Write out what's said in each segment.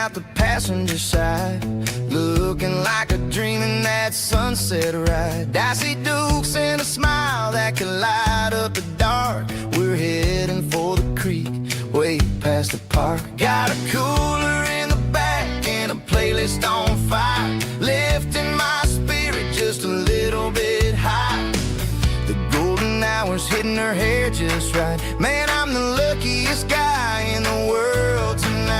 out the passenger side, looking like a dream in that sunset ride. I see Dukes and a smile that can light up the dark. We're heading for the creek, way past the park. Got a cooler in the back and a playlist on fire, lifting my spirit just a little bit high. The golden hour's hitting her hair just right. Man, I'm the luckiest guy in the world tonight.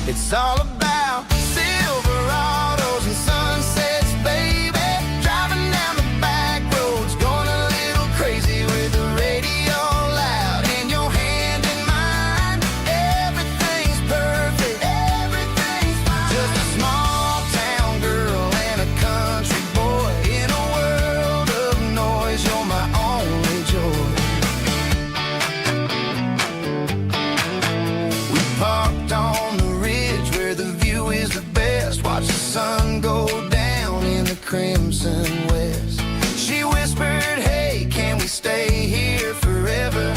It's all about Silverados and sunsets, baby. Driving down the back roads, going a little crazy with the radio loud and your hand in mine. Everything's perfect, everything's fine. Just a small town girl and a country boy in a world of noise. You're my only joy. We parked on the ridge where the view is the best. Watch the sun go down in the crimson west. She whispered, hey, can we stay here forever?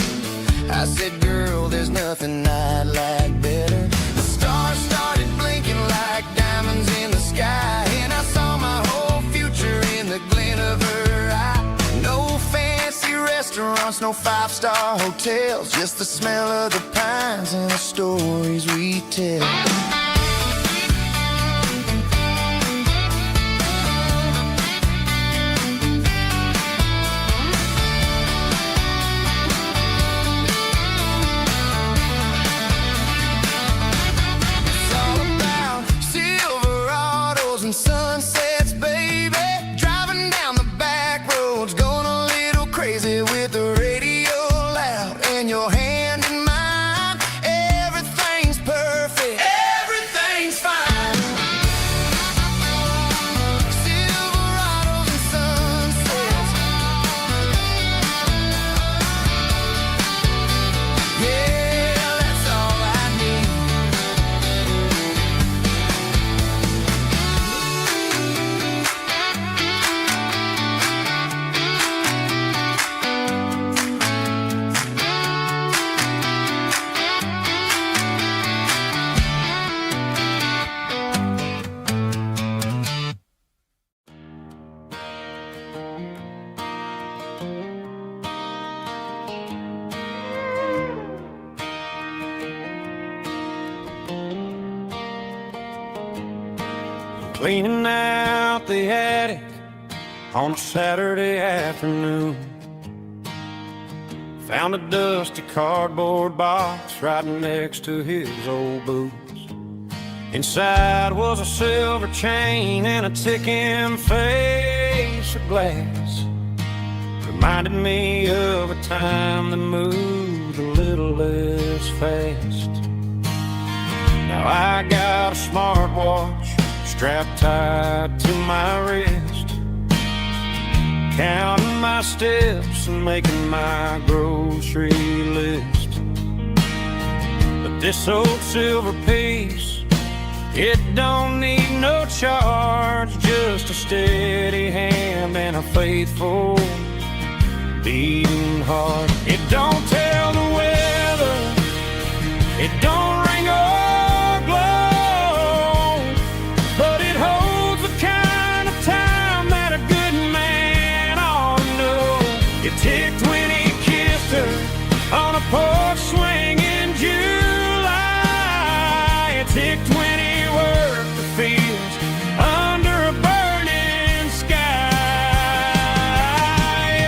I said, girl, there's nothing I'd like better. The stars started blinking like diamonds in the sky, and I saw my whole future in the glint of her eye. No fancy restaurants, no five-star hotels, just the smell of the pines and the stories we tell. It's all about Silverados and sunsets, baby. Driving down the back roads, going a little crazy with the radio loud and your hand in mine. Everything's perfect, everything's fine. Silverados and sunsets. Yeah, that's all I need. Cleaning out the attic on a Saturday afternoon. Found a dusty cardboard box right next to his old boots. Inside was a silver chain and a ticking face of glass. Reminded me of a time that moved a little less fast. Now I got a smartwatch strapped tight to my wrist, counting my steps and making my grocery list. But this old silver piece, it don't need no charge, just a steady hand and a faithful beating heart. It don't tell the weather, it don't ring or glow, but it holds the kind of time that a good man ought to know. It ticked when he kissed her on a porch swing in July. It ticked when he worked the fields under a burning sky.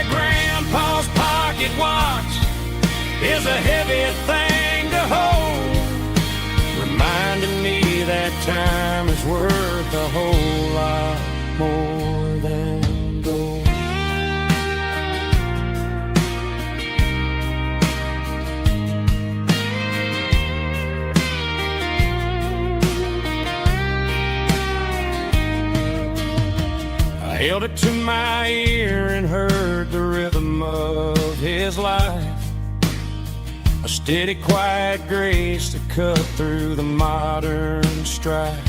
Grandpa's pocket watch is a heavy thing to hold, reminding me that time is worth a whole lot more than gold. I held it to my ear and heard the rhythm of his life, a steady, quiet grace that cut through the modern strife.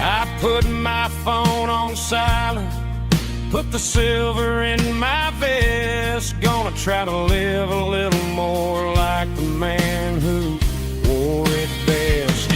I put my phone on silent, put the silver in my vest. Gonna try to live a little more like the man who wore it best.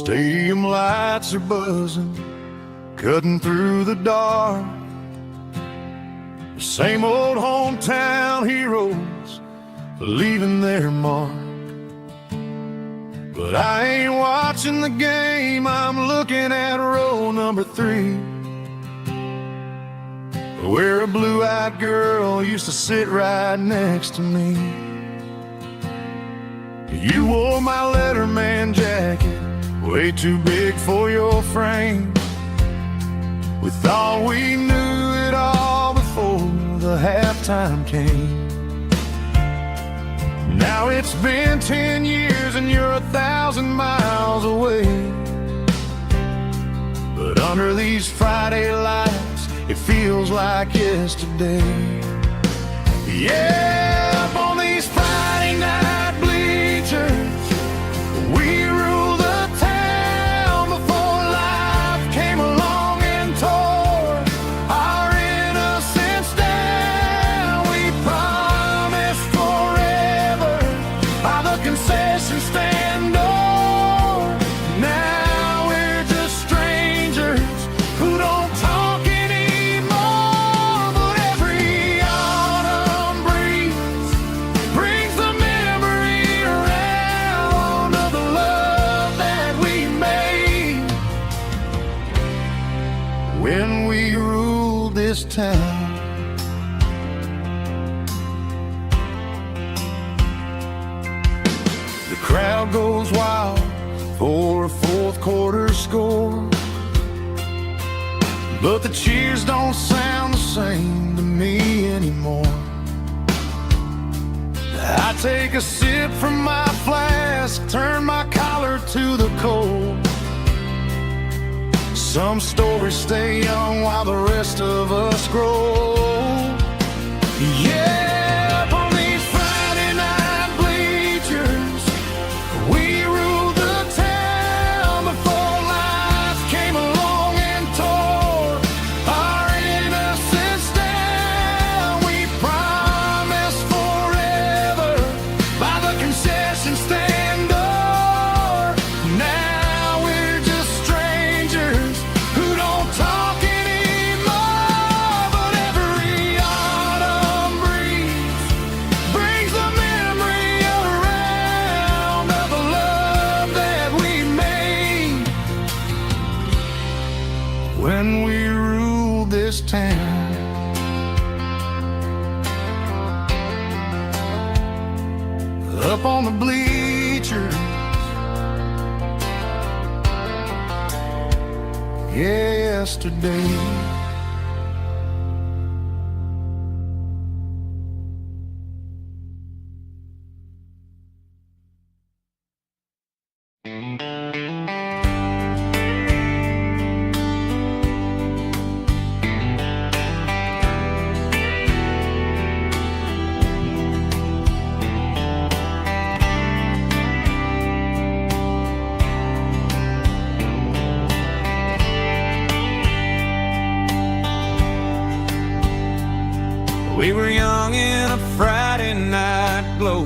Stadium lights are buzzing, cutting through the dark. The same old hometown heroes leaving their mark. But I ain't watching the game, I'm looking at row number 3, where a blue-eyed girl used to sit right next to me. You wore my Letterman jacket, way too big for your frame. We thought we knew it all before the halftime came. Now it's been 10 years and you're 1,000 miles away. But under these Friday lights, it feels like yesterday. Yeah, up on these Friday night bleachers, we rule the town before life came along and tore our innocence down. We promised forever by the concession stand door. Now we're just strangers who don't talk anymore. But every autumn breeze brings the memory around of the love that we made when we ruled this town. The crowd goes wild for a fourth quarter score, but the cheers don't sound the same to me anymore. I take a sip from my flask, turn my collar to the cold. Some stories stay young while the rest of us grow. Yeah, up on these Friday night bleachers, we ruled the town before life came along and tore our innocence down. We promised forever by the concession stand door. Now we're just strangers who don't talk anymore. But every autumn breeze brings the memory around of the love that we made when we ruled this town. Up on the bleachers, yesterday. We were young in a Friday night glow,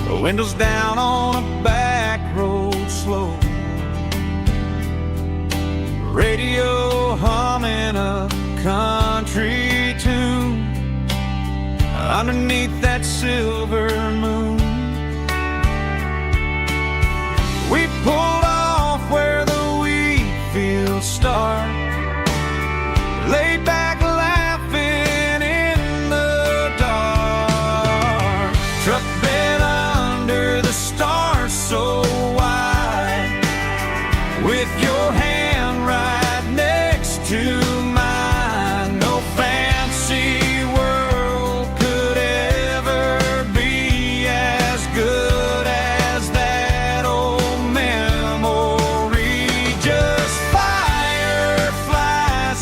the windows down on a back road slow, radio humming a country tune underneath that silver moon. We pulled off where the wheat fields start, laid back laughing in the dark. Truck bed under the stars so wide, with your hand right next to mine. No fancy world could ever be as good as that old memory. Just fireflies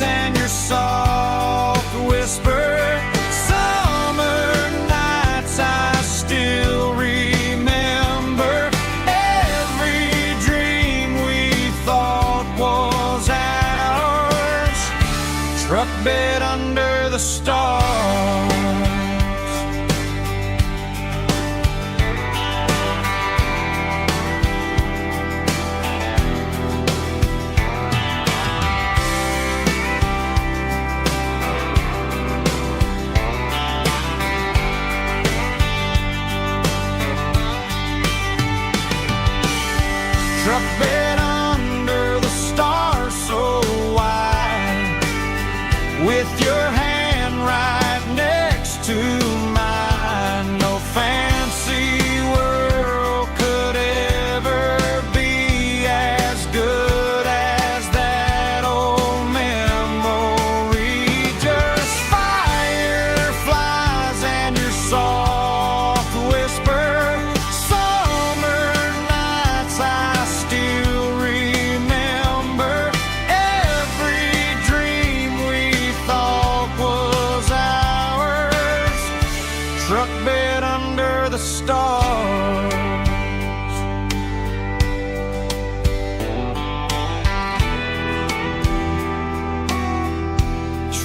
and your soft whisper. Summer nights I still remember. Every dream we thought was ours. Truck bed under the stars.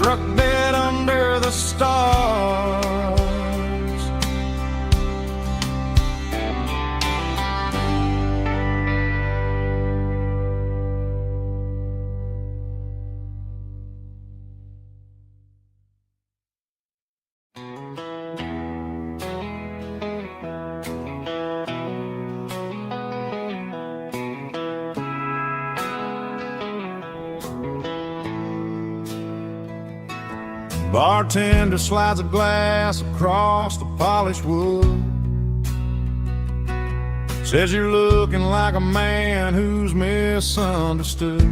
struck dead under the stars. Bartender slides a glass across the polished wood. Says you're looking like a man who's misunderstood.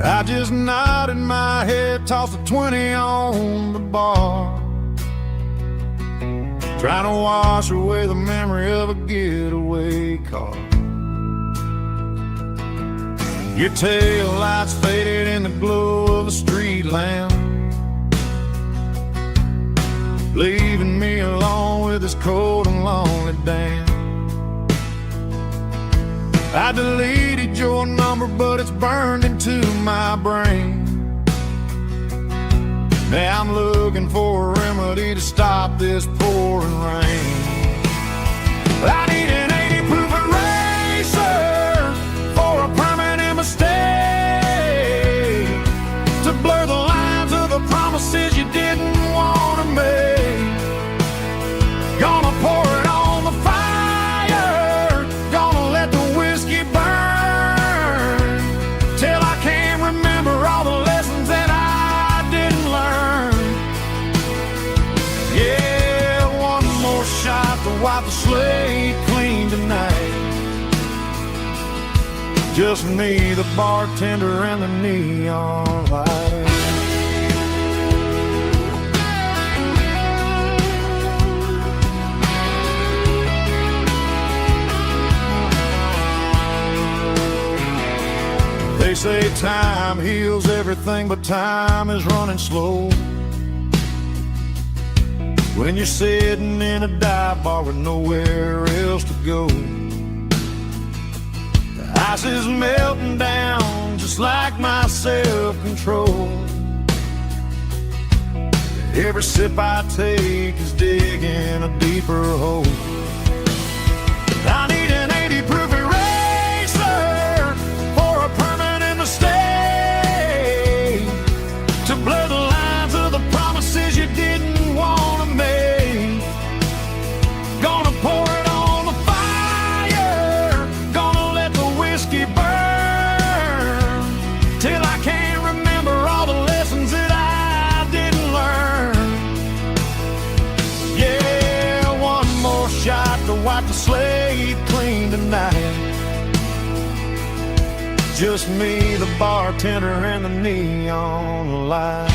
I just nodded my head, tossed a 20 on the bar, trying to wash away the memory of a getaway car. Your tail lights faded in the glow of a street lamp, leaving me alone with this cold and lonely damn. I deleted your number, but it's burned into my brain. Now I'm looking for a remedy to stop this pouring rain. I need an 80 proof eraser for a permanent mistake, to blur the lines of the promises you didn't want to make. Gonna pour it on the fire, gonna let the whiskey burn, till I can't remember all the lessons that I didn't learn. Yeah, one more shot to wipe the slate clean tonight. Just me, the bartender, and the neon light. They say time heals everything, but time is running slow when you're sitting in a dive bar with nowhere else to go. The ice is melting down just like my self-control. Every sip I take is digging a deeper hole. I need an 80 proof eraser for a permanent mistake, to blur the lines of the promises you didn't want to make. Gonna pour it on the fire, gonna let the whiskey burn, till I can't remember all the lessons that I didn't learn. Yeah, one more shot to wipe the slate clean tonight. Just me, the bartender, and the neon light.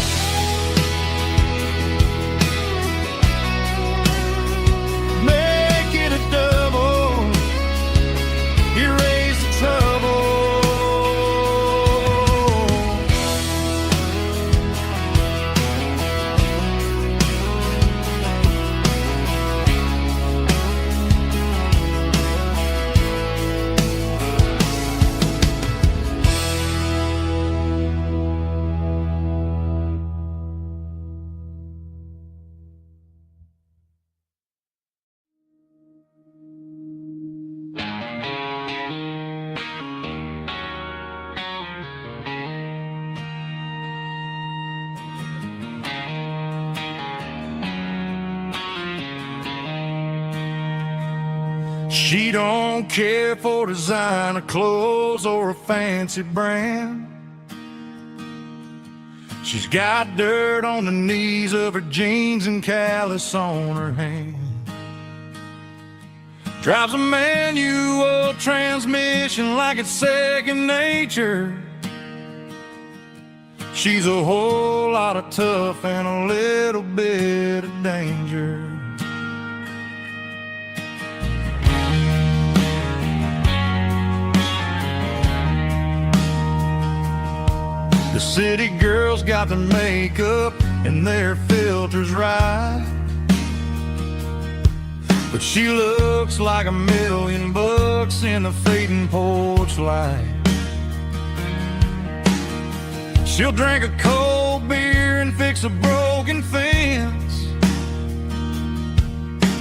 Make it a double, erase the trouble. She don't care for designer clothes or a fancy brand. She's got dirt on the knees of her jeans and callus on her hand. Drives a manual transmission like it's second nature. She's a whole lot of tough and a little bit of danger. The city girls got their makeup and their filters right, but she looks like $1,000,000 in the fading porch light. She'll drink a cold beer and fix a broken fence.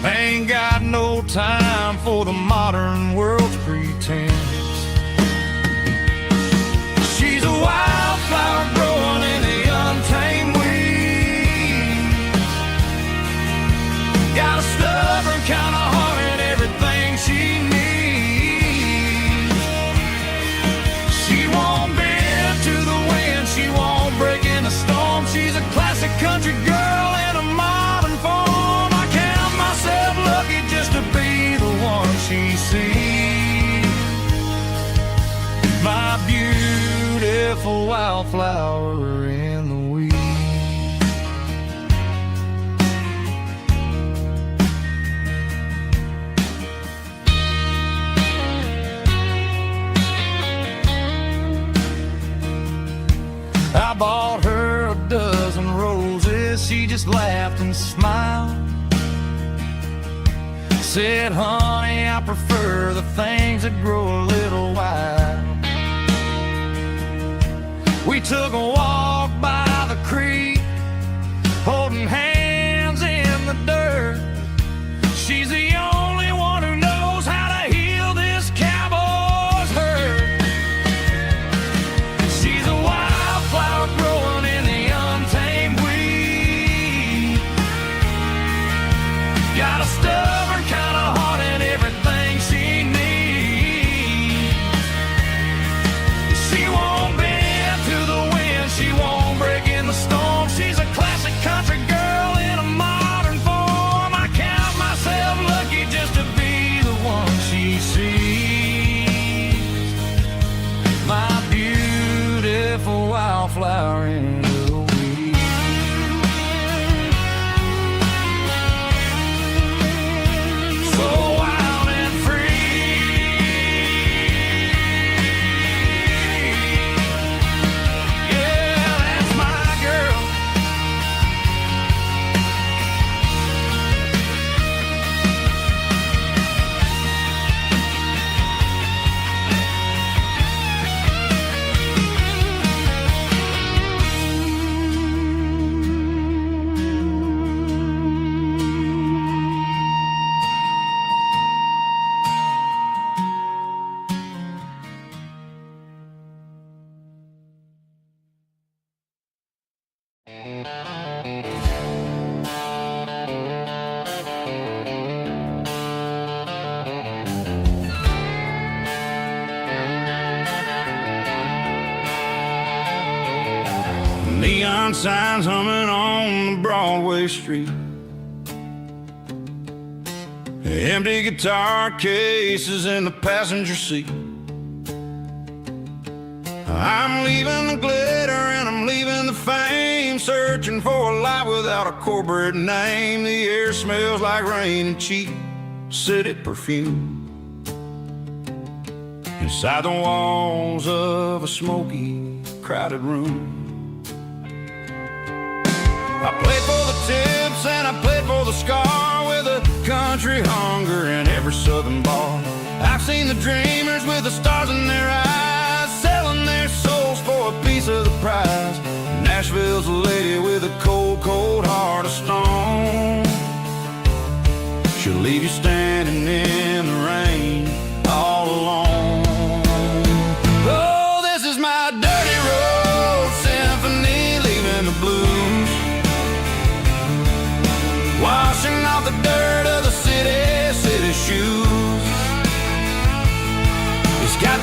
Ain't got no time for the modern world's pretense. She's a wildflower growing in the untamed weeds. Got a stubborn kind of heart and everything she needs. She won't bend to the wind, she won't break in the storm. She's a classic country girl in a modern form. I count myself lucky just to be the one she sees. My beautiful wildflower in the weeds. I bought her a dozen roses, she just laughed and smiled. Said, honey, I prefer the things that grow a little wild. We took a walk by the creek, holding hands in the dirt. She's the only one who knows how to heal this cowboy's hurt. She's a wildflower growing in the untamed weed. Got a stubborn kind of heart and everything she needs. She won't bend to the wind, she won't break in the storm. She's a classic country girl in a modern form. I count myself lucky just to be the one she sees. My beautiful wildflower in the weeds. So wild and free. Yeah, that's my girl. Neon signs humming on the Broadway street. Empty guitar cases in the passenger seat. I'm leaving the glitter and I'm leaving the fame, searching for a life without a corporate name. The air smells like rain and cheap city perfume. Inside the walls of a smoky, crowded room. I played for the tips and I played for the scar, with a country hunger in every southern bar. I've seen the dreamers with the stars in their eyes, selling their souls for a piece of the prize. Nashville's a lady with a cold, cold heart of stone. She'll leave you standing in the rain all alone. Oh, this is my dirty road symphony, leaving the blues, washing off the dirt of the city shoes. It's got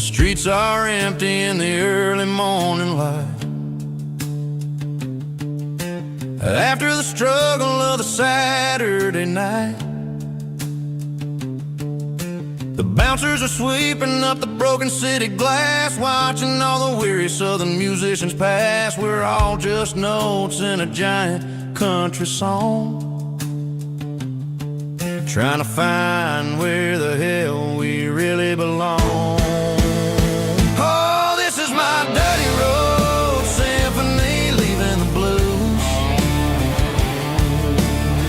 streets are empty in the early morning light. After the struggle of the Saturday night, the bouncers are sweeping up the broken city glass, watching all the weary southern musicians pass. We're all just notes in a giant country song, trying to find where the hell we really belong. Oh, this is my dirty road symphony, leaving the blues,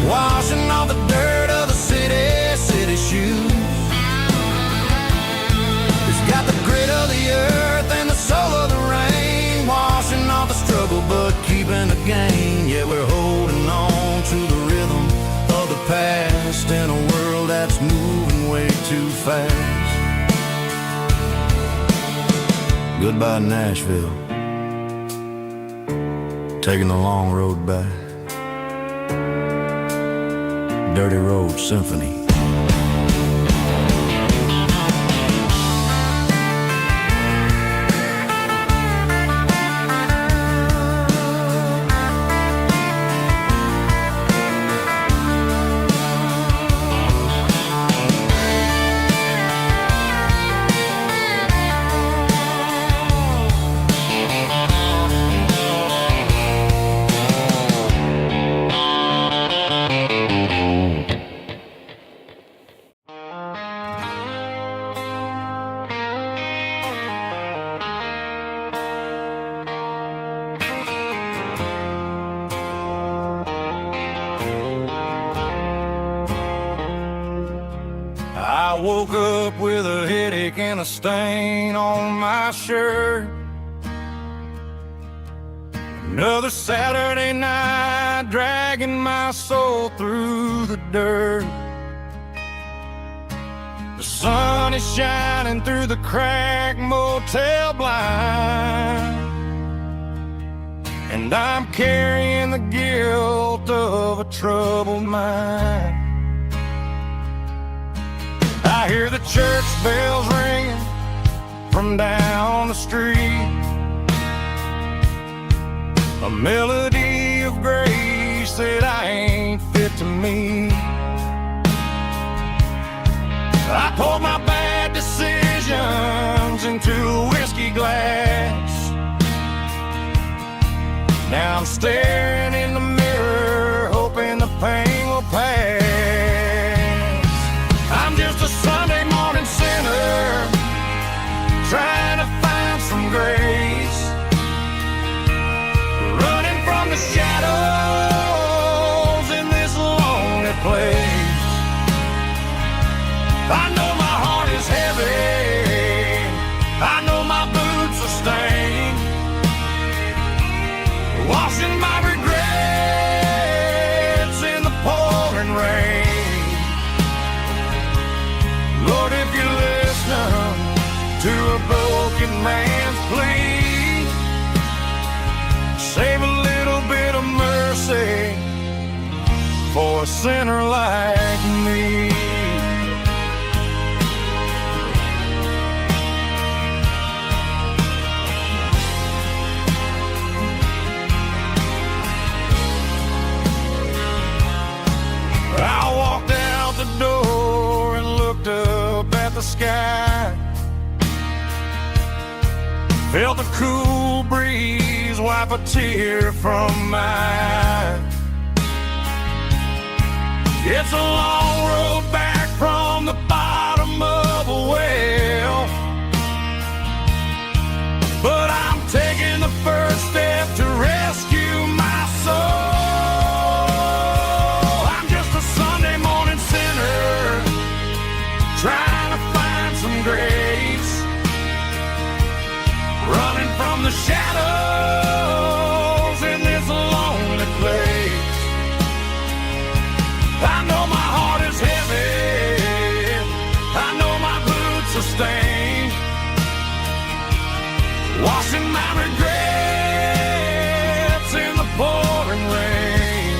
washing off the dirt of the city shoes. It's got the grit of the earth and the soul of the rain, washing off the struggle but keeping the gain. Yeah, we're holding on to the rhythm of the past in a world that's moving way too fast. Goodbye Nashville, taking the long road back. Dirty Road Symphony. I woke up with a headache and a stain on my shirt. Another Saturday night, dragging my soul through the dirt. The sun is shining through the cracked motel blind, and I'm carrying the guilt of a troubled mind. I hear the church bells ringing from down the street, a melody of grace that I ain't fit to meet. I poured my bad decisions into a whiskey glass. Now I'm staring in the mirror, hoping the pain will pass. I'm just a Sunday morning sinner, trying to find some grace, running from the shadows in this lonely place. I know my heart is heavy, I know my boots are stained, washing my regrets in the pouring rain. Lord, if you listen to a broken man's plea, save a little bit of mercy for a sinner like me. I walked out the door and looked up at the sky, felt the cool breeze wipe a tear from my eye. It's a long road back from the bottom of a well, but I'm taking the first step to rescue my soul. I'm just a Sunday morning sinner, trying to find some grace, running from the shadows in this lonely place. I know my heart is heavy, I know my boots are stained, washing my regrets in the pouring rain.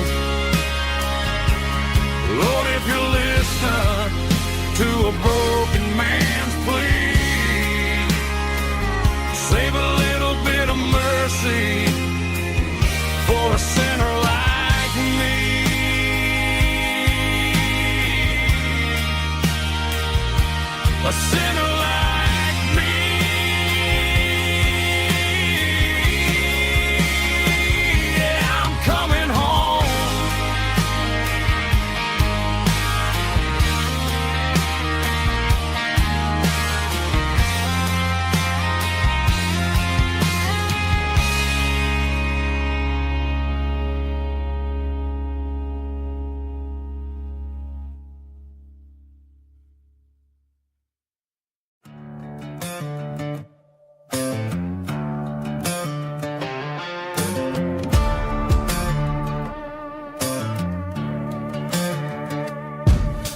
Lord, if you listen to a broken man's plea, mercy for a sinner like me. A sinner like me. Yeah, I'm coming home.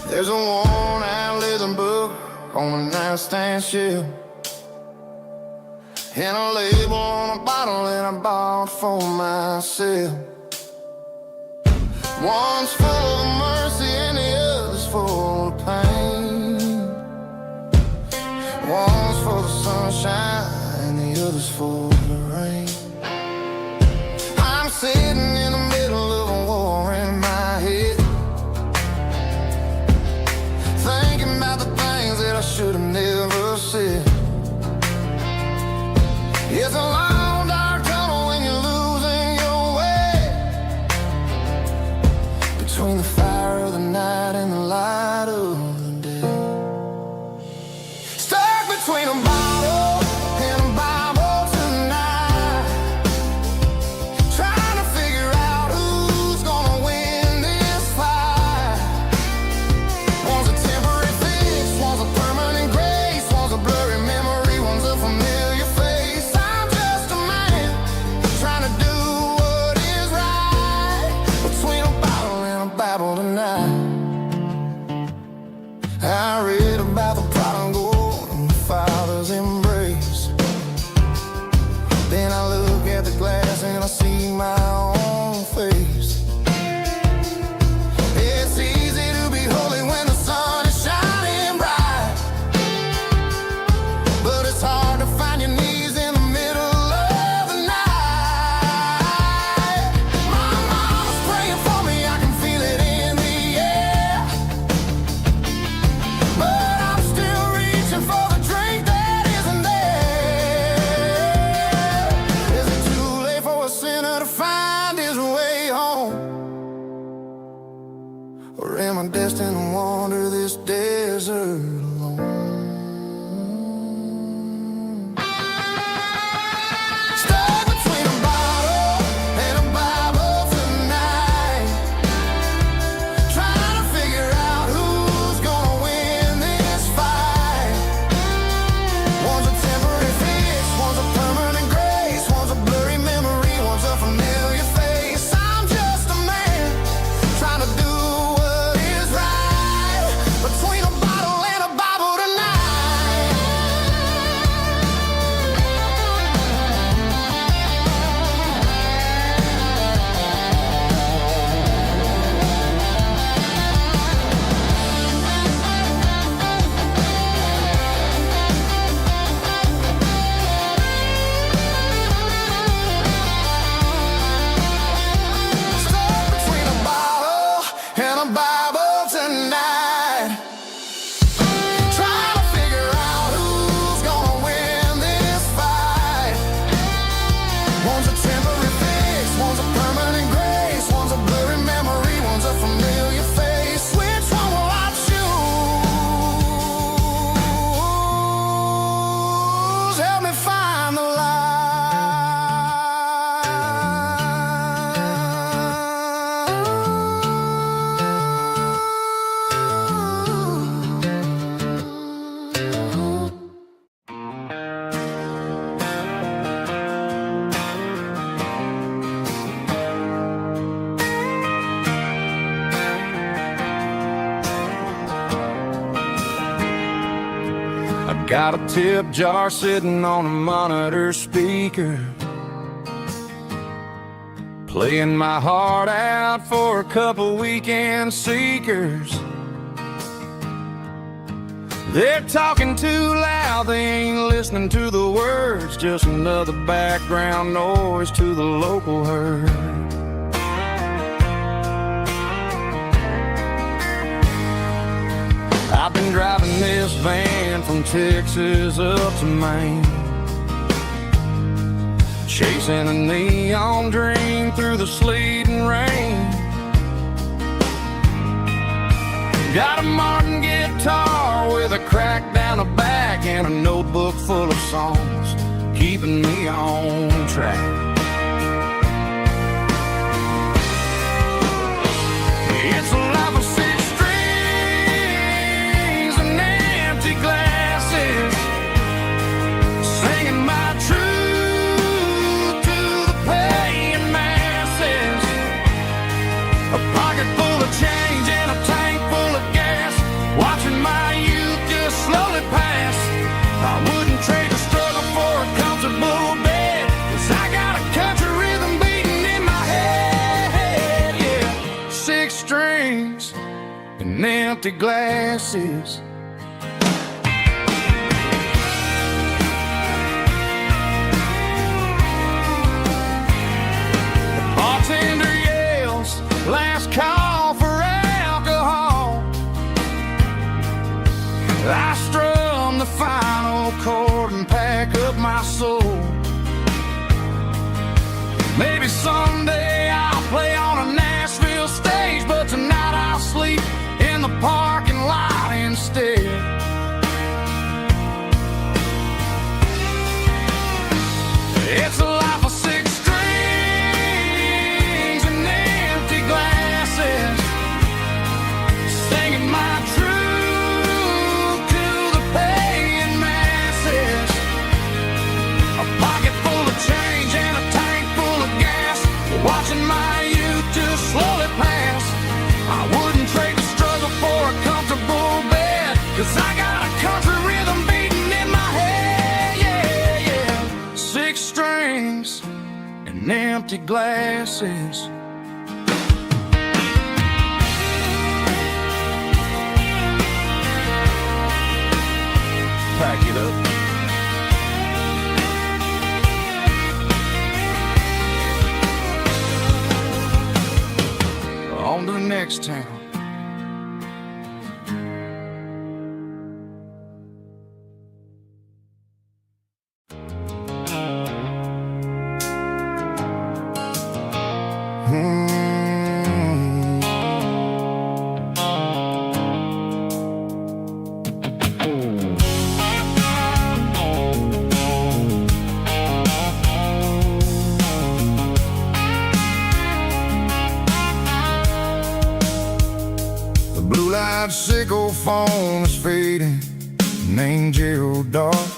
There's a worn-out leather book on the nightstand shelf, and a label on a bottle that I bought for myself. One's full of mercy and the other's full of pain. One's full of sunshine and the other's full of rain. I'm sitting in the middle of a war in my head, thinking about the things that I should have never said. It's a long dark tunnel when you're losing your way, between the fire of the night and the light of the day. Stuck between a bottle and a Bible tonight, trying to figure out who's gonna win this fight. One's a temporary fix, one's a permanent grace, one's a blurry memory, one's a familiar face. I'm just a man trying to do what is right, between a bottle and a Bible tonight. I read about the prodigal and the father's embrace. Then I look at the glass and I see my own face. It's easy to be holy when the sun is shining bright, but it's hard to find your knees in the middle of the night. My mama's praying for me, I can feel it in the air, but I'm still reaching for the drink that isn't there. Is it too late for a sinner to find his way home? Or am I destined to wander this desert alone? Stuck between a bottle and a Bible tonight, trying to figure out who's gonna win this fight. One's a temporary fix, one's a permanent grace, one's a blurry memory, one's a familiar face. I'm just a man trying to do what is right, between a bottle and a Bible tonight. Stuck between a bottle and a Bible tonight, trying to figure out who's gonna win this fight. One's a temporary fix, one's a permanent grace, one's a blurry memory, one's a familiar face. Which one will I choose? Help me find the light. I got a tip jar sitting on a monitor speaker, playing my heart out for a couple weekend seekers. They're talking too loud, they ain't listening to the words, just another background noise to the local herd. I've been driving this van from Texas up to Maine, chasing a neon dream through the sleet and rain. Got a Martin guitar with a crack down the back and a notebook full of songs, keeping me on track. It's a life of six strings and empty glasses, singing my truth to the paying masses. A pocket full of change and a tank full of gas, watching my youth just slowly pass. I wouldn't trade the struggle for a comfortable bed, 'cause I got a country rhythm beating in my head, yeah. Six strings and empty glasses. The bartender yells, last call for alcohol. I strum the final chord and pack up my soul. Maybe someday I'll play on a Nashville stage, but tonight I'll sleep in the parking lot instead. It's a life of six strings and empty glasses, singing my truth to the paying masses. A pocket full of change and a tank full of gas, watching my youth just slowly pass. I wouldn't trade the struggle for a comfortable bed, 'cause I got a country rhythm beating in my head, yeah, yeah. Six strings and empty glasses. Pack it up. On to the next town. Sickle phone is fading, named Gerald dark.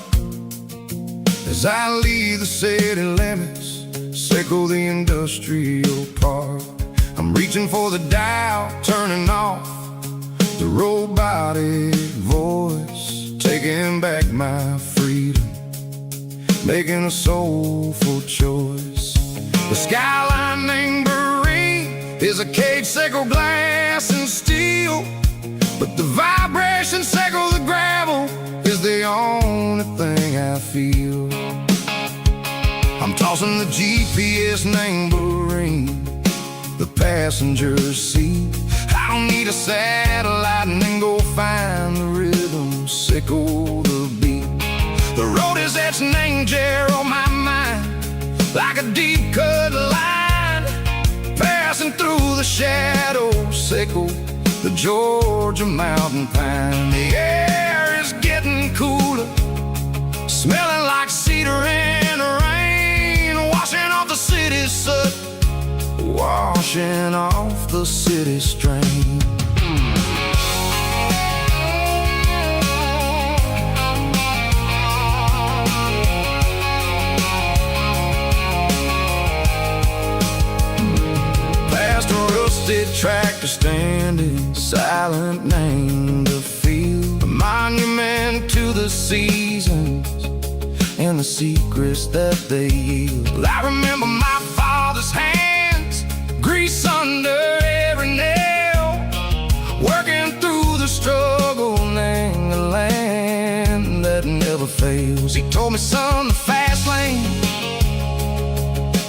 As I leave the city limits, sickle the industrial park. I'm reaching for the dial, turning off the robotic voice, taking back my freedom, making a soulful choice. The skyline named Marine is a cage, sickle glass and steel, but the vibration sickle the gravel is the only thing I feel. I'm tossing the GPS named Marine, the passenger seat. I don't need a satellite and then go find the rhythm, sickle the beat. The road is etched named Jer on my mind, like a deep cut line, passing through the shadows, sickle the Georgia mountain pine. The air is getting cooler, smelling like cedar in the rain, washing off the city's soot, washing off the city strain. Past a rusted tractor standing silent, named the field, a monument to the seasons and the secrets that they yield. I remember my father's hands, grease under every nail, working through the struggle, named the land that never fails. He told me, son, the fast lane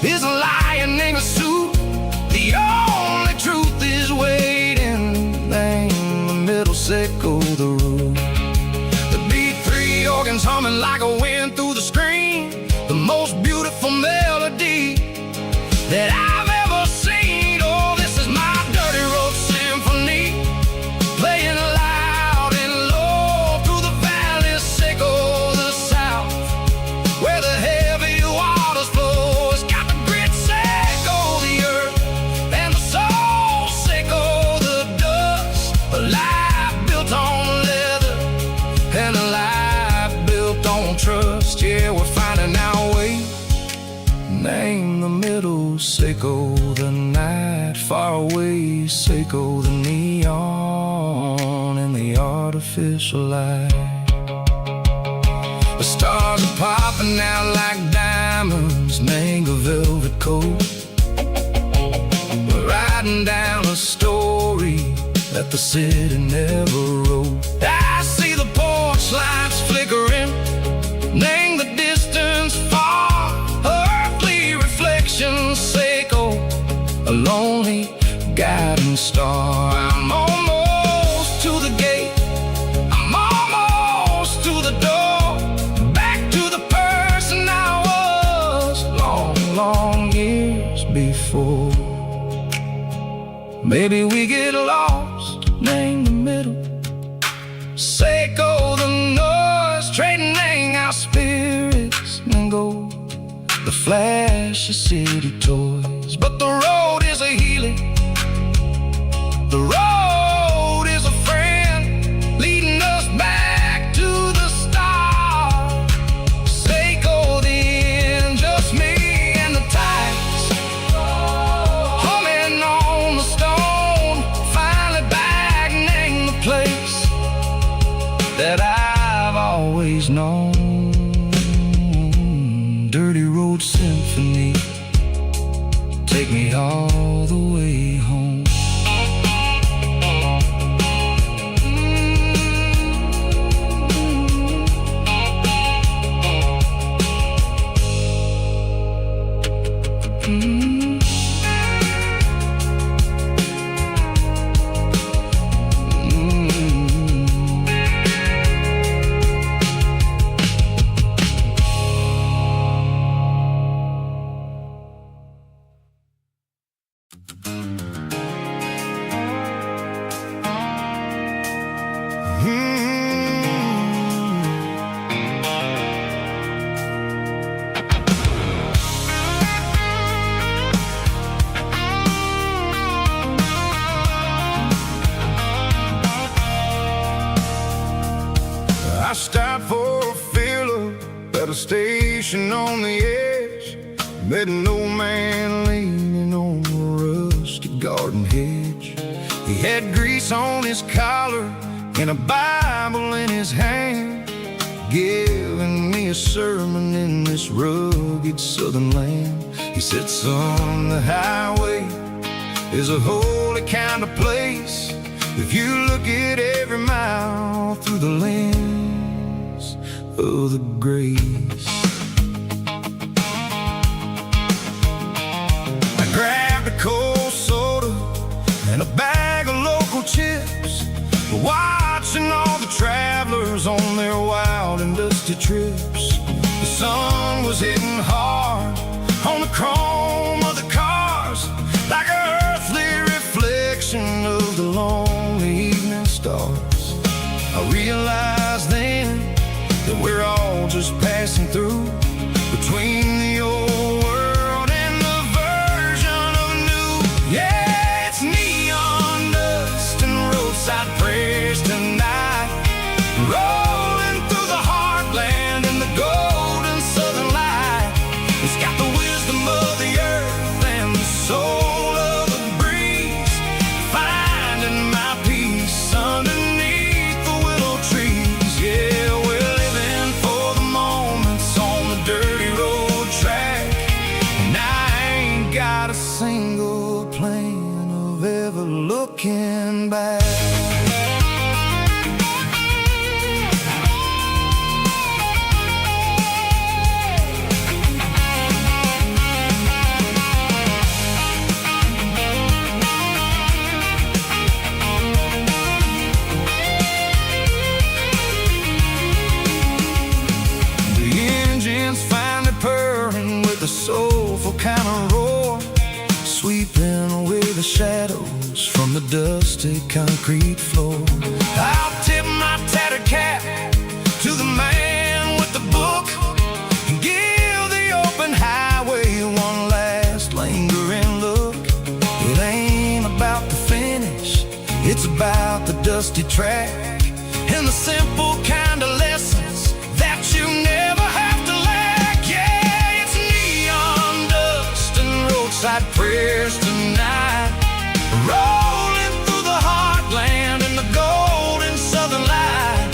is a lion in a suit. The only truth is waiting. Name the middle, sickle the root. The B3 organs humming like a wind through the screen. The most beautiful melody that I've ever seen. Oh, this is my dirty road symphony, playing loud and low through the valleys, sickle the south, where the heavy waters flow. It's got the grit, sickle the earth, and the soul, sickle the dust. A life built on leather, and a life built on trust. Yeah, we're finding our way. Name the middle, sickle the night, far away, sickle the neon and the artificial light. The stars are popping out like diamonds, mango velvet coat. We're riding down a story that the city never wrote. I see the porch lights flickering, name the distance far. Sickle, a lonely guiding star. I'm almost to the gate, I'm almost to the door, back to the person I was long, long years before. Maybe we get lost, name the middle, sickle the noise, trading our spirits and go. The flash of city toys, but the road is a healing. The road is a friend, leading us back to the start. Sickle the end, just me and the tides, humming on the stone. Finally back, name the place that I've always known. Dirty road symphony, take me all the way home. I stopped for a fill-up at a station on the edge. Met an old man leaning on a rusty garden hedge. He had grease on his collar and a Bible in his hand, giving me a sermon in this rugged southern land. He said, son, the highway is a holy kind of place if you look at every mile through the lens of the grace. I grabbed a cold soda and a bag of local chips, watching all the travelers on their wild and dusty trips. The sun was hitting hard on the chrome of the cars, like an earthly reflection of the lonely evening stars. I realized then that we're all just passing through, between the old world and the version of new. Yeah, it's neon dust and roadside prayers tonight, rolling through the heartland in the golden southern light. It's got the wisdom of the earth and the soul of the breeze, finding my peace underneath the willow trees. Yeah, we're living for the moments on the dirty road the shadows from the dusty concrete floor. I'll tip my tattered cap to the man with the book and give the open highway one last lingering look. It ain't about the finish, it's about the dusty track and the simple kind of lessons that you never have to lack. Yeah, it's neon dust and roadside prayers tonight, rolling through the heartland in the golden southern light.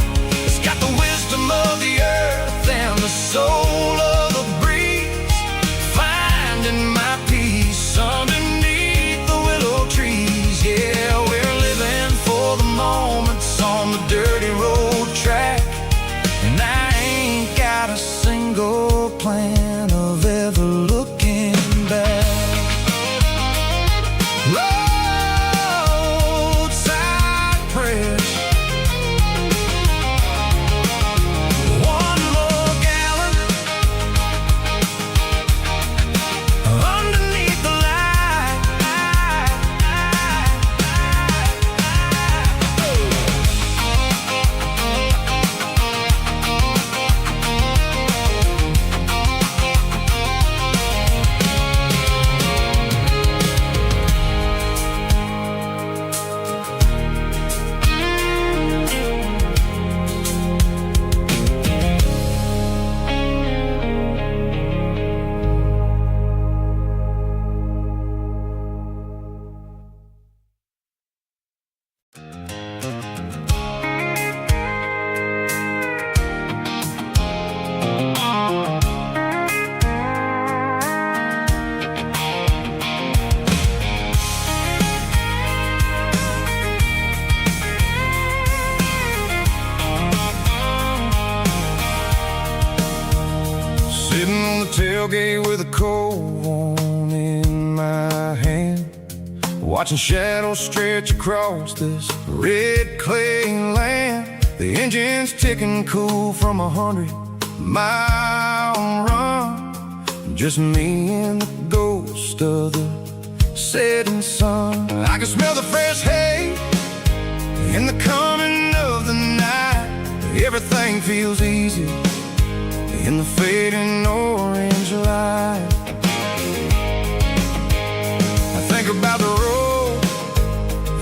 It's got the wisdom of the earth and the soul of the breeze, finding my peace underneath the willow trees. Yeah, we're living for the moments on the dirty road track, and I ain't got a single plan of ever looking back. Roadside prayers, one more gallon underneath the light. Sitting on the tailgate with a cold one in my hand, watching shadows stretch across this red clay land. The engine's ticking cool from 100-mile run, just me and the ghost of the setting sun. I can smell the fresh hay and the coming of the night. Everything feels easy in the fading orange light. I think about the road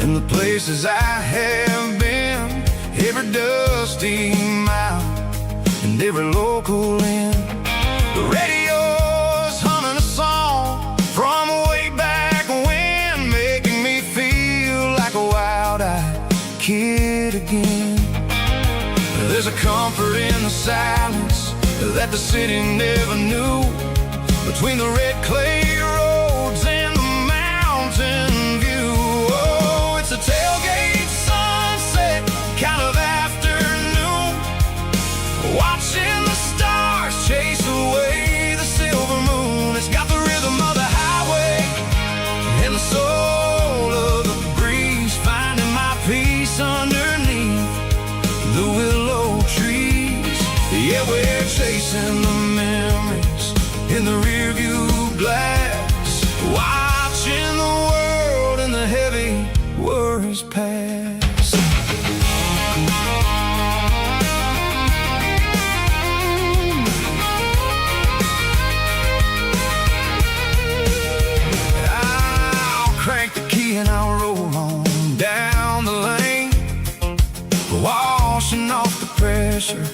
and the places I have been, every dusty mile and every local inn. The radio's humming a song from way back when, making me feel like a wild-eyed kid again. There's a comfort in the silence that the city never knew, between the red clay roads and the mountain view. Oh, it's a tailgate sunset kind of afternoon, watching the stars chase away the silver moon. It's got the rhythm of the highway and the soul of the breeze, finding my peace underneath the willow trees. Yeah, we're chasing the memories in the rearview glass, watching the world and the heavy worries pass. I'll crank the key and I'll roll on down the lane, washing off the pressure,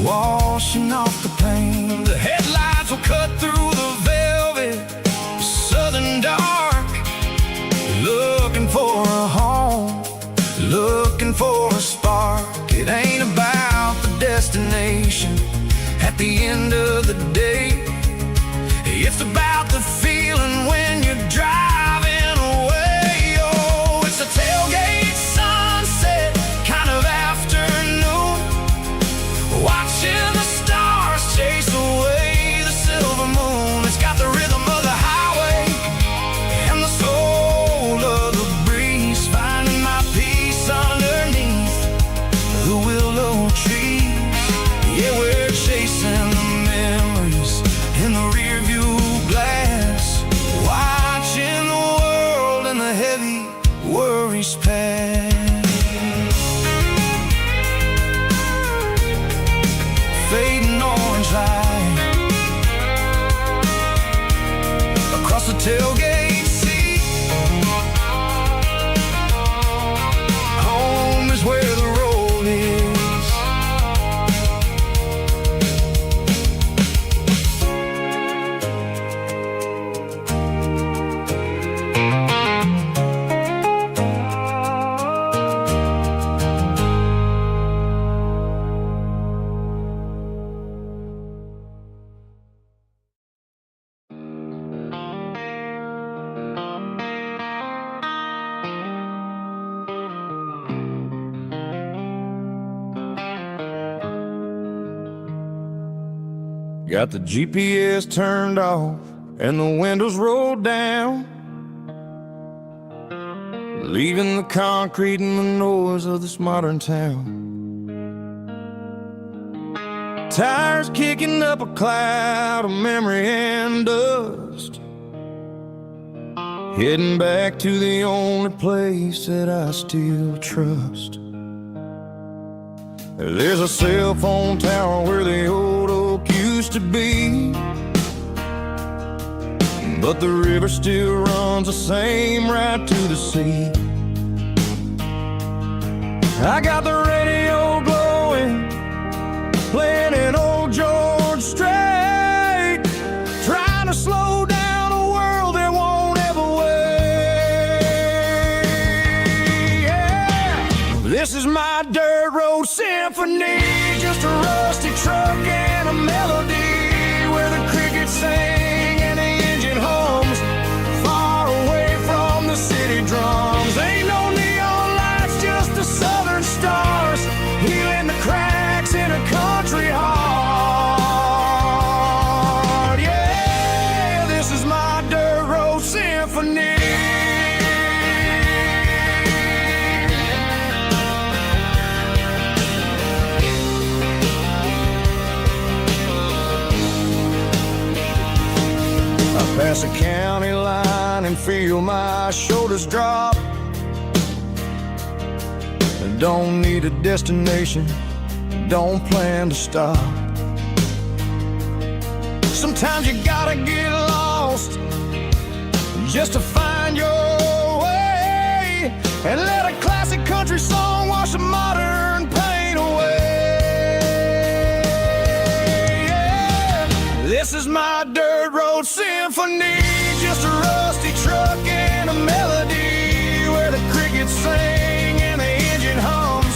washing off the pain. The headlights will cut through the velvet southern dark, looking for a home, looking for a spark. It ain't about the destination at the end of the day, it's about the feeling when you're driving away. Oh, it's a tailgate sunset kind of afternoon, watching the stars chase away the silver moon. It's got the rhythm of the highway and the soul of the breeze, finding my peace underneath the willow trees. Yeah, we're chasing the memories in the rearview glass, watching the the tailgate seat. Home is where the road is. Got the GPS turned off and the windows rolled down, leaving the concrete and the noise of this modern town. Tires kicking up a cloud of memory and dust, heading back to the only place that I still trust. There's a cell phone tower where the old oak used to be, but the river still runs the same right to the sea. I got the radio glowing, playing an old George Strait, trying to slow down a world that won't ever wait. Yeah. This is my dirt road symphony, just a rusty truck and a melody where the crickets sing and the engine hums, far away from the city drums. Ain't no neon lights, just the southern stars, healing the cracks in a country heart. Yeah, this is my dirt road symphony. Pass a county line and feel my shoulders drop. Don't need a destination, don't plan to stop. Sometimes you gotta get lost just to find your way, and let a classic country song wash the modern pain away. Yeah. This is my dirt road symphony, just a rusty truck and a melody where the crickets sing and the engine hums,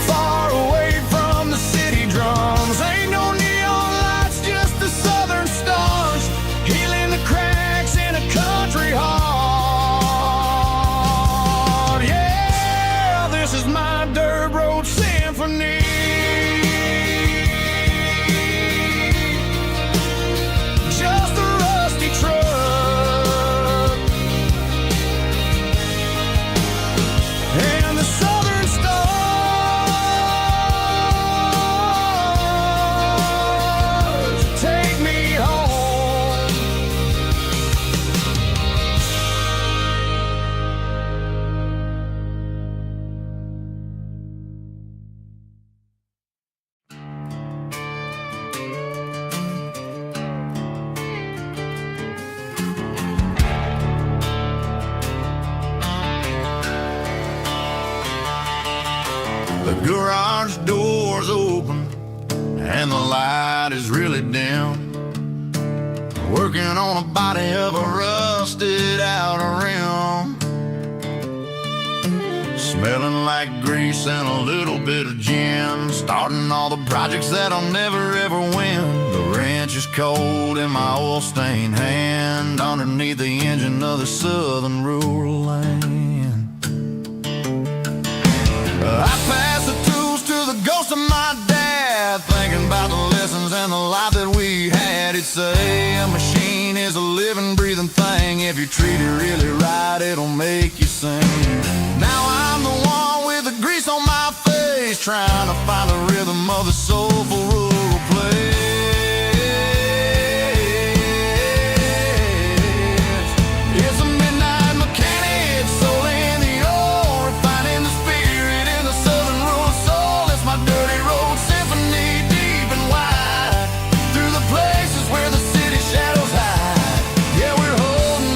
far away from the city drums. Ain't no neon lights, just the southern stars, healing the cracks in a country heart. Yeah, this is my dirt road symphony. Just a rusty truck and the southern stars take me home. The garage door's open and the light is really dim, working on a body of a rusted out rim, smelling like grease and a little bit of gin, starting all the projects that I'll never ever win. The wrench is cold in my oil-stained hand, underneath the engine of the southern rural land. I pass the tools to the ghost of my dad, thinking about the lessons and the life that we had. He'd say a machine is a living, breathing thing. If you treat it really right, it'll make you sing. Now I'm the one with the grease on my face, trying to find the rhythm of the soulful rural place. It's a midnight mechanic, soul in the ore, refining the spirit in the southern rural soul. It's my dirty road symphony, deep and wide, through the places where the city shadows hide. Yeah, we're holding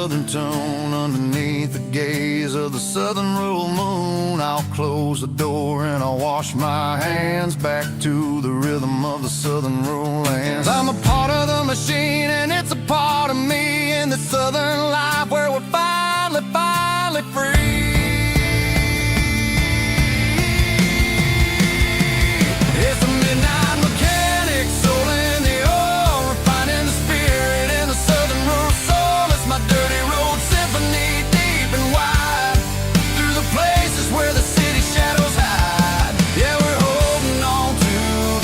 southern tone underneath the gaze of the southern rural moon. I'll close the door and I'll wash my hands back to the rhythm of the southern rural lands. I'm a part of the machine and it's a part of me in the southern life where we're finally free. It's a midnight mechanic, soul in the oil, refining the spirit in the southern rural soul. It's my dirty road symphony, deep and wide, through the places where the city shadows hide. Yeah, we're holding on to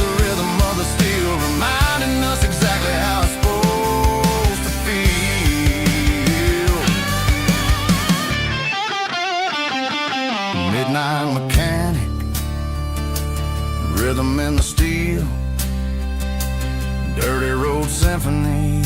the rhythm of the steel, reminding us exactly how it's supposed to feel. Midnight mechanic, rhythm in the steel, dirty road symphony.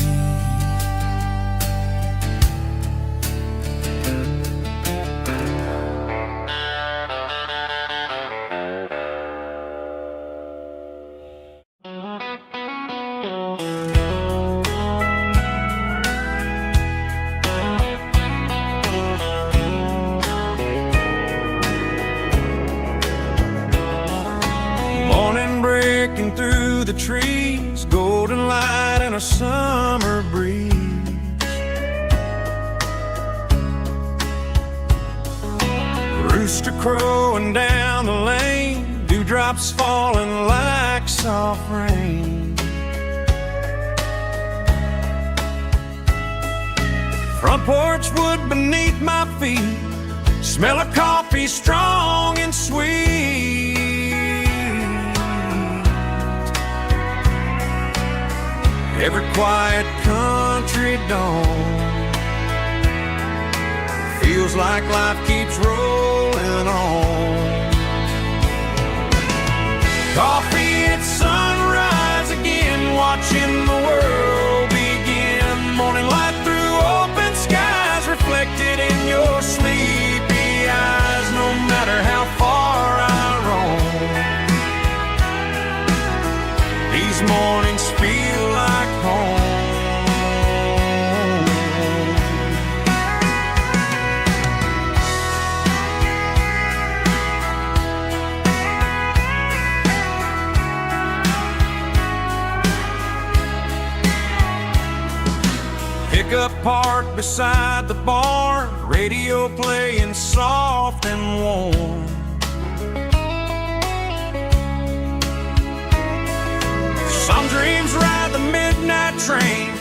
Morning breaking through the trees, golden light and a summer breeze. Rooster crowing down the lane, dewdrops falling like soft rain. Front porch wood beneath my feet, smell of coffee strong and sweet. Every quiet country dawn feels like life keeps rolling on. Coffee at sunrise again, watching the world begin. Morning light through open skies, reflected in your sleepy eyes. No matter how far I roam, these mornings feel like home. Pickup parked beside the barn, radio playing soft and warm. Some dreams ride the midnight train,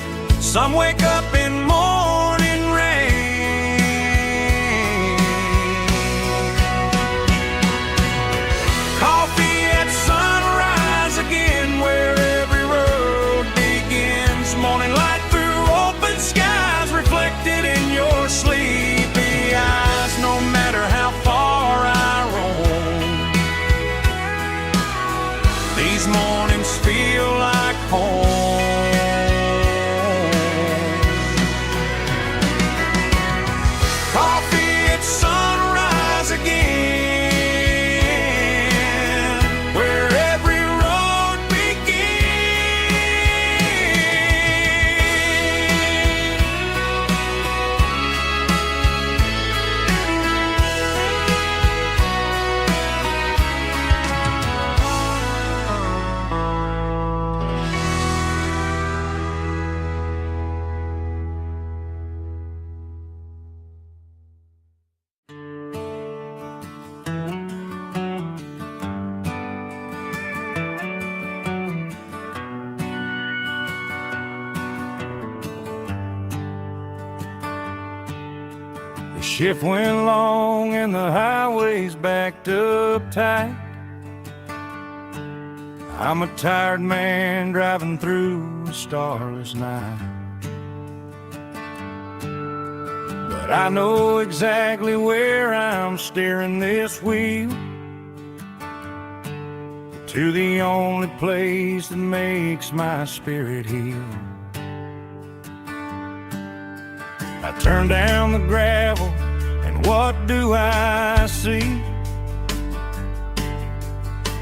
some wake up in morning rain. Coffee at sunrise again, where every road begins. Morning light through open skies, reflected in your sleepy eyes. No matter how far I roam, these mornings feel like home. Coffee at sunrise again, where every road The shift went long and the highway's backed up tight. I'm a tired man driving through a starless night. But I know exactly where I'm steering this wheel, to the only place that makes my spirit heal. I turn down the gravel, and what do I see?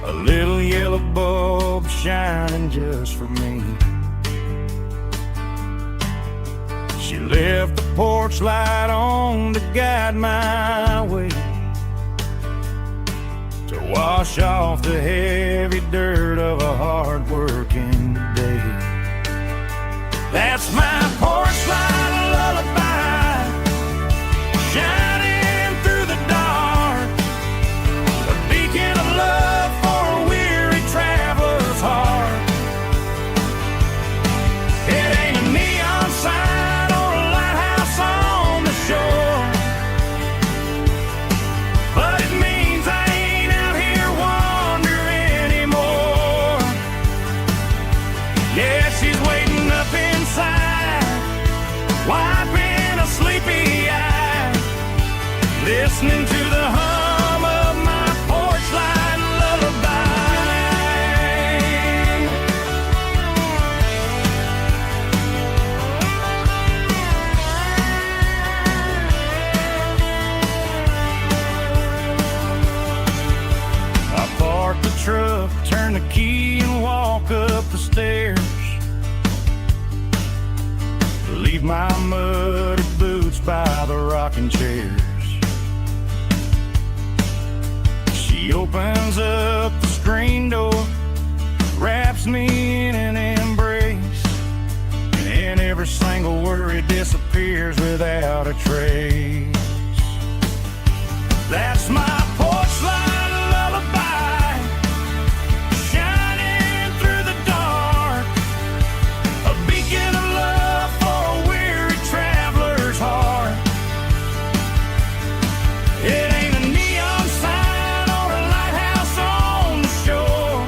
A little yellow bulb shining just for me. She left the porch light on to guide my way, to wash off the heavy dirt of a hard-working day. That's my porch light lullaby, shining through the dark, a beacon of love for a weary traveler's heart. It ain't a neon sign or a lighthouse on the shore, but it means I ain't out here wandering anymore. Yeah, she's waiting up inside, wiping a sleepy eye, listening to the hum of my porch light lullaby. I park the truck, turn the key and walk up the stairs, leave my muddy boots by the rocking chairs. She opens up the screen door, wraps me in an embrace, and every single worry disappears without a trace. That's my porch light lullaby, shining through the dark, a beacon of love for a weary traveler's heart. It ain't a neon sign or a lighthouse on the shore,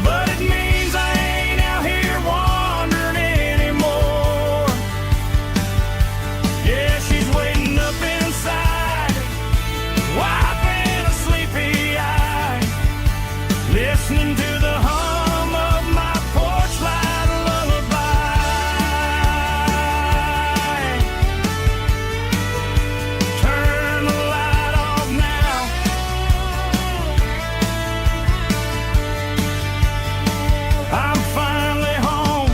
but it means I ain't out here wandering anymore. Yeah, she's waiting up inside, wiping a sleepy eye, listening to the hum of my porch light lullaby. Turn the light off now, I'm finally home.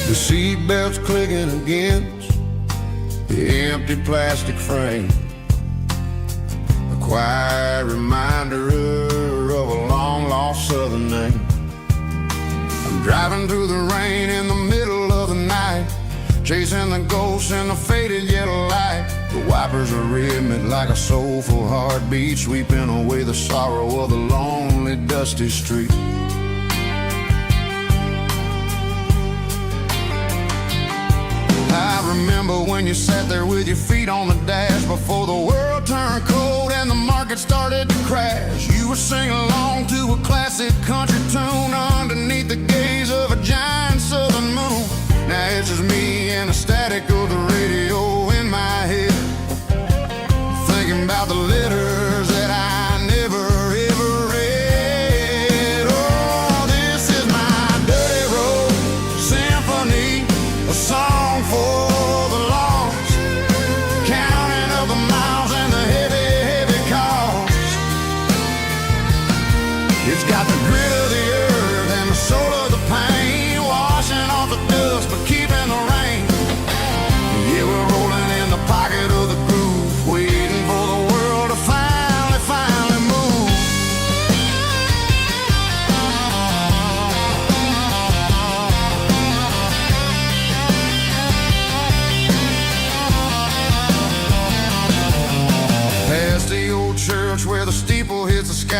The seatbelt's clicking against the empty plastic frame, a quiet reminder of a long-lost southern name. I'm driving through the rain in the middle of the night, chasing the ghosts in the faded yellow light. The wipers are rhythmic like a soulful heartbeat, sweeping away the sorrow of the lonely, dusty street. I remember when you sat there with your feet on the dash, before the world turned cold and the market started to crash. You were singing along to a classic country tune underneath the gaze of a giant southern moon. Now it's just me and the static of the radio in my head, thinking about the letters that I never ever read. Oh, this is my dirty road symphony, a song for the lost, counting up the miles and the heavy, heavy cost. It's got the grit of the earth and the soul of the pain, washing off the dust but keeping the rain. Yeah, we're rolling in the pocket of the groove, waiting for the world to finally move.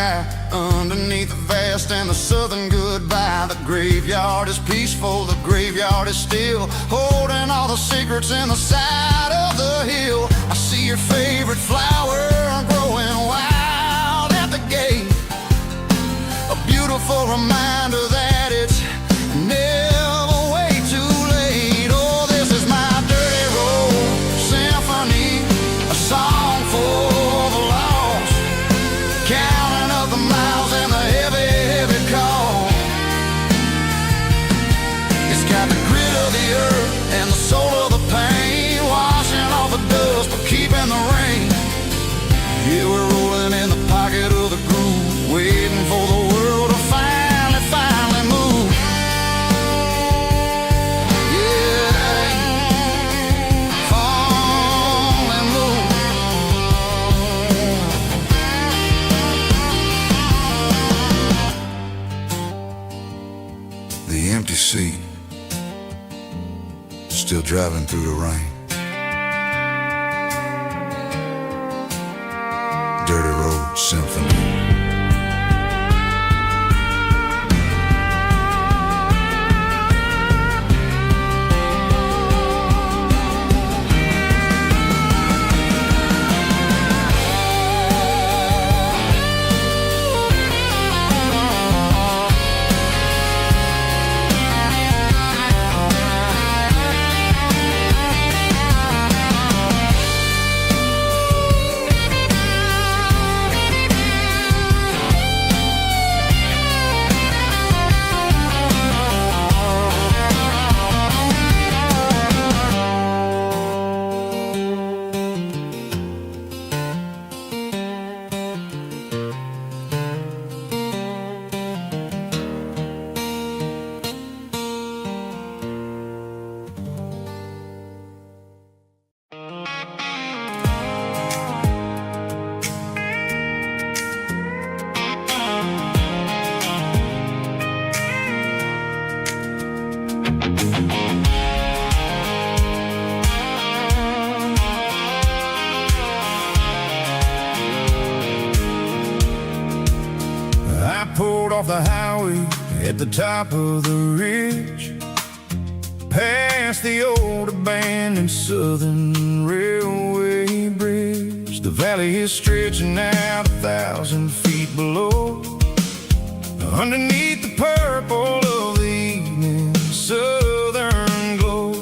sky, underneath the vast and the southern goodbye. The graveyard is peaceful, the graveyard is still, holding all the secrets in the side of the hill. I see your favorite flower growing wild at the gate, a beautiful reminder that it's never way too late. Oh, this is my dirty road symphony, a song for the lost, counting up the miles and the heavy, heavy call. It's got the grit of the earth and the soul of the pain, washing off the dust but keeping the rain. Yeah, we're rolling in the pocket of the groove, waiting for the world to finally move. Yeah, finally move. The empty seat, still driving through the rain. Dirty Road Symphony. Pulled off the highway at the top of the ridge, past the old abandoned southern railway bridge. The valley is stretching out 1,000 feet below, underneath the purple of the evening southern glow.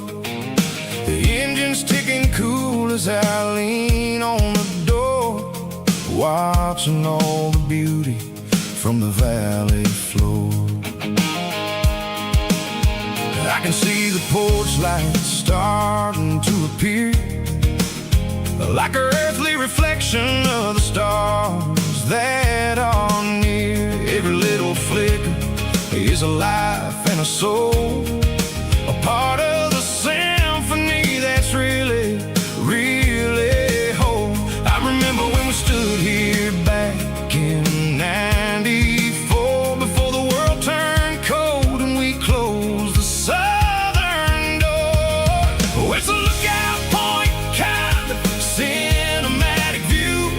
The engine's ticking cool as I lean on the door, watching all the beauty from the valley floor. I can see the porch lights starting to appear, like an earthly reflection of the stars that are near. Every little flicker is a life and a soul, a part of the symphony that's really, really whole. I remember when we stood here back in '94, before the world turned cold and we closed the southern door. Oh, it's a lookout point, kind of cinematic view,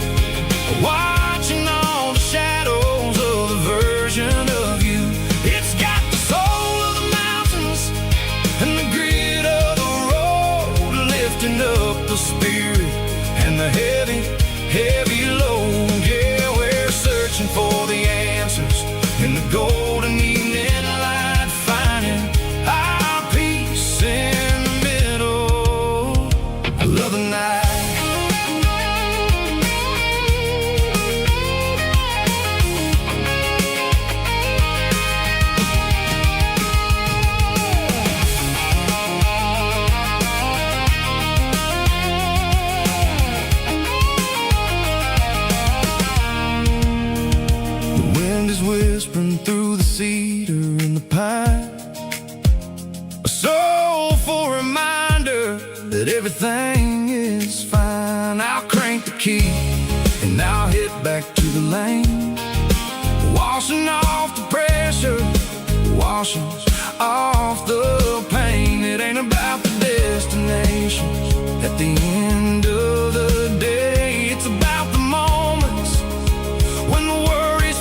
watching all the shadows of the version of you. It's got the soul of the mountains and the grit of the road, lifting up the spirit and the heavy, heavy load. Yeah, we're searching for the answers in the golden evening light, finding our peace in the middle of the night. Whispering through the cedar and the pine, a soulful reminder that everything is fine. I'll crank the key and I'll hit back to the lane, washing off the pressure, washing off the pain. It ain't about the destinations at the end of the day, it's about the moments when the worries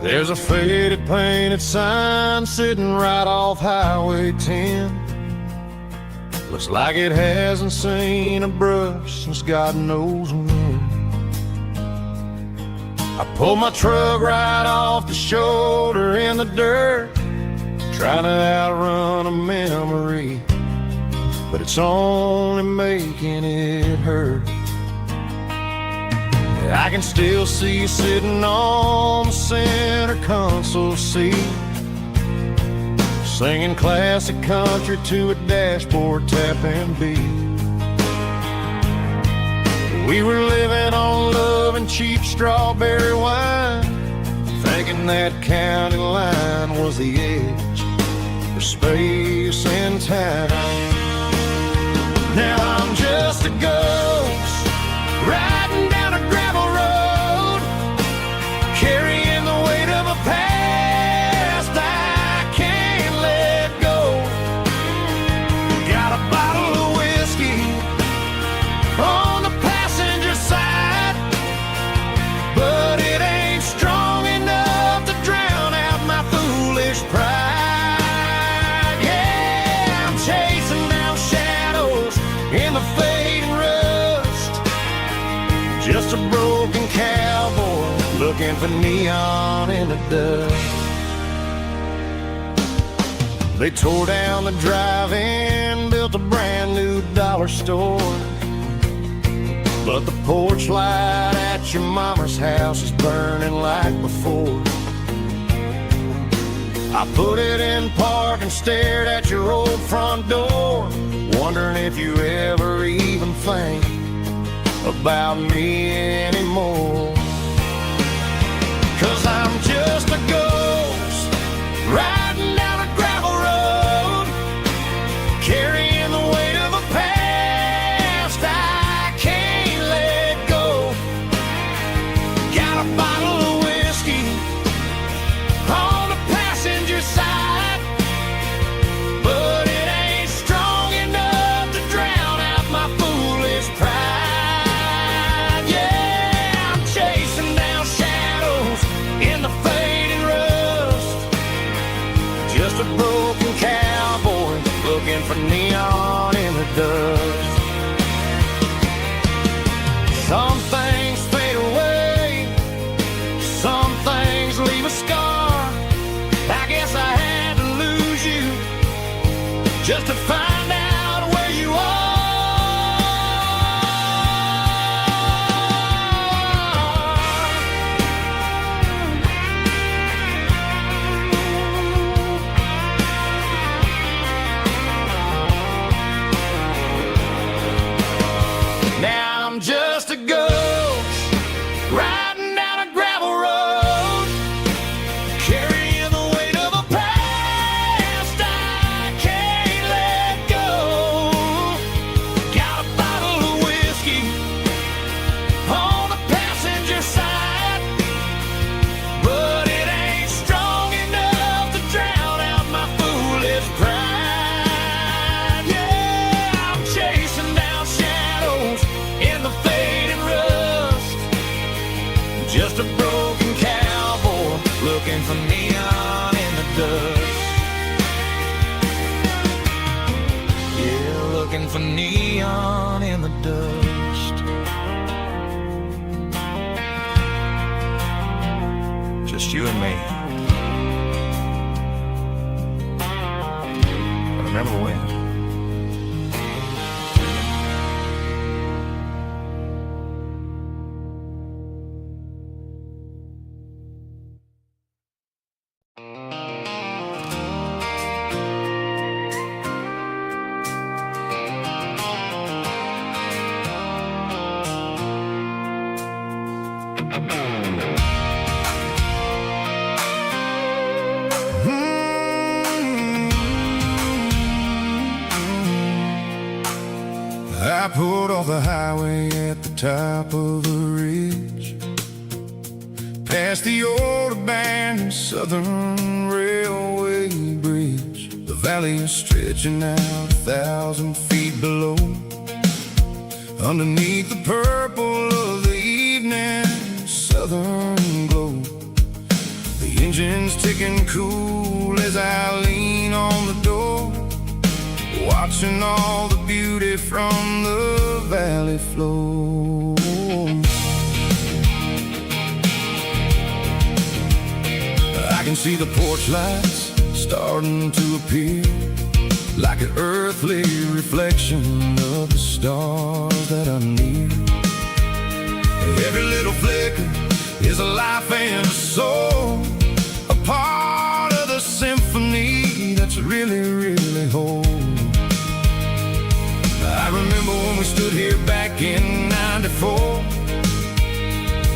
There's a faded painted sign sitting right off Highway 10. Looks like it hasn't seen a brush since God knows when. I pulled my truck right off the shoulder in the dirt, trying to outrun a memory, but it's only making it hurt. I can still see you sitting on the center console seat, singing classic country to a dashboard tapping beat. We were living on love and cheap strawberry wine, thinking that county line was the edge for space and time. Now I'm just a ghost riding down a gravel road, carrying the weight of a past I can't let go. Got a bottle of whiskey on the passenger side, but it ain't strong enough to drown out my foolish pride. Yeah, I'm chasing down shadows in the fading rust, just a broken cowboy looking for neon in the dust. They tore down the drive-in, built a brand new dollar store, but the porch light at your mama's house is burning like before. I put it in park and stared at your old front door, wondering if you ever even think about me anymore. 'Cause I'm just a ghost riding down a gravel road, carrying the weight of a past I can't let go. Got a bottle of whiskey on the passenger side, but it ain't strong enough to drown out my foolish pride. Yeah, I'm chasing down shadows in the fading rust, just a broken cowboy looking for neon in the dust. Some things fade away, some things leave a scar. I guess I had to lose you just to find out where you are. Now I'm just a ghost riding down a gravel road, carrying the weight of a past I can't let go. Got a bottle of whiskey on the passenger side, but it ain't strong enough to drown out my foolish pride. Yeah, I'm chasing down shadows in the fading rust, just a broken cowboy looking for neon in the dust. Yeah, looking for neon in the dust. Just you and me. I remember when. I pulled off the highway at the top of the ridge, past the old abandoned Southern Railway bridge. The valley is stretching out 1,000 feet below, underneath the purple of the evening southern glow. The engine's ticking cool as I lean on the door, watching all the beauty from the valley flow. I can see the porch lights starting to appear, like an earthly reflection of the stars that are near. Every little flicker is a life and a soul, a part of the symphony that's really, really whole. I remember when we stood here back in '94,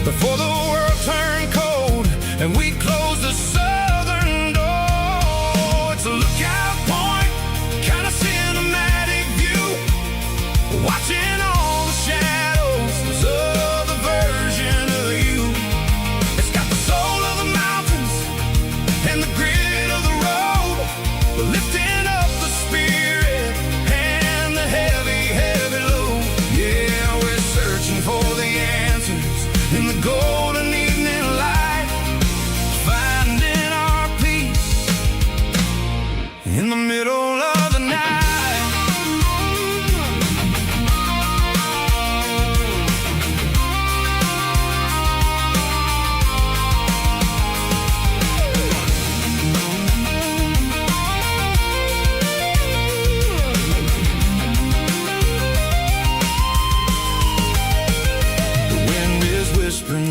before the world turned cold and we closed the southern door. It's a lookout point, kind of cinematic view, watching all the shadows of the version of you. It's got the soul of the mountains and the grit of the road, lifting up the spirit and the heavy, heavy load. Yeah, we're searching for the answers in the golden evening light, finding our peace in the middle of the night.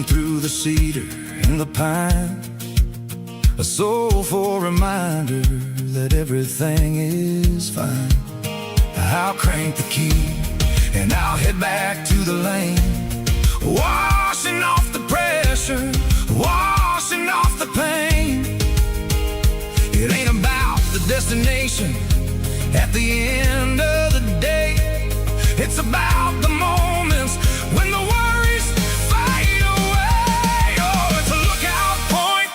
Through the cedar and the pine, a soulful reminder that everything is fine. I'll crank the key and I'll head back to the lane, washing off the pressure, washing off the pain. It ain't about the destination at the end of the day, it's about the moments when the worries fade away. Oh, it's a lookout point,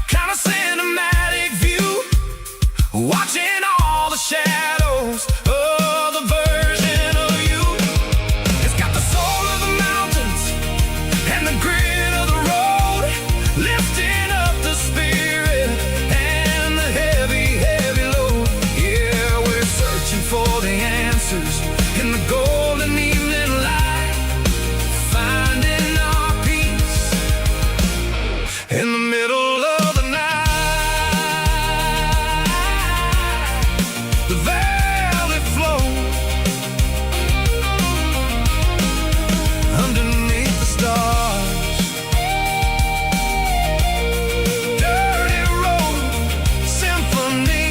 kind of cinematic view, watching all the shadows of the version of you. It's got the soul of the mountains and the grit of the road, lifting up the spirit and the heavy, heavy load. Yeah, we're searching for the answers in the golden evening light, finding our peace in the middle of the night. The valley flows underneath the stars. Dirty road symphony.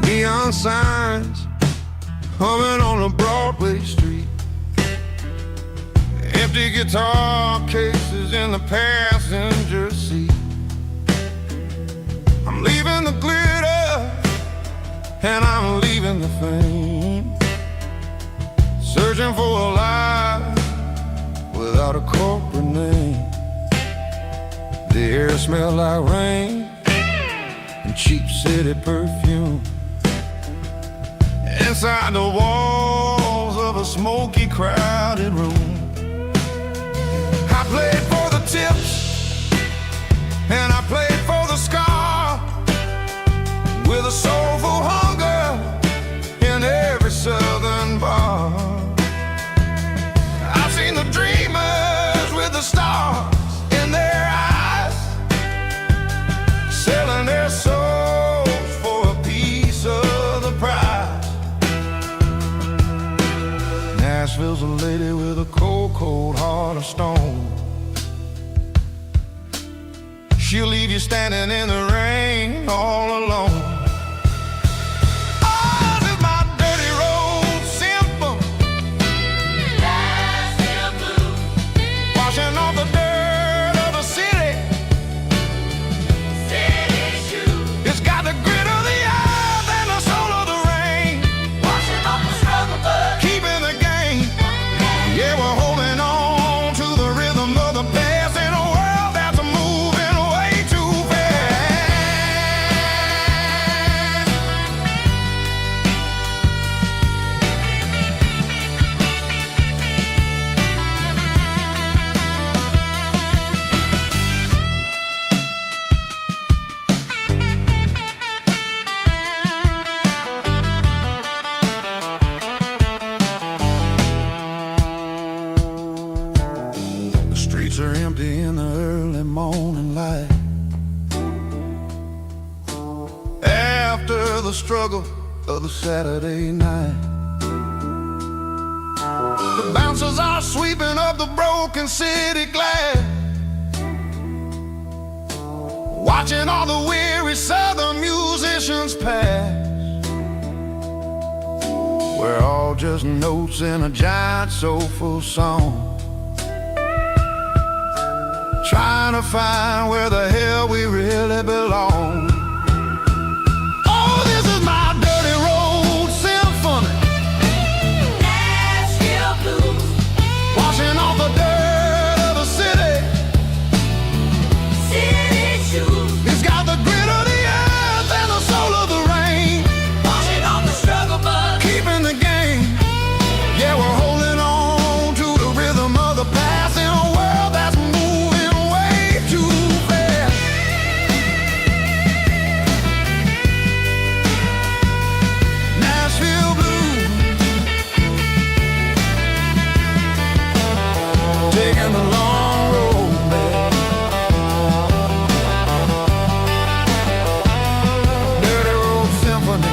Neon signs humming on a Broadway street, empty guitar cases in the passenger seat. I'm leaving the glitter and I'm leaving the fame, searching for a life without a corporate name. The air smelled like rain and cheap city perfume. Inside the walls of a smoky, crowded room, I played for the tips and I played for the scar, with a soulful hunger in every southern bar. I've seen the dreamers with the stars in their eyes, selling their souls standing in the rain all alone. Oh, this is my dirty road simple. Nashville blues. Washing off the dirt of the city. City shoes. It's got the grit of the earth and the soul of the rain. Washing off the struggle, but keeping the game. Yeah, we're holding on to the rhythm of the past in a world that's moving way too fast. The streets are empty in the early morning light. After the struggle of the Saturday night, the bouncers are sweeping up the broken city glass, watching all the weary southern musicians pass. We're all just notes in a giant soulful song, trying to find where the hell we really belong. Oh, this is my dirty road symphony. Nashville blues. Washing off the dirt of the city. City shoes. It's got the grit of the earth and the soul of the rain. Washing off the struggle, but keeping the game. Yeah, we're holding on to the rhythm of the past in a world that's moving way too fast. Nashville blues, taking the long road back. Dirty road symphony.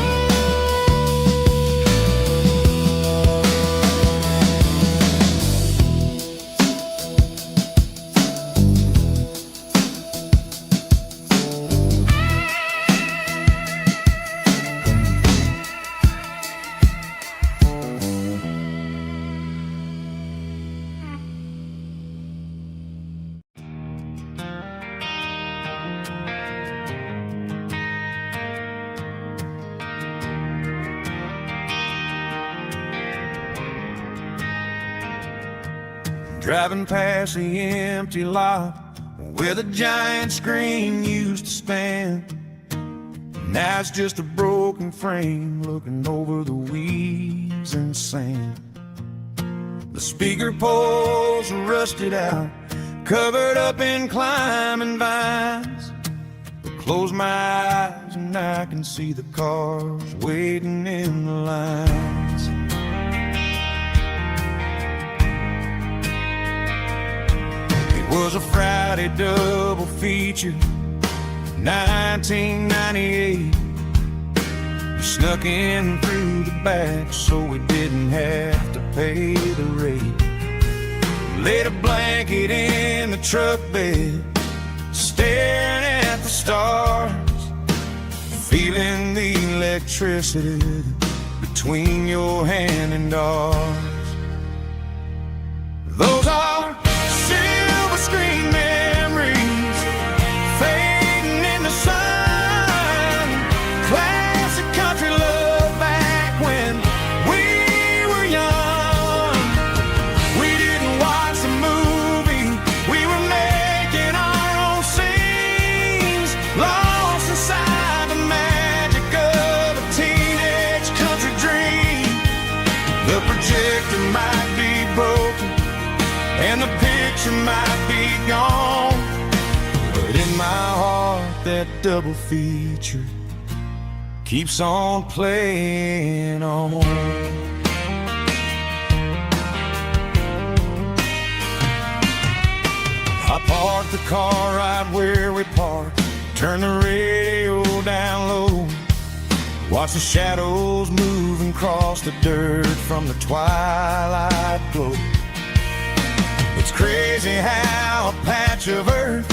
Driving past the empty lot where the giant screen used to stand. Now it's just a broken frame looking over the weeds and sand. The speaker poles are rusted out, covered up in climbing vines. But close my eyes and I can see the cars waiting in the lines. It was a Friday double feature, 1998. We snuck in through the back so we didn't have to pay the rate. Laid a blanket in the truck bed, staring at the stars, feeling the electricity between your hand and ours. Those are silver screen memories fading in the sun. Classic country love back when we were young. We didn't watch the movie, we were making our own scenes, lost inside the magic of a teenage country dream. The projector might be broken and the picture might be gone, but in my heart that double feature keeps on playing on. I parked the car right where we parked, turned the radio down low, watch the shadows moving across the dirt from the twilight glow. It's crazy how a patch of earth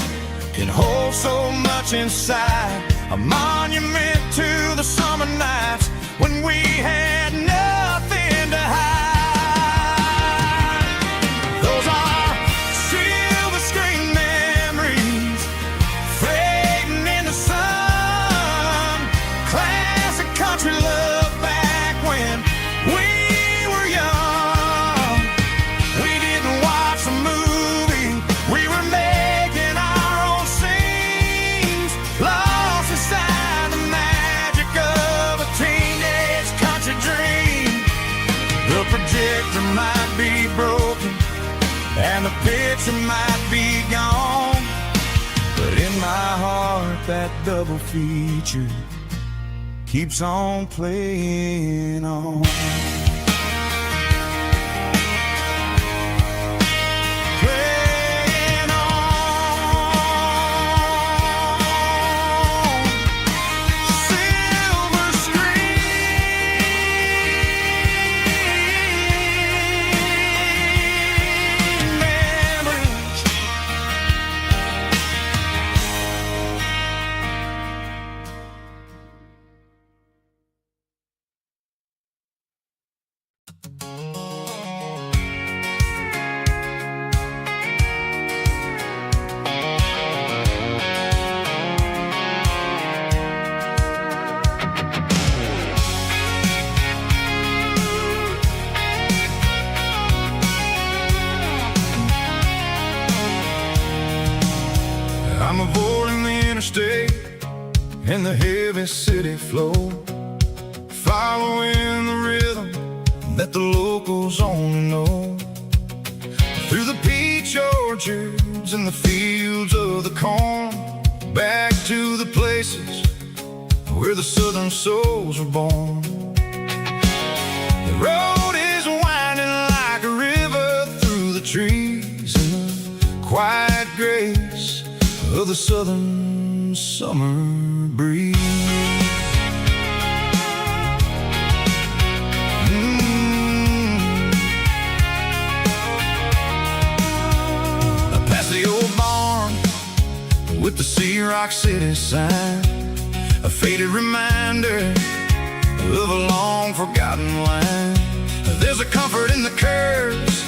It holds so much inside, a monument to the summer nights when we had nothing to hide. Those are silver screen memories fading in the sun. Classic country love back when we were young. We didn't watch a movie, we were making our own scenes, lost inside the magic of a teenage country dream. The projector might be broken and the picture might be gone, but in my heart that double feature keeps on playing on. Playing on. Silver screen memories. I'm avoiding the interstate and the heavy city flow, following the rhythm that the locals only know. Through the peach orchards and the fields of the corn, back to the places where the southern souls were born. The road is winding like a river through the trees in the quiet grace of the southern summer breeze. Past the old barn with the Sea Rock City sign, a faded reminder of a long forgotten line. There's a comfort in the curves,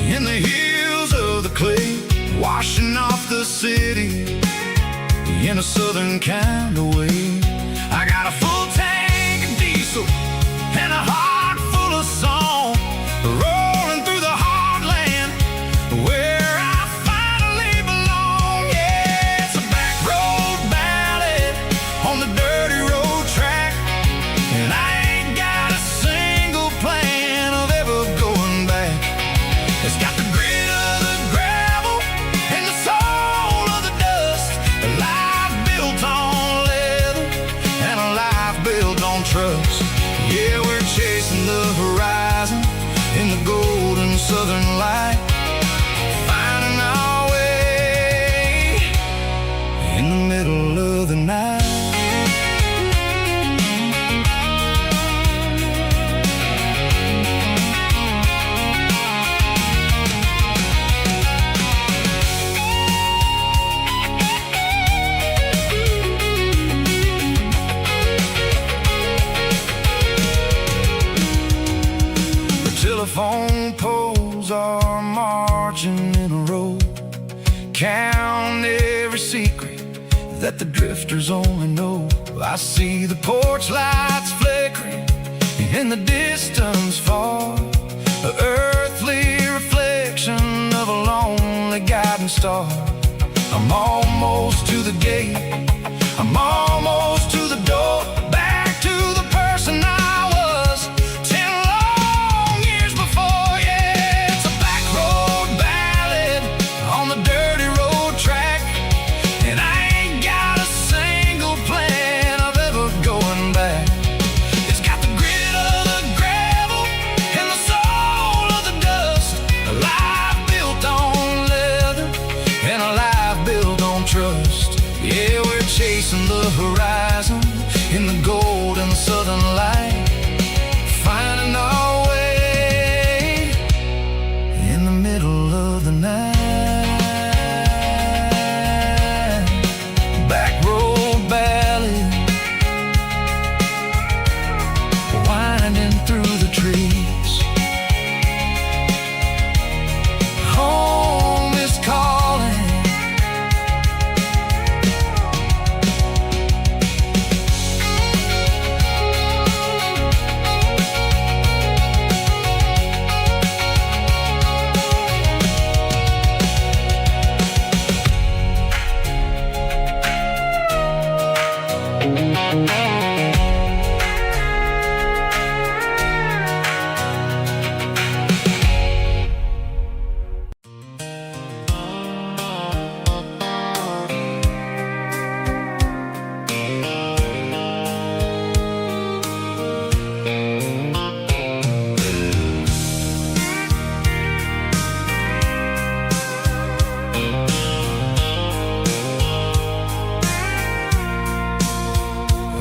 in the hills of the clay, washing off the city in a southern kind of way. I got a full tank of diesel and a heart full of song, rolling through the heartland where I finally belong. Yeah, it's a back road ballad on the dirty road track, and I ain't got a single plan of ever going back. It's got the grit of the gravel and the soul of the dust, a life built on leather and a life built on trust. Yeah, we're chasing the horizon in the golden southern light, finding our way in the middle of the night. Telephone poles are marching in a row, count every secret that the drifters only know. I see the porch lights flickering in the distance far, an earthly reflection of a lonely guiding star. I'm almost to the gate, I'm almost to the door, back to the person I was 10 long years before. Yeah, it's a back road ballad on the dirty road track, and I ain't got a single plan of ever going back. It's got the grit of the gravel and the soul of the dust, a life built on leather and a life built on trust. Yeah, we're chasing the horizon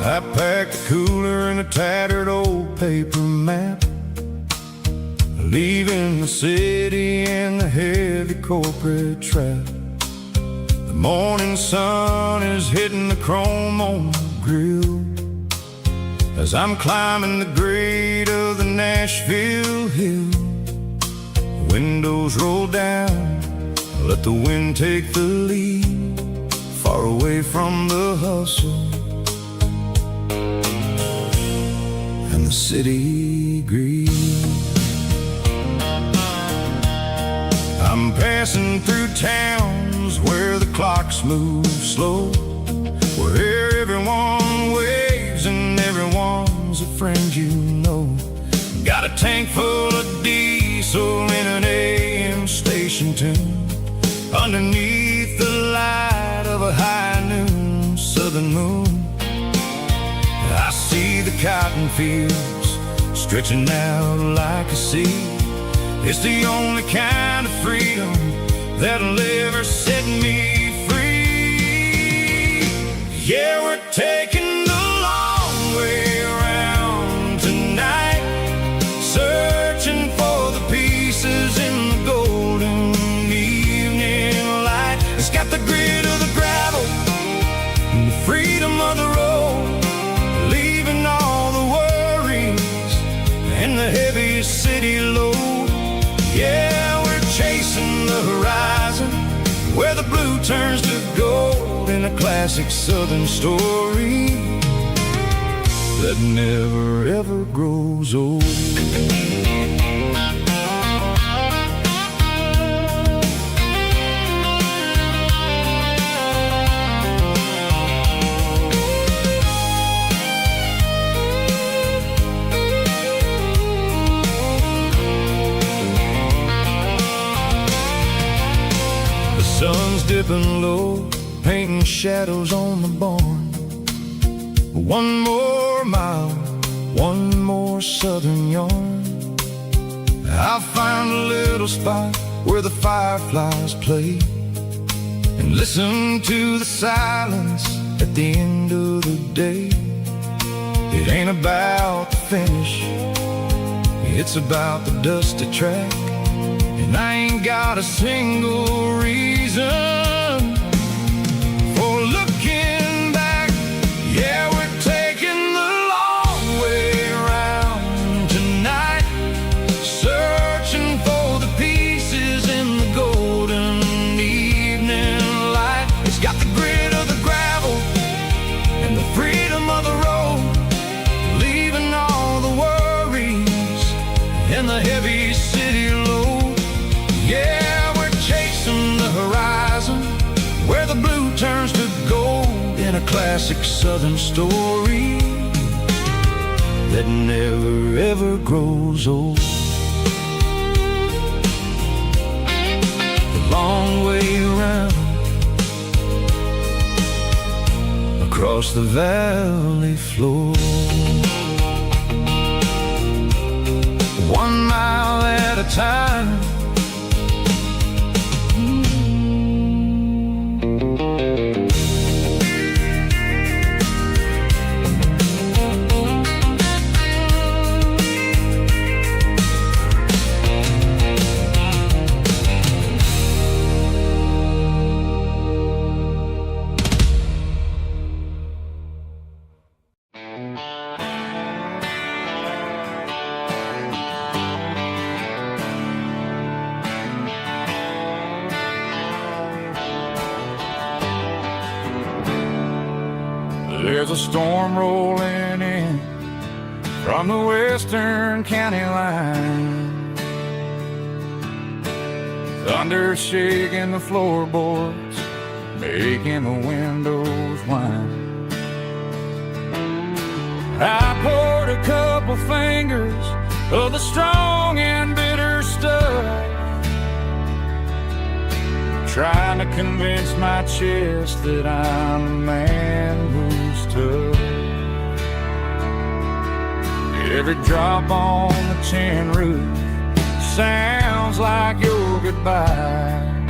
I packed a cooler and a tattered old paper map, leaving the city and the heavy corporate trap. The morning sun is hitting the chrome on the grill as I'm climbing the grade of the Nashville hill. The windows roll down, let the wind take the lead, far away from the hustle and the city greed. I'm passing through towns where the clocks move slow, where everyone waves and everyone's a friend you know. Got a tank full of diesel in an AM station tune, underneath the light of a high noon southern moon. I see the cotton fields stretching out like a sea. It's the only kind of freedom that'll ever set me free. Yeah, we're taking the long way around tonight, searching for the pieces in the golden evening light. It's got the grit of the gravel and the freedom of the road, leaving all the worries and the heavy city load. Yeah, we're chasing the horizon, where the blue turns to gold, in a classic southern story that never ever grows old. Sun's dipping low, painting shadows on the barn. One more mile, one more southern yarn. I'll find a little spot where the fireflies play, and listen to the silence at the end of the day. It ain't about the finish, it's about the dusty track. And I ain't got a single reason for looking back. Yeah, we're taking the long way around tonight, searching for the pieces in the golden evening light. It's got the grit of the gravel and the freedom of the road, leaving all the worries and the heavy city load. Yeah, we're chasing the horizon, where the blue turns to gold, in a classic southern story that never ever grows old. The long way around, across the valley floor, 1 mile at a time. There's a storm rolling in from the western county line, thunder shaking the floorboards, making the windows whine. of the strong and bitter stuff, trying to convince my chest that I'm a man who's tough. Every drop on the tin roof sounds like your goodbye,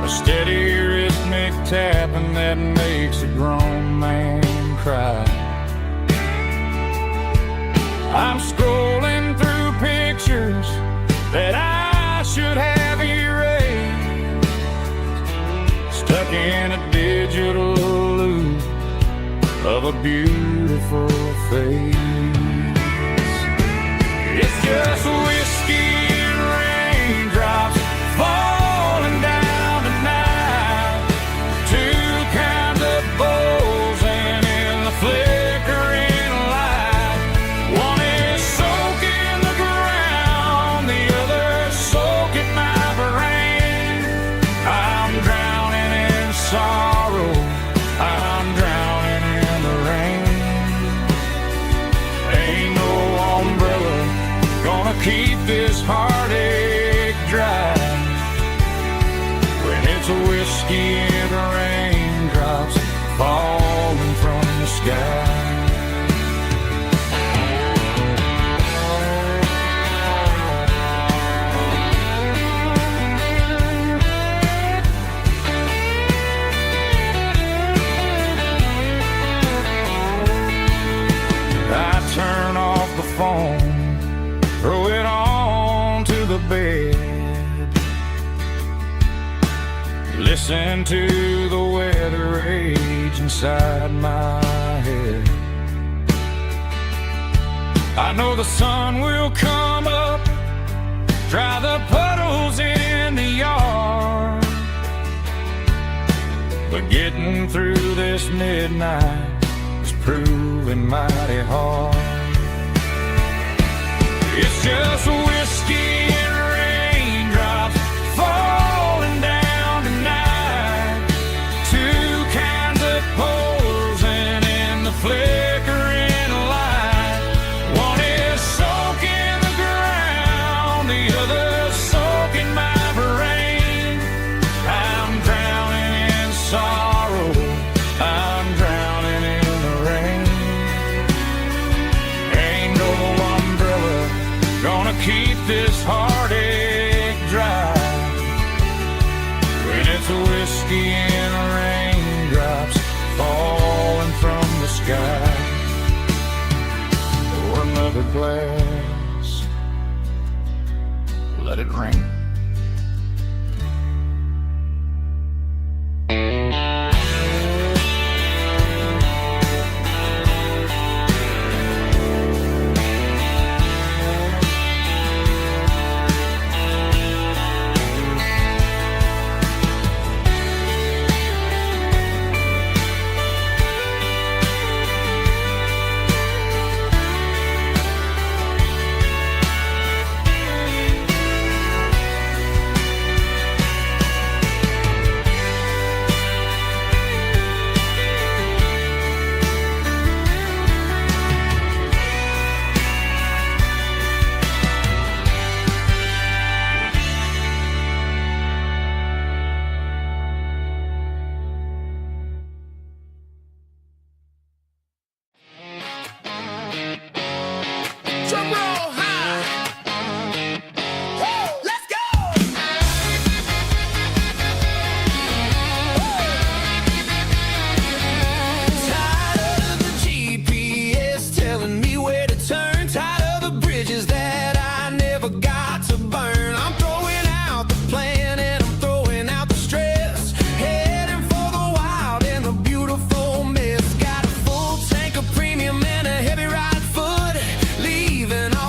a steady rhythmic tapping that makes a grown man cry. I'm scrolling through pictures that I should have erased, stuck in a digital loop of a beautiful face. It's just whiskey and raindrops falling down tonight, two kinds of bowls and in the flickering light. One is soaking the ground, the other soaking my brain. I'm drowning in sorrow, I'm drowning in the rain. Ain't no umbrella gonna keep this heartache dry when it's a whiskey and raindrops falling from the sky. I turn off the phone, throw it on to the bed, listen to the weather rage inside my head. I know the sun will come up, dry the puddles in the yard, but getting through this midnight is proving mighty hard. It's just whiskey and raindrops falling down tonight, two kinds of poles and in the flickering light. One is soaking the ground, the other soaking my brain. I'm drowning in sorrow, I'm drowning in the rain. Ain't no umbrella gonna keep this heartache dry when it's a whiskey and raindrops falling from the sky. Pour another glass, let it rain. Drum roll high. Woo, let's go. Tired of the GPS telling me where to turn, tired of the bridges that I never got to burn. I'm throwing out the plan and I'm throwing out the stress, heading for the wild and the beautiful mess. Got a full tank of premium and a heavy right foot, leaving all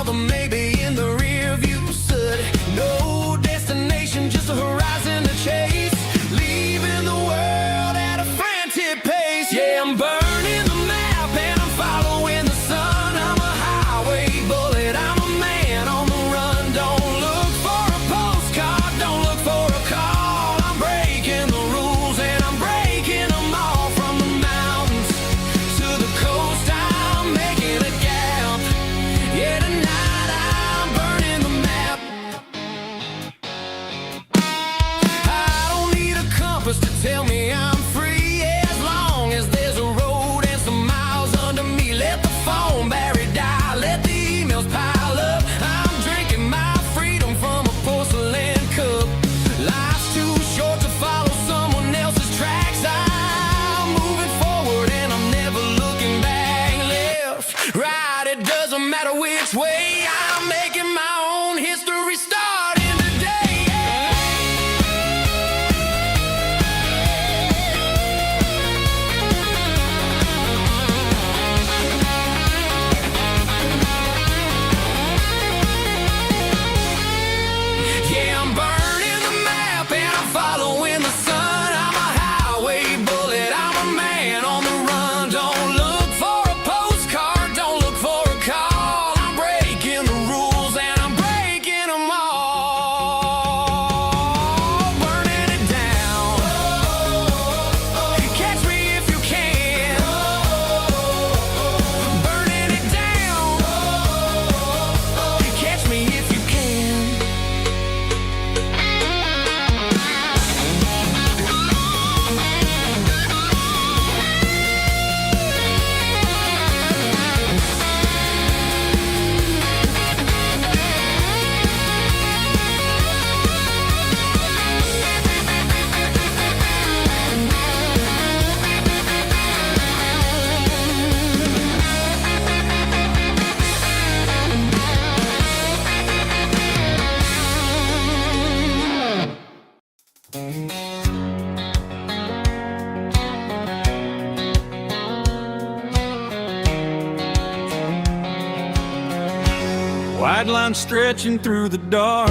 White line stretching through the dark,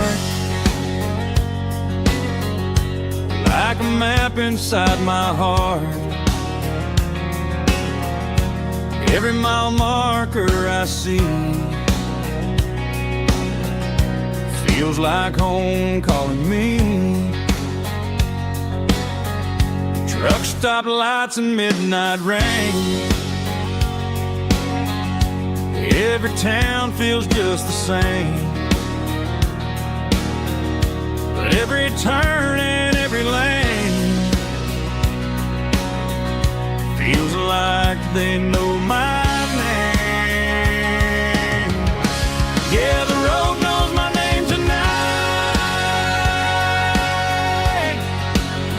like a map inside my heart. Every mile marker I see feels like home calling me. Truck stop lights and midnight rain. Every town feels just the same, but every turn and every lane feels like they know my name. Yeah, the road knows my name tonight,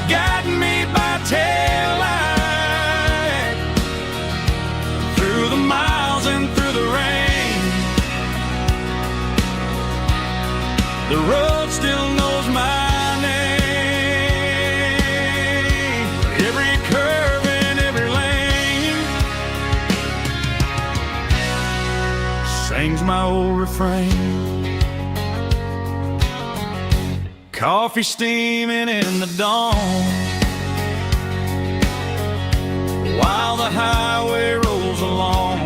guiding me by taillight through the miles and through the rain. The road still knows my name. Every curve and every lane sings my old refrain. Coffee steaming in the dawn, while the highway rolls along.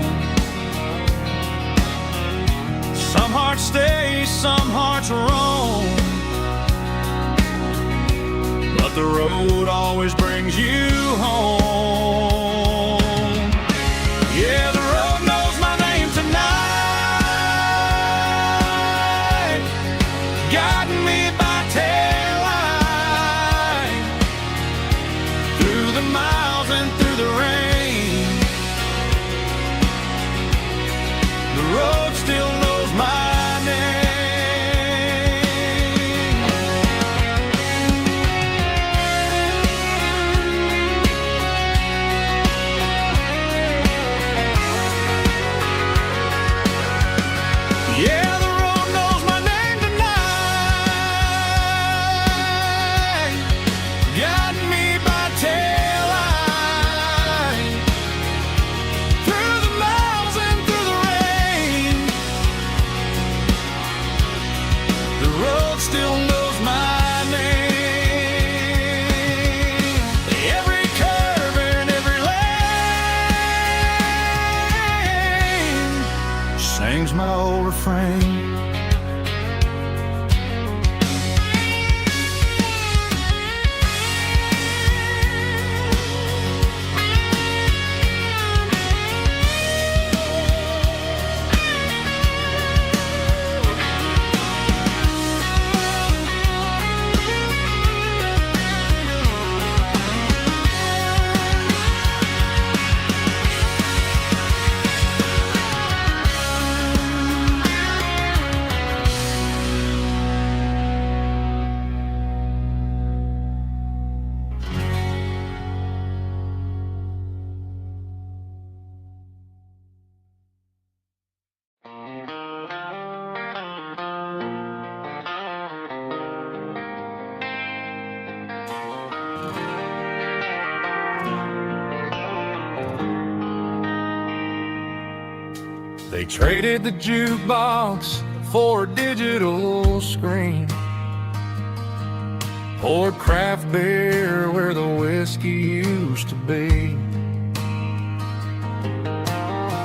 Some hearts stay, some hearts roam, but the road always brings you home. Yeah, the road knows my name tonight, guiding me by taillight through the miles and through the rain. The road still knows my name. Yeah, the road knows my name tonight, guiding me by taillight through the miles and through the rain. The road still knows my name. Every curve and every lane sings my old refrain. They traded the jukebox for a digital screen, poured craft beer where the whiskey used to be.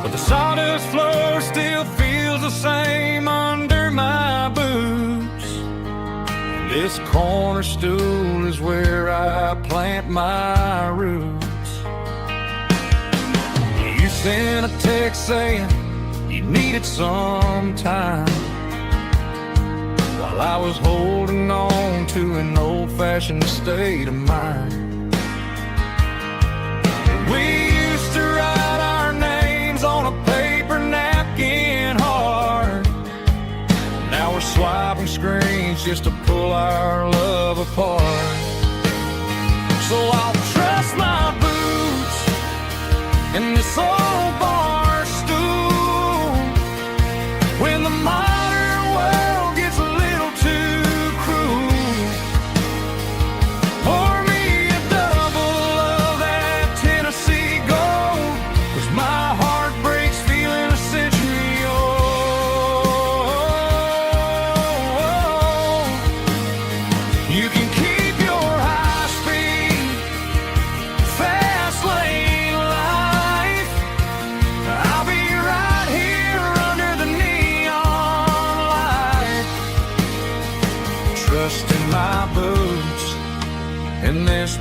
But the sawdust floor still feels the same under my boots. This corner stool is where I plant my roots. You sent a text saying you needed some time, while I was holding on to an old-fashioned state of mind. We used to write our names on a paper napkin hard. Now we're swiping screens just to pull our love apart. So I'll trust my boots in this old bar stool when the modern world gets a little too cruel. Pour me a double of that Tennessee Gold, 'cause my heart breaks feeling a century old.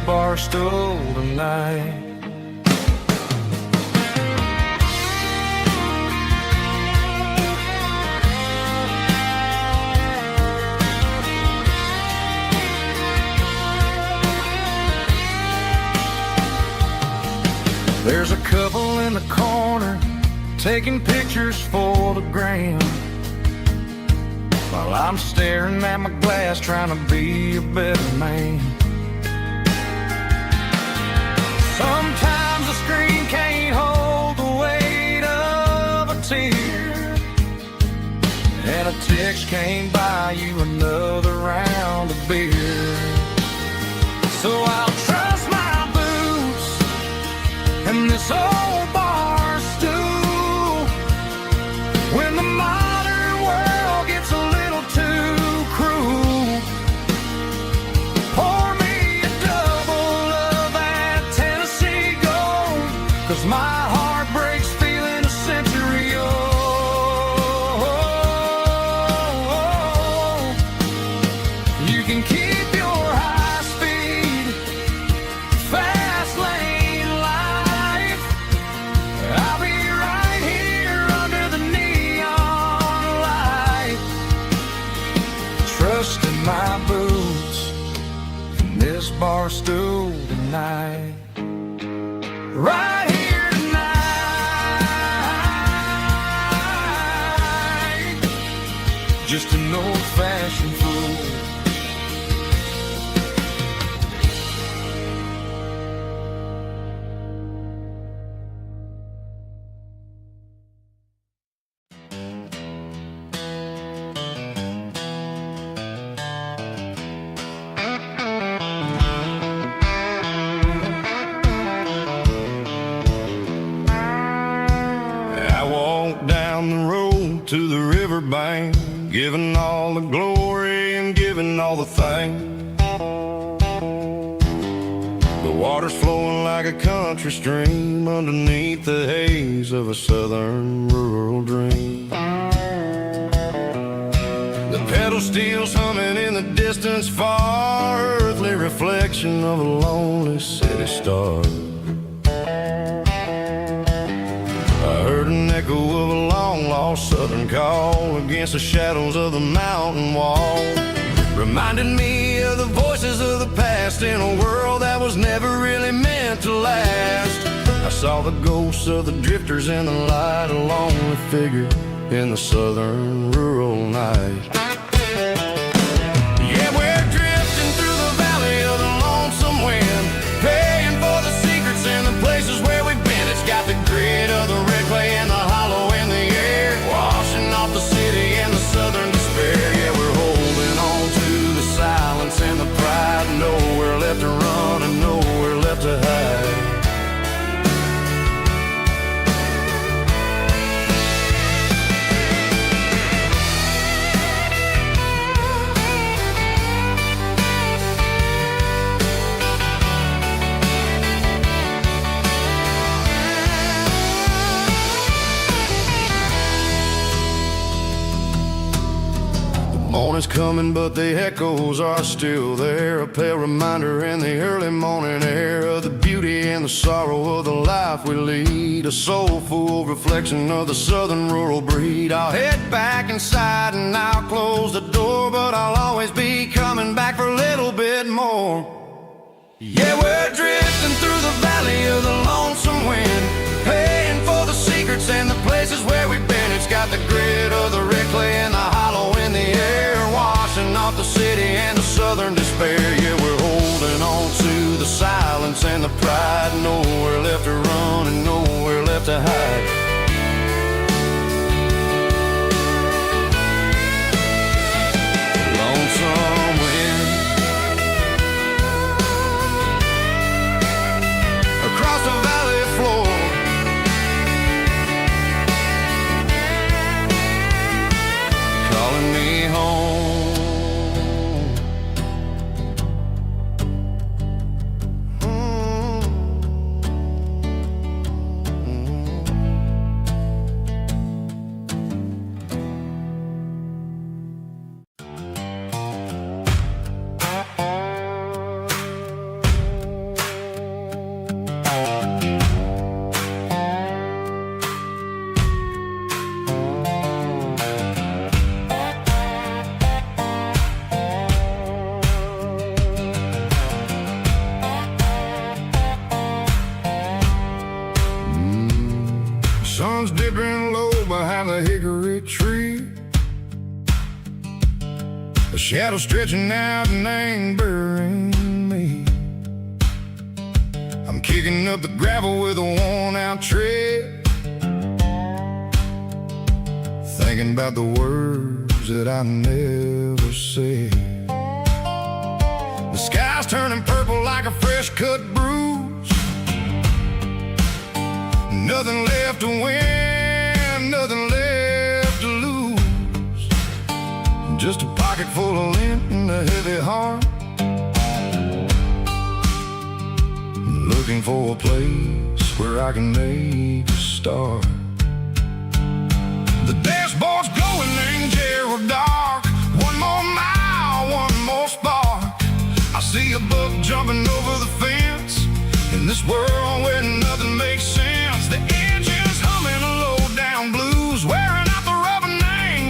bar stool tonight. There's a couple in the corner taking pictures for the gram, while I'm staring at my glass trying to be a better man. Sometimes the screen can't hold the weight of a tear, and a text can't buy you another round of beer. So I'll trust my boots and this old bar stool when the modern world gets a little too cruel. Pour me a double of that Tennessee Gold, 'cause my heart breaks feeling a century old. You can keep your high speed, fast lane life. I'll be right here under the neon light, trusting my boots and this bar stool tonight. Right here tonight, just an old-fashioned fool. I walked down the road to the riverbank, giving all the glory and giving all the thanks. The water's flowing like a country stream underneath the haze of a southern rural dream. The pedal steel's humming in the distance far, earthly reflection of a lonely city star. I heard an echo of a long-lost southern call against the shadows of the mountain wall, reminding me of the voices of the past in a world that was never really meant to last. I saw the ghosts of the drifters in the light, a lonely figure in the southern rural night. Yeah, we're drifting through the valley of the lonesome wind, paying for the secrets and the places where we've been. It's got the grit of the red clay and the hollow in the air, washing off the city and the southern despair. Yeah, we're holding on to the silence and the pride, nowhere left to run and nowhere left to hide. Morning's coming, but the echoes are still there, a pale reminder in the early morning air of the beauty and the sorrow of the life we lead, a soulful reflection of the southern rural breed. I'll head back inside and I'll close the door, but I'll always be coming back for a little bit more. Yeah, we're drifting through the valley of the lonesome wind, paying for the secrets and the places where we've been. It's got the grit of the red clay and the hollow in the air, washing off the city and the southern despair. Yeah, we're holding on to the silence and the pride, nowhere left to run and nowhere left to hide. Lonesome wind across the valley floor, calling me home. Sun's dipping low behind the hickory tree. A shadow stretching out and angering me. I'm kicking up the gravel with a worn-out tread, thinking about the words that I never said. The sky's turning purple like a fresh-cut bruise. Nothing left to win, nothing left to lose. Just a pocket full of lint and a heavy heart, looking for a place where I can make a start. The dashboard's glowing in Gerald dark. One more mile, one more spark. I see a buck jumping over the fence in this world where nothing makes sense. The engine's humming a low-down blues, wearing out the rubber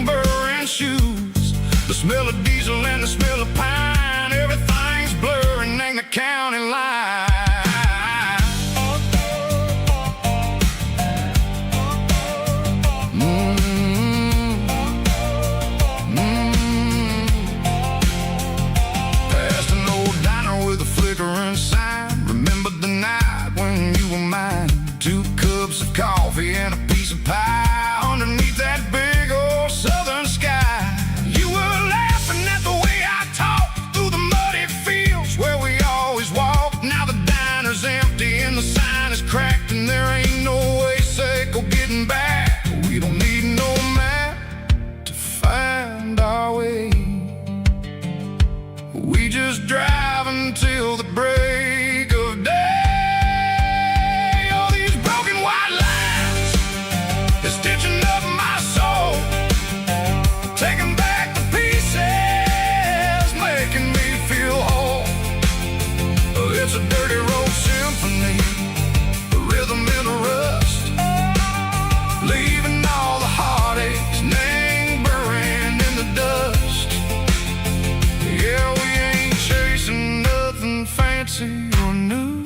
burring shoes. The smell of diesel and the smell of pine, everything's blurring in the county line. Coffee and a piece of pie underneath that big old southern sky. You were laughing at the way I talked through the muddy fields where we always walked. Now the diner's empty and the sign is cracked, and there ain't no way safe of getting back. We don't need no map to find our way. We just drive until the break of day. Stitching up my soul, taking back the pieces, making me feel whole. It's a dirty road symphony, a rhythm in a rust, leaving all the heartaches lingering in the dust. Yeah, we ain't chasing nothing fancy or new,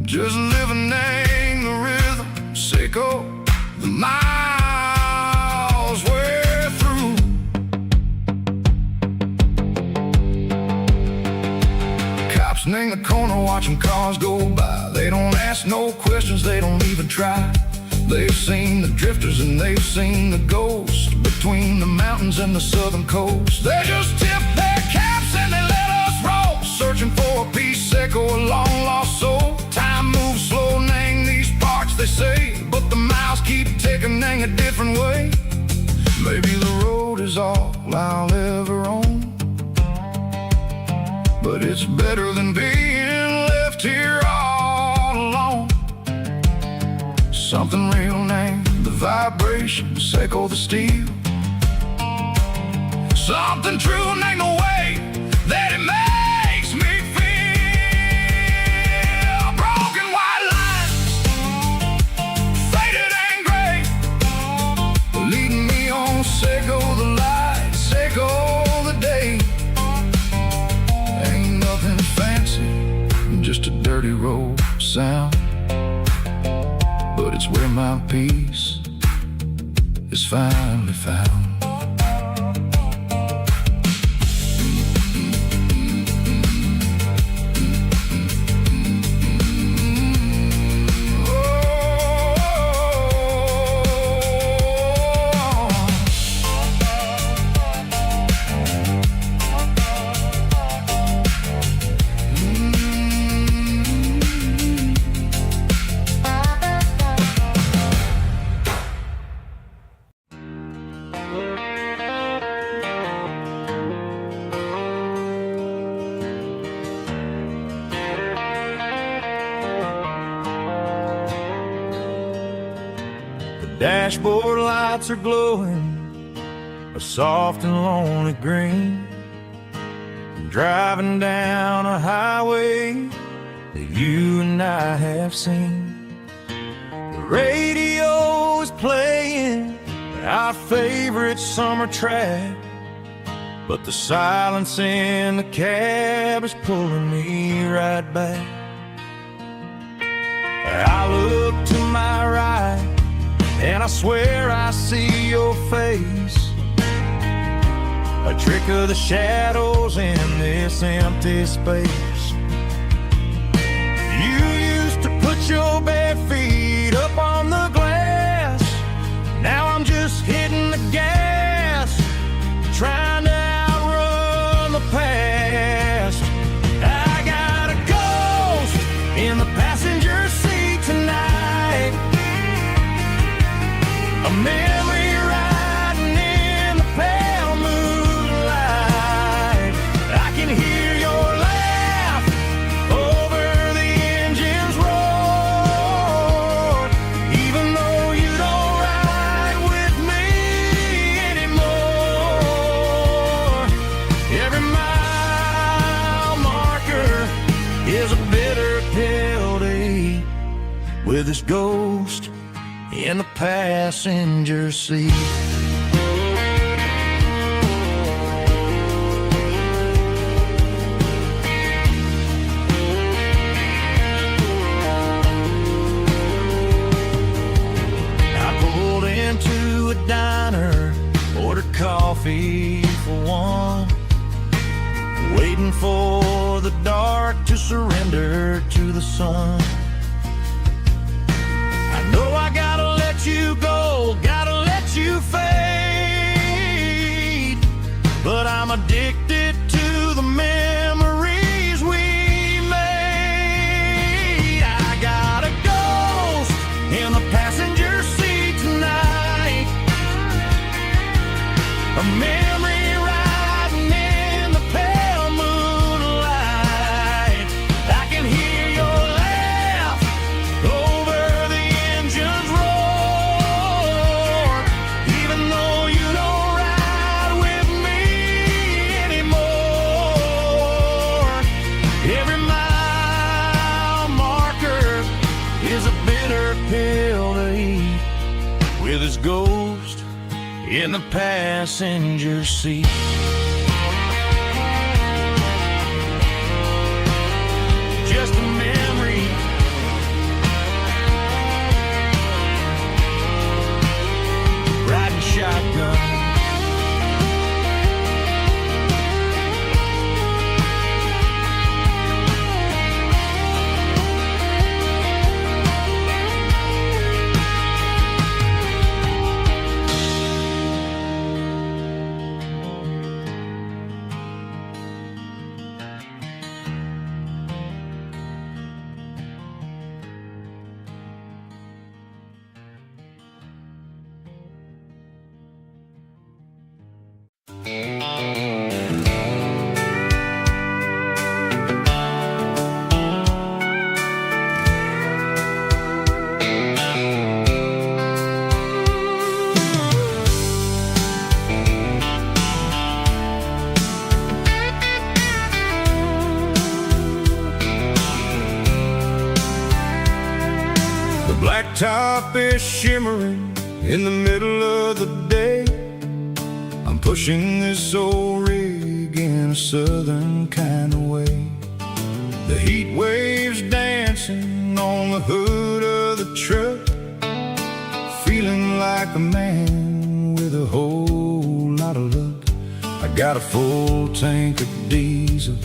just living in the rhythm. Sicko, the miles we're through. Cops in the corner watching cars go by. They don't ask no questions, they don't even try. They've seen the drifters and they've seen the ghosts between the mountains and the southern coast. They just tip their caps and they let us roll, searching for a piece echo, a long lost soul. Time moves slow, name these parts they say, but the miles keep ticking in a different way. Maybe the road is all I'll ever own, but it's better than being left here all alone. Something real named the vibrations echo the steel. Something true named the way that it makes me feel. Broken white lines, faded and gray, leading me on. Sicko the light, sicko the day. Ain't nothing fancy, just a dirty road sound, but it's where my peace is finally found. Dashboard lights are glowing a soft and lonely green. I'm driving down a highway that you and I have seen. The radio is playing our favorite summer track, but the silence in the cab is pulling me right back. I look to my right swear I see your face, a trick of the shadows in this empty space. You used to put your bare feet up on the glass. Now I'm just hitting the gas, trying to outrun the past. I got a ghost in the passenger seat tonight, a memory riding in the pale moonlight. I can hear your laugh over the engine's roar, even though you don't ride with me anymore. Every mile marker is a bitter pill to eat, with this ghost in the passenger seat. I pulled into a diner, ordered coffee for one, waiting for the dark to surrender to the sun. I know I gotta let you go, gotta let you fade, but I'm addicted to the memories we made. I got a ghost in the passenger seat tonight, a memory riding in the pale moonlight. I can hear your laugh over the engine's roar, even though you don't ride with me anymore. Every mile marker is a bitter pill to eat, with his ghost in the passenger seat. Just a memory, riding shotgun. The blacktop is shimmering in the middle of the day. I'm pushing this old rig in a southern kind of way. The heat waves dancing on the hood of the truck, feeling like a man with a whole lot of luck. I got a full tank of diesel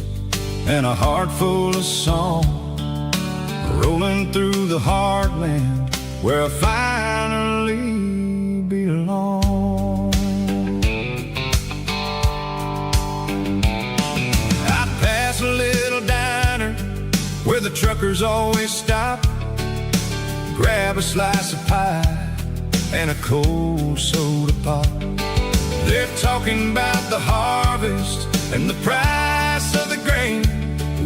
and a heart full of song, rolling through the heartland where I finally belong. I pass a little diner where the truckers always stop, grab a slice of pie and a cold soda pop. They're talking about the harvest and the price of the grain,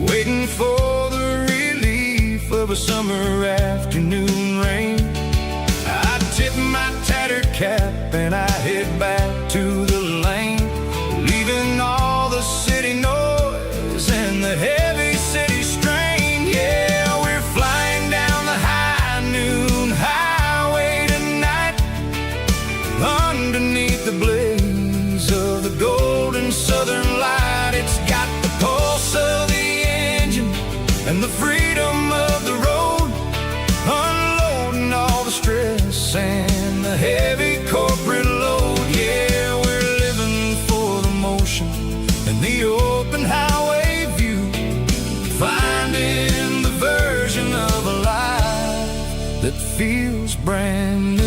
waiting for the relief of a summer afternoon rain. I tip my tattered cap and I head back to the lane, leaving all the city noise and the heavy city strain. Yeah, we're flying down the high noon highway tonight, underneath the blaze of the golden southern light. It's got the pulse of the engine and the freedom of the road, unloading all the stress stress and the heavy corporate load. Yeah, we're living for the motion and the open highway view, finding the version of a life that feels brand new.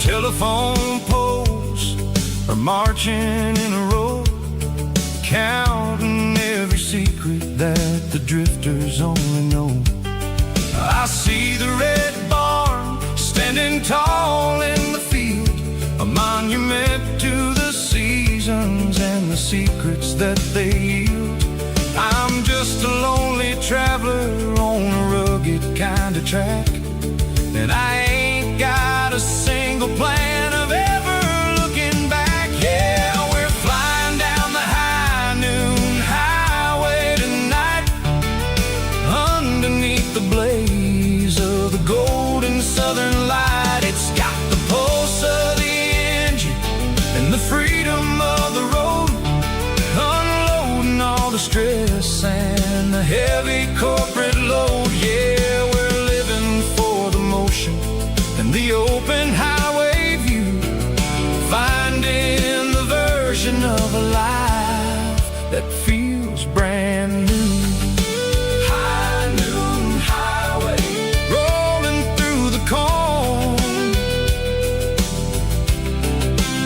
Telephone poles are marching in a row, counting every secret that the drifters only know. I see the red barn standing tall in the field, a monument to the seasons and the secrets that they yield. I'm just a lonely traveler on a rugged kind of track, and I ain't got a single plan of ever looking back. Yeah, we're flying down the high noon highway tonight, underneath the blaze of the golden southern light. It's got the pulse of the engine and the freedom of the road, unloading all the stress and the heavy corporate load. Yeah, we're living for the motion and the open highway view, finding the version of a life that feels brand new. High noon highway, rolling through the corn,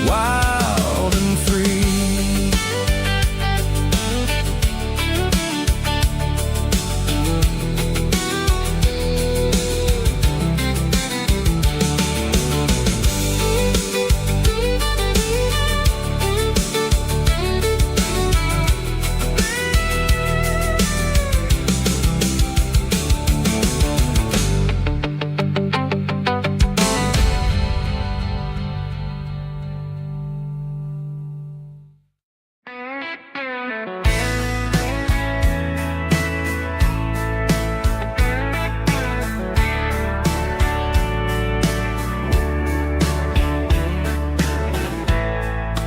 wild and free.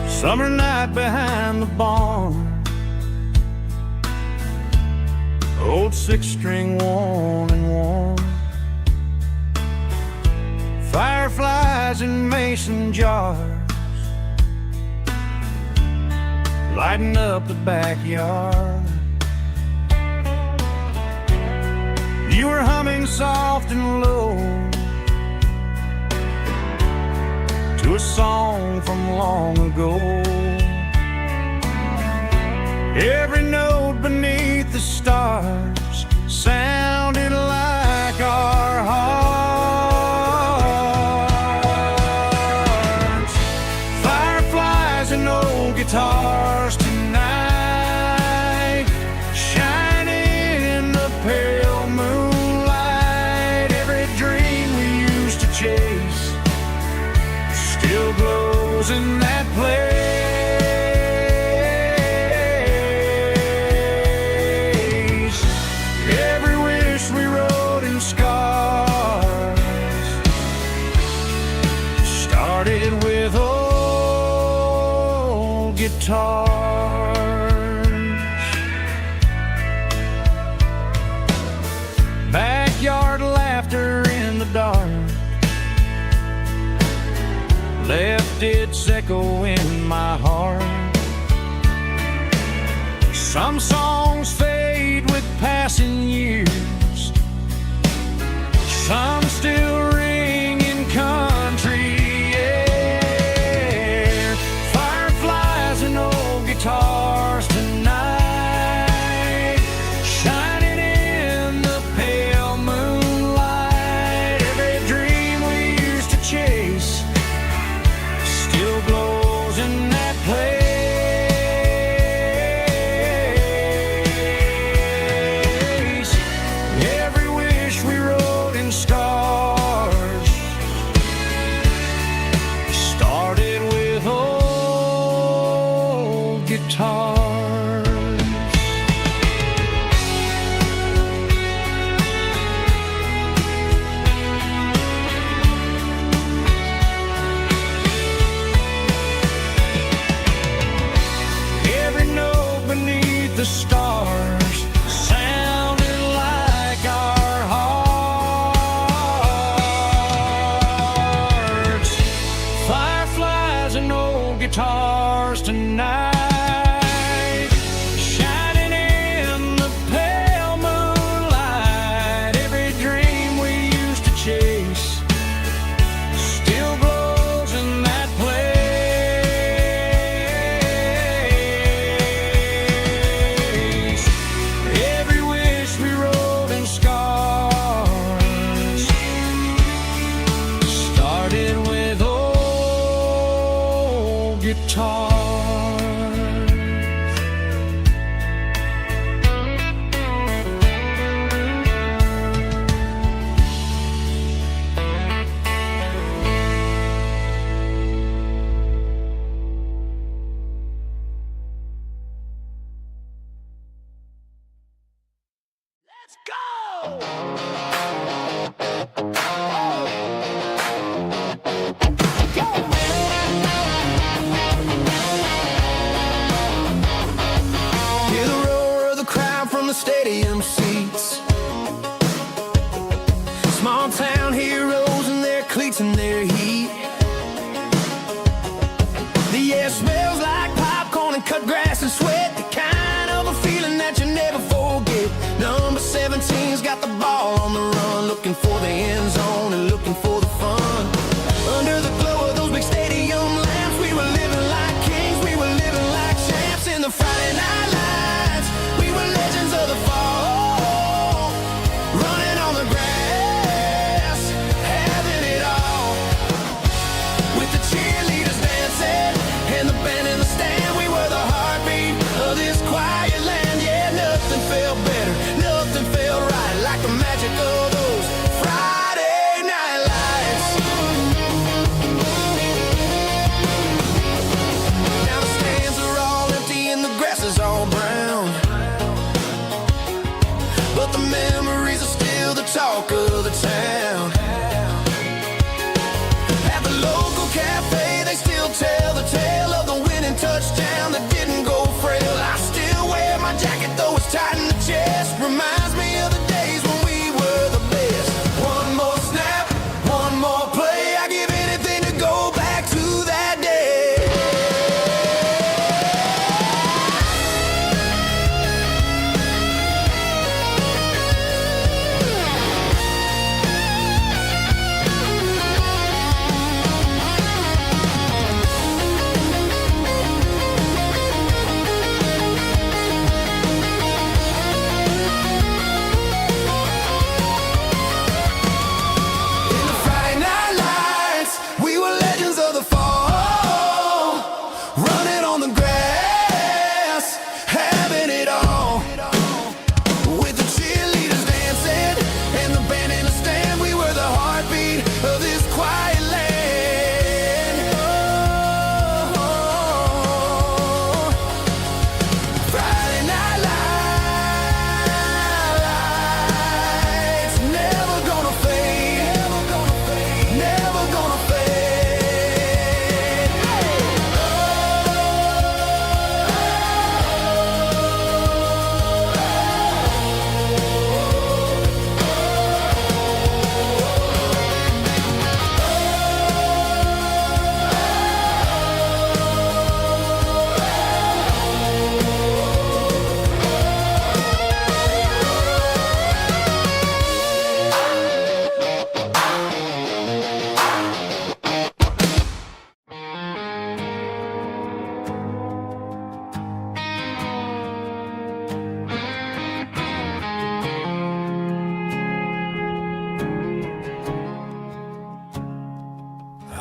Summer night behind the barn, old six-string worn and worn, fireflies in mason jars, lighting up the backyard. You were humming soft and low to a song from long ago. Every note beneath the stars sounded like our hearts. Fireflies and old guitars tonight, shining in the pale moonlight. Every dream we used to chase still glows in that place. Every wish we wrote in scars started with old guitars. Backyard laughter in the dark left its echo in my heart. Some songs fade with passing years, some still ring in country air. Fireflies and old guitars tonight, shining in the pale moonlight. Every dream we used to chase still glows in that place. Hear the roar of the crowd from the stadium seats. Small town heroes in their cleats and their heat. The air smells like popcorn and cut grass and sweat. The kind of a feeling that you never forget. Number 17's got the ball on the run, looking for the end zone and looking for the fun. Under the glow of those big stadium lamps, we were living like kings, we were living like champs. In the Friday night lights, we were legends of the fall, running on the grass, having it all. With the cheerleaders dancing and the band in the stand, we were the heartbeat of this quiet land. Yeah, nothing felt better, nothing felt right like the magic of those Friday night lights. Now the stands are all empty and the grass is all brown, but the memories are still the talk of the town. At the local cafe, they still tell the tale of the winning touchdown that didn't go frail. I still wear my jacket though it's tight in the chest. Reminds me of the days when we were the best. One more snap, one more play. I give anything to go back to that day. In the Friday night lights, we were legends of the fall, running on the grass, having it all. With the cheerleaders dancing and the band in the stand, we were the heartbeat of this quiet land. Oh, Friday night lights, never gonna fade, never gonna fade, never gonna fade.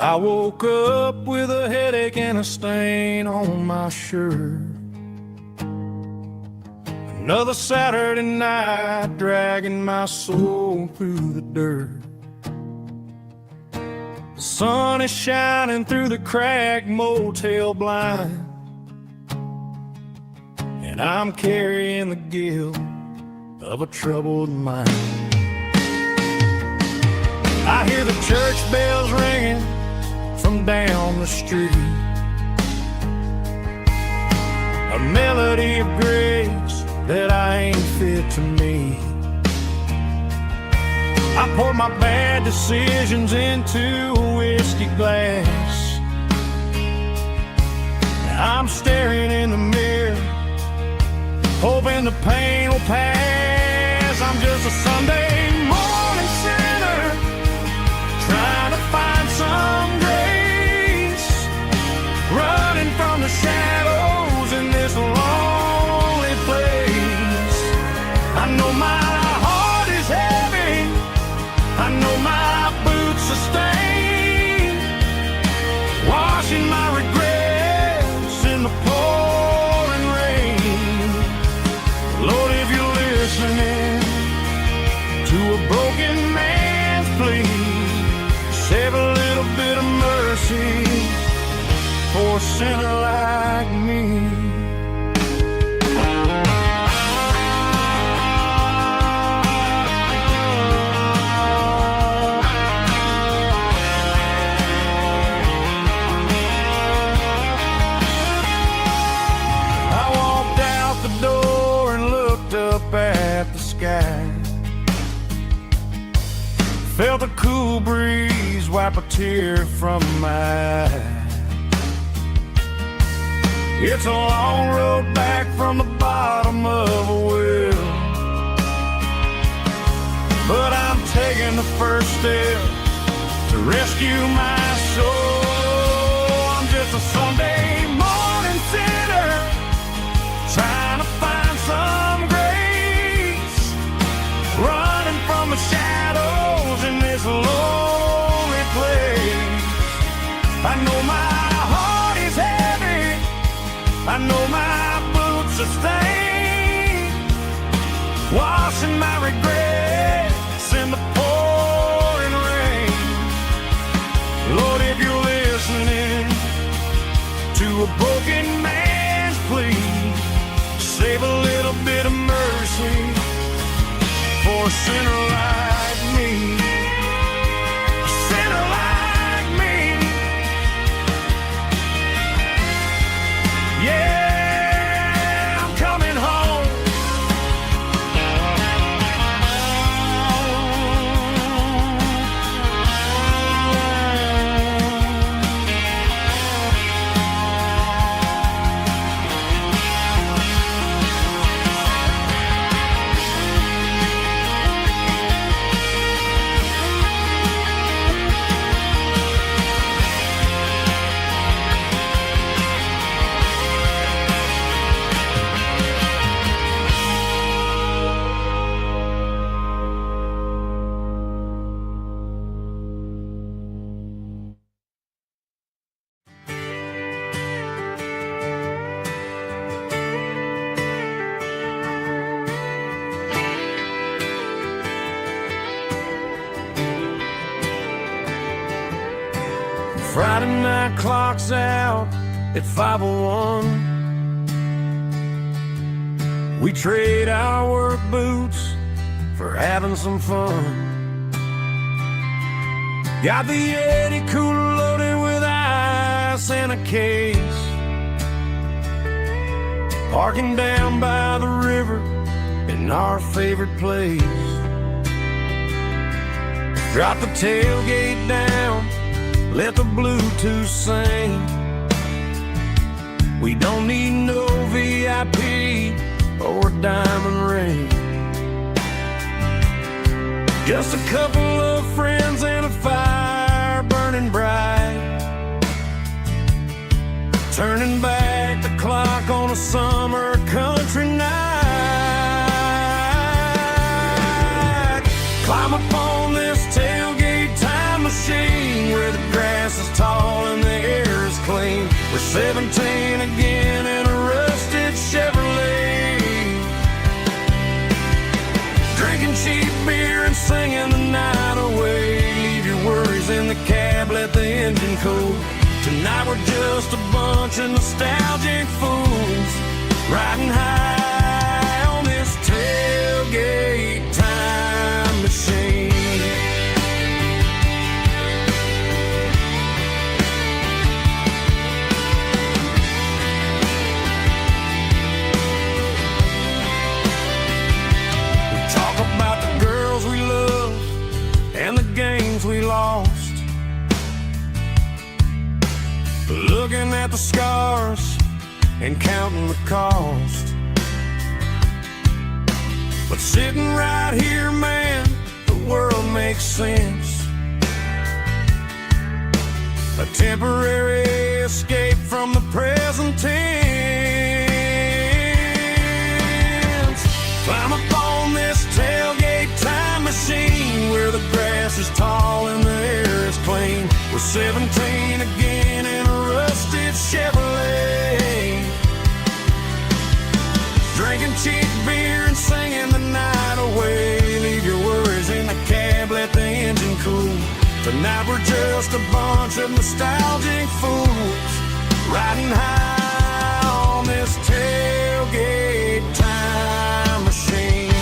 I woke up with a headache and a stain on my shirt. Another Saturday night dragging my soul through the dirt. The sun is shining through the cracked motel blind, and I'm carrying the guilt of a troubled mind. I hear the church bells ringing from down the street, a melody of grace that I ain't fit to meet. I pour my bad decisions into a whiskey glass. I'm staring in the mirror, hoping the pain will pass. I'm just a Sunday morning sinner, trying to find some grace, running from the shadows in this lonely place. I know my heart is heavy, I know my boots are stained, washing my regrets in the pouring rain. Lord, if you're listening to a broken man's plea, save a little bit of mercy for a sinner like me. at the sky. Felt a cool breeze wipe a tear from my eye. It's a long road back from the bottom of a well, but I'm taking the first step to rescue my soul. I'm just a Sunday morning sinner trying to find some grace, running from the shadows in this lonely place. I know my heart is heavy, I know my boots are stained, washing my regrets in the pouring rain. Lord, if you're listening to a broken man's plea, save a little bit of mercy for a sinner like me. A sinner like me. Yeah, I'm coming home. Friday night clock's out at 5:01. We trade our work boots for having some fun. Got the Yeti cooler loaded with ice and a case, parking down by the river in our favorite place. Drop the tailgate down, let the Bluetooth sing. We don't need no VIP or a diamond ring. Just a couple of friends and a fire burning bright, turning back the clock on a summer country night. Climb up on this tailgate time machine where the grass is tall and the air is clean. We're 17 again in a rusted Chevrolet, drinking cheap beer and singing the night away. Leave your worries in the cab, let the engine cool. Tonight we're just a bunch of nostalgic fools riding high on this tailgate time machine. We lost, looking at the scars and counting the cost. But sitting right here, man, the world makes sense. A temporary escape from the present tense. Climb up on this tailgate time machine where the grass is tall and the air is clean. We're 17 again in a rusted Chevrolet, drinking cheap beer and singing the night away. Leave your worries in the cab, let the engine cool. Tonight we're just a bunch of nostalgic fools riding high on this tailgate time machine.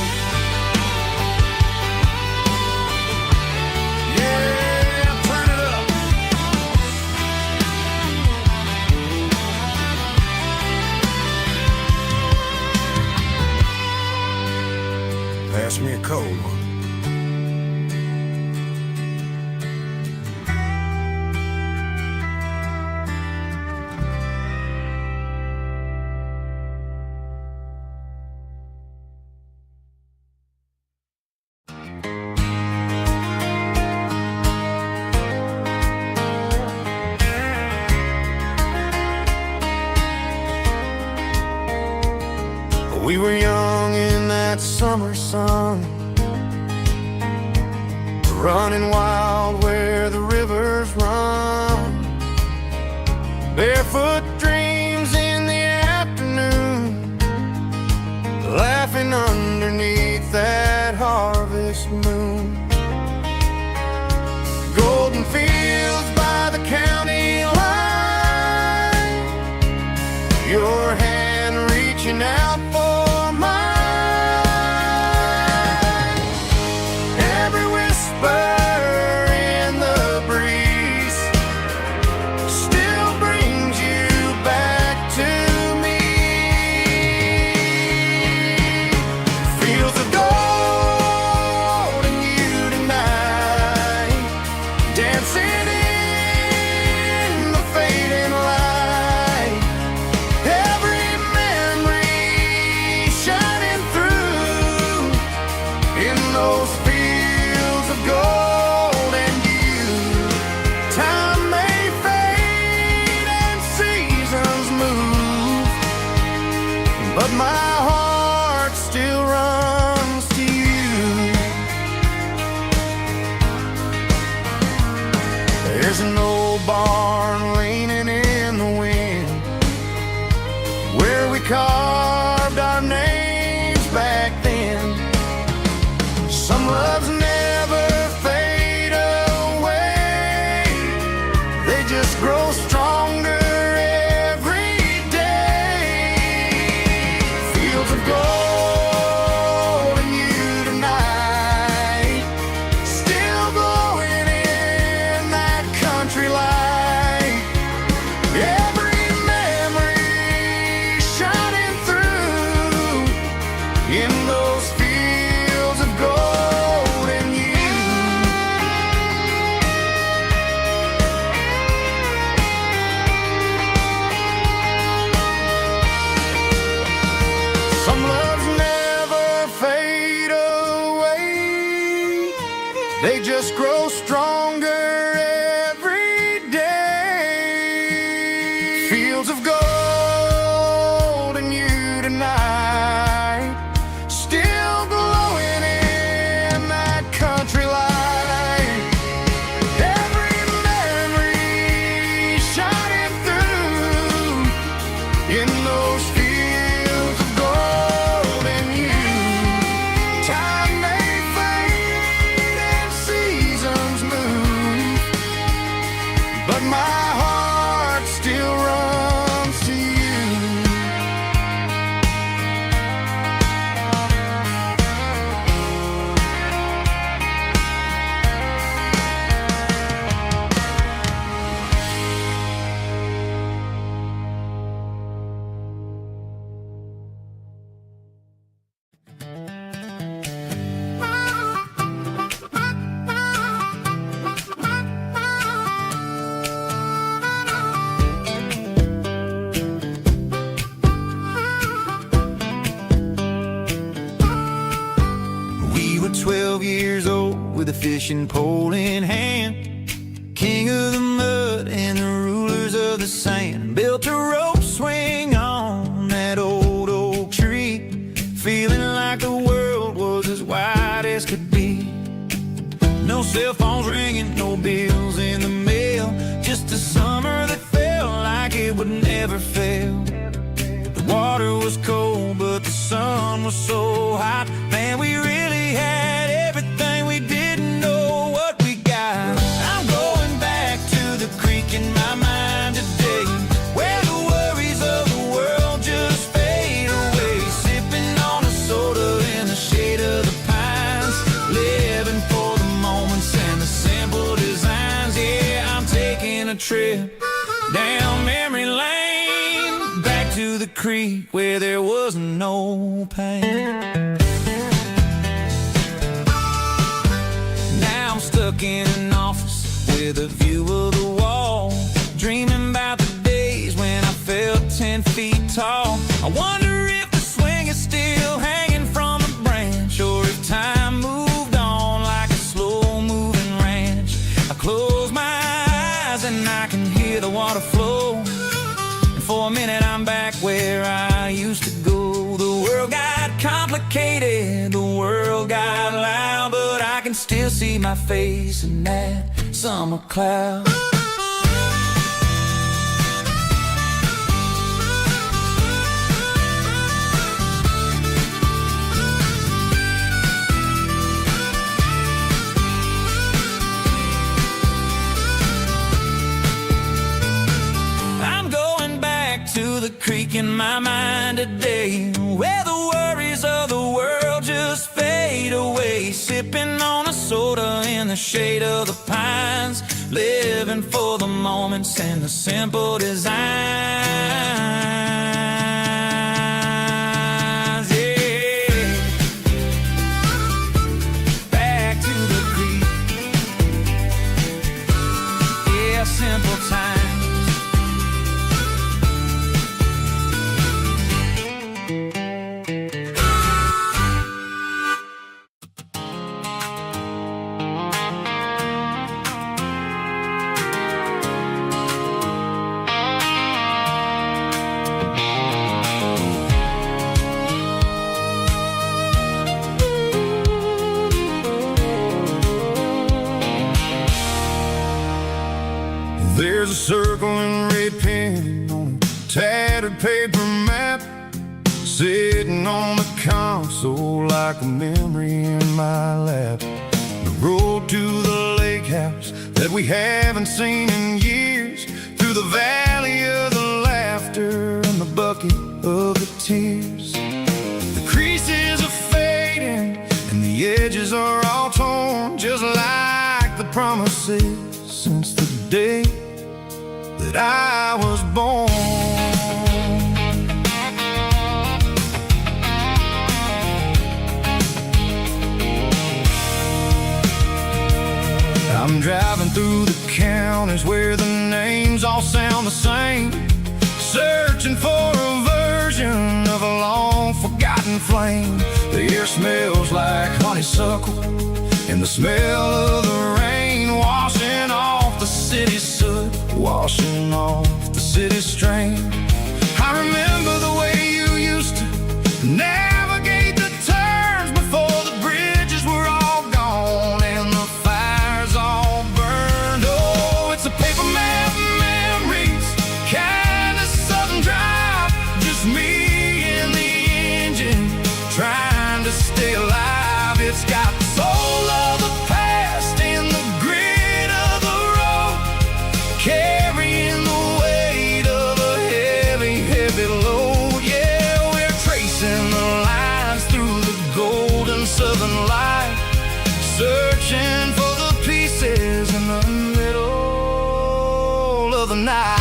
Pass me a cold one. We were young in that summer sun, running wild where the rivers run, barefoot dreams in the afternoon, laughing underneath that harvest moon. Golden fields by the county line, your hand reaching out for but my heart still runs to you. There's an old barn leaning in the wind, where we carved our names back then. Some loves never fade away, they just grow stronger. They just grow stronger every day. Fields of gold and you tonight, still glowing in that country light. Every memory shining through in those fields of gold and you. Time may fade and seasons move, but my heart still runs to you. We were 12 years old with a fishing pole in hand, king of the mud and the rulers of the sand. Built a rope swing on that old oak tree, feeling like the world was as wide as could be. No cell phones ringing, no bills in the mail, just a summer that felt like it would never fail. The water was cold, but the sun was so hot. Man, we really had everything, we didn't know what we got. I'm going back to the creek in my mind today, where the worries of the world just fade away. Sipping on a soda in the shade of the pines, living for the moments and the simple designs. Yeah, I'm taking a trip down memory lane, back to the creek where there was no pain. with a view of the wall, dreaming about the days when I felt 10 feet tall. I wonder if the swing is still hanging from a branch, or if time moved on like a slow-moving ranch. I close my eyes and I can hear the water flow, and for a minute I'm back where I used to go. The world got complicated, the world got loud, but I can still see my face in that summer cloud. I'm going back to the creek in my mind today, where the worries of the world just fade away, sipping on a soda in the shade of the pines, living for the moments and the simple designs. Yeah, back to the creek. Yeah, simple times. There's a circle and red pen on a tattered paper map, sitting on the console like a memory in my lap. The road to the lake house that we haven't seen in years, through the valley of the laughter and the bucket of the tears. The creases are fading and the edges are all torn, just like the promises since the day that I was born. I'm driving through the counties where the names all sound the same, searching for a version of a long forgotten flame. The air smells like honeysuckle, and the smell of the rain washing off the city's soot, washing off the city's strain. I remember the way you used to navigate the turns before the bridges were all gone and the fires all burned. Oh, it's a paper map memories, kind of southern drive, just me and the engine trying to stay alive. It's got the soul of the past and the grit of the road, carrying the weight of a heavy, heavy load. Yeah, we're tracing the lines through the golden southern light, searching for the pieces in the middle of the night.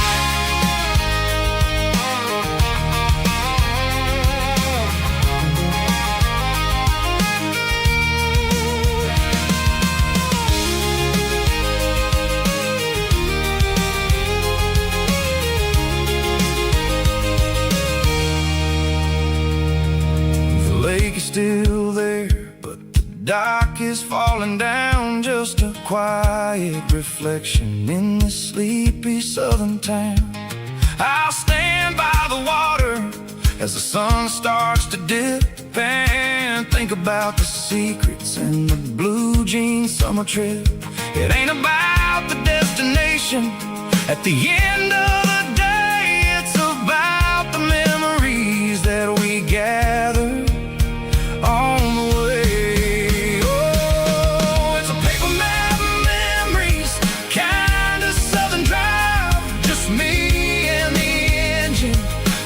Still there, but the dock is falling down, just a quiet reflection in this sleepy southern town. I'll stand by the water as the sun starts to dip and think about the secrets and the blue jean summer trip. It ain't about the destination at the end of the day, it's about the memories that we gather on the way. Oh, it's a paper map memories, kind of southern drive, just me and the engine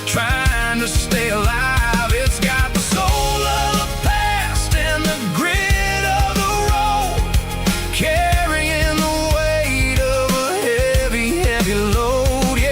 trying to stay alive. It's got the soul of the past and the grit of the road, carrying the weight of a heavy, heavy load. Yeah.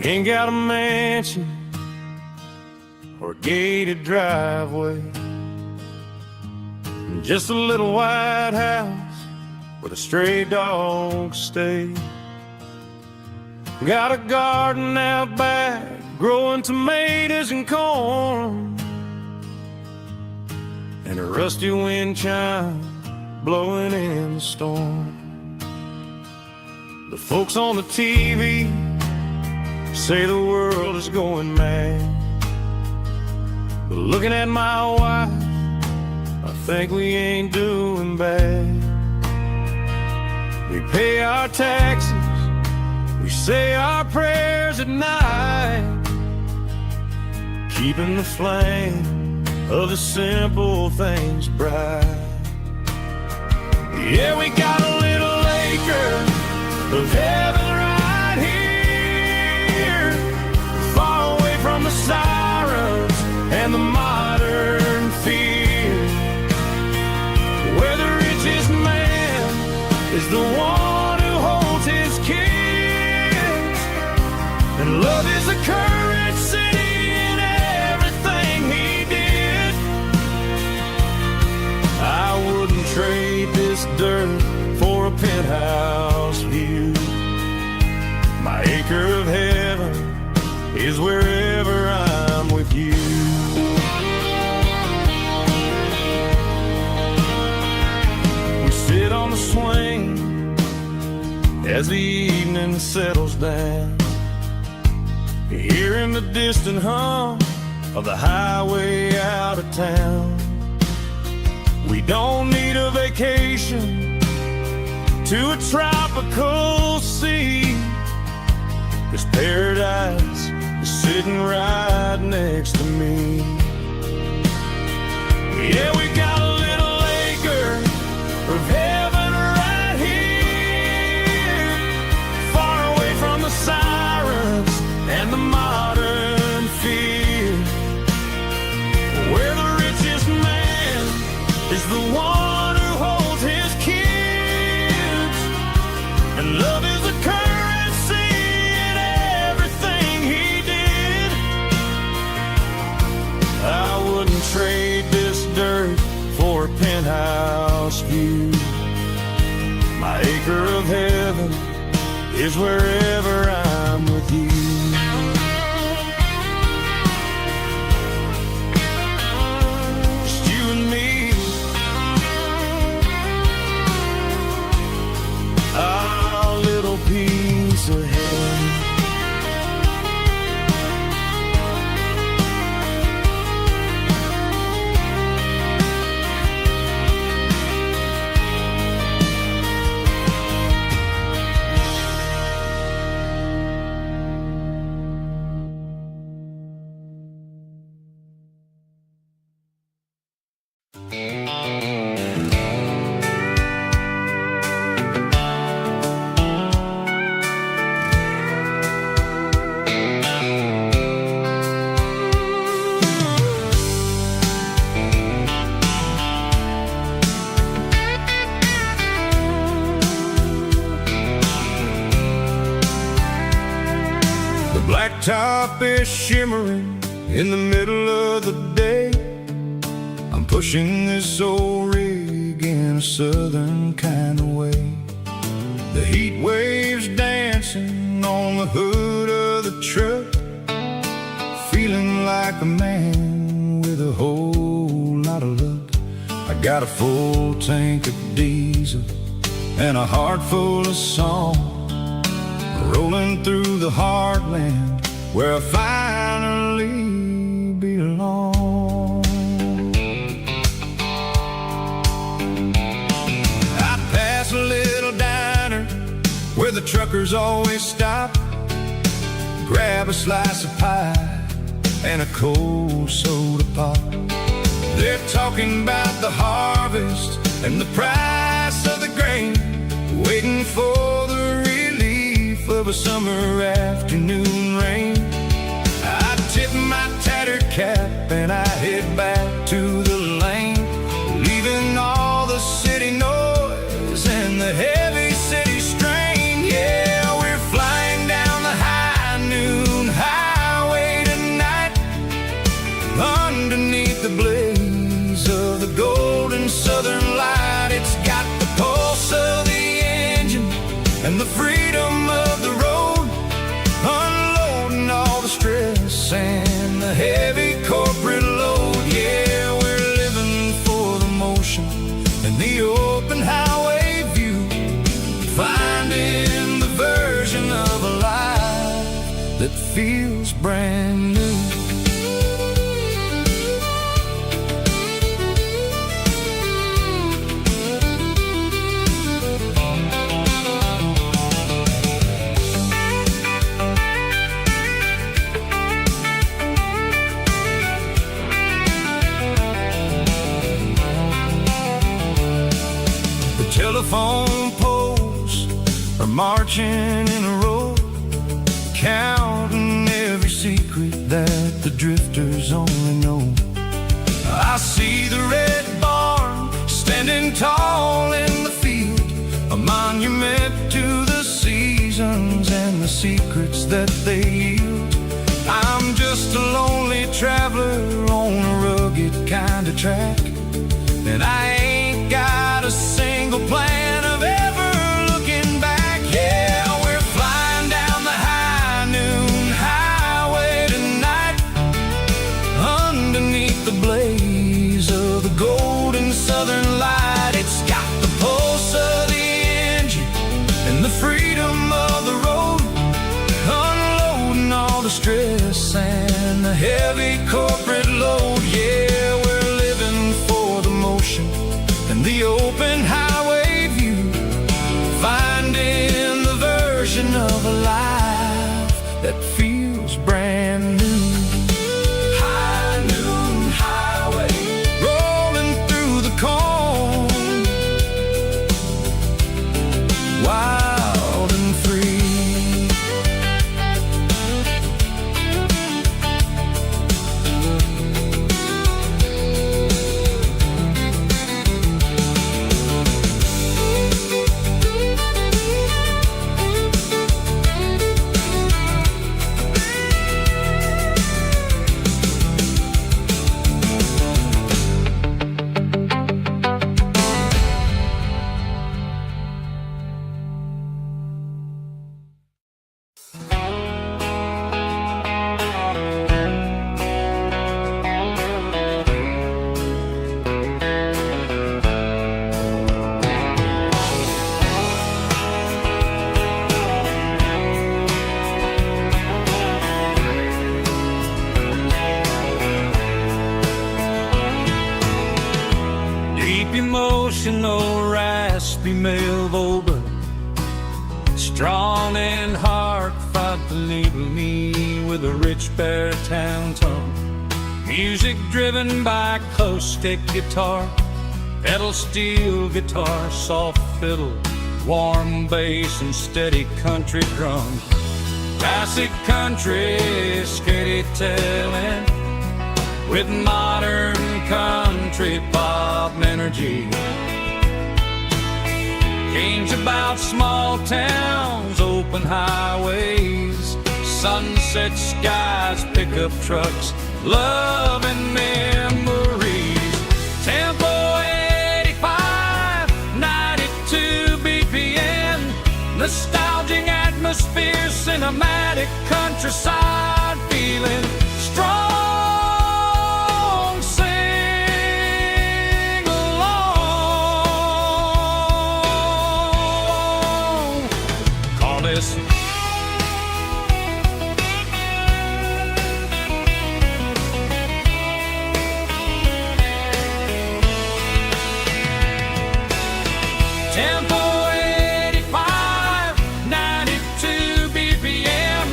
ain't got a mansion or a gated driveway, just a little white house where the stray dogs stay. Got a garden out back, growing tomatoes and corn, and a rusty wind chime blowing in the storm. The folks on the TV say the world is going mad, but looking at my wife, I think we ain't doing bad. We pay our taxes, we say our prayers at night, keeping the flame of the simple things bright. Yeah, we got a little acre of heaven right here, far away from the sirens and the modern fear, where the richest man is the one who holds his kids, and love is the currency in everything he did. I wouldn't trade this dirt for a penthouse view. My acre of heaven is wherever I'm with you. We sit on the swing as the evening settles down, hearing the distant hum of the highway out of town. We don't need a vacation to a tropical sea, 'cause paradise is sitting right next to me. Yeah, we got a little acre of heaven right here, far away from the sirens and the modern fear, where the richest man is the one who holds his kids, and love is a currency in everything he did. I wouldn't trade this dirt for a penthouse view. My acre of heaven is wherever I'm with you. Just you and me, our little piece of heaven. Blacktop is shimmering in the middle of the day. I'm pushing this old rig in a southern kind of way. The heat waves dancing on the hood of the truck, feeling like a man with a whole lot of luck. I got a full tank of diesel and a heart full of song, rolling through the heartland where I finally belong. I pass a little diner where the truckers always stop, grab a slice of pie and a cold soda pop. They're talking about the harvest and the price of the grain, waiting for the relief of a summer afternoon rain. I tip my tattered cap and I head back to the lane, leaving all the city noise and the heavy city strain. Yeah, we're flying down the high noon feels brand new. Telephone poles are marching in a row, counting every secret that the drifters only know. I see the red barn standing tall in the field, a monument to the seasons and the secrets that they yield. I'm just a lonely traveler on a rugged kind of track, and I ain't got a single plan of ever looking back. Yeah, we're flying down the high noon highway tonight, underneath the blaze of the golden southern light. It's got the pulse of the engine and the freedom of the road, unloading all the stress and the heavy corporate load. Yeah, we're living for the motion and the open highway view, finding the version of a life that feels brand new. High noon highway, rolling through the corn, wild and free. Emotional, raspy male vocal, strong and heartfelt, believe me, with a rich baritone tone. Music driven by close stick guitar, pedal steel guitar, soft fiddle, warm bass and steady country drums. Classic country storytelling with modern country pop energy. Games about small towns, open highways, sunset skies, pickup trucks, love and memories. Tempo 85, 92 BPM, nostalgic atmosphere, cinematic countryside feeling, strong. Tempo 85, 92 BPM,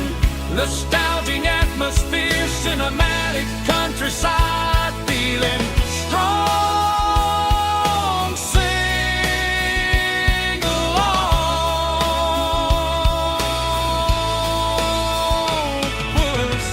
nostalgic atmosphere, cinematic countryside feeling, strong, sing along with us.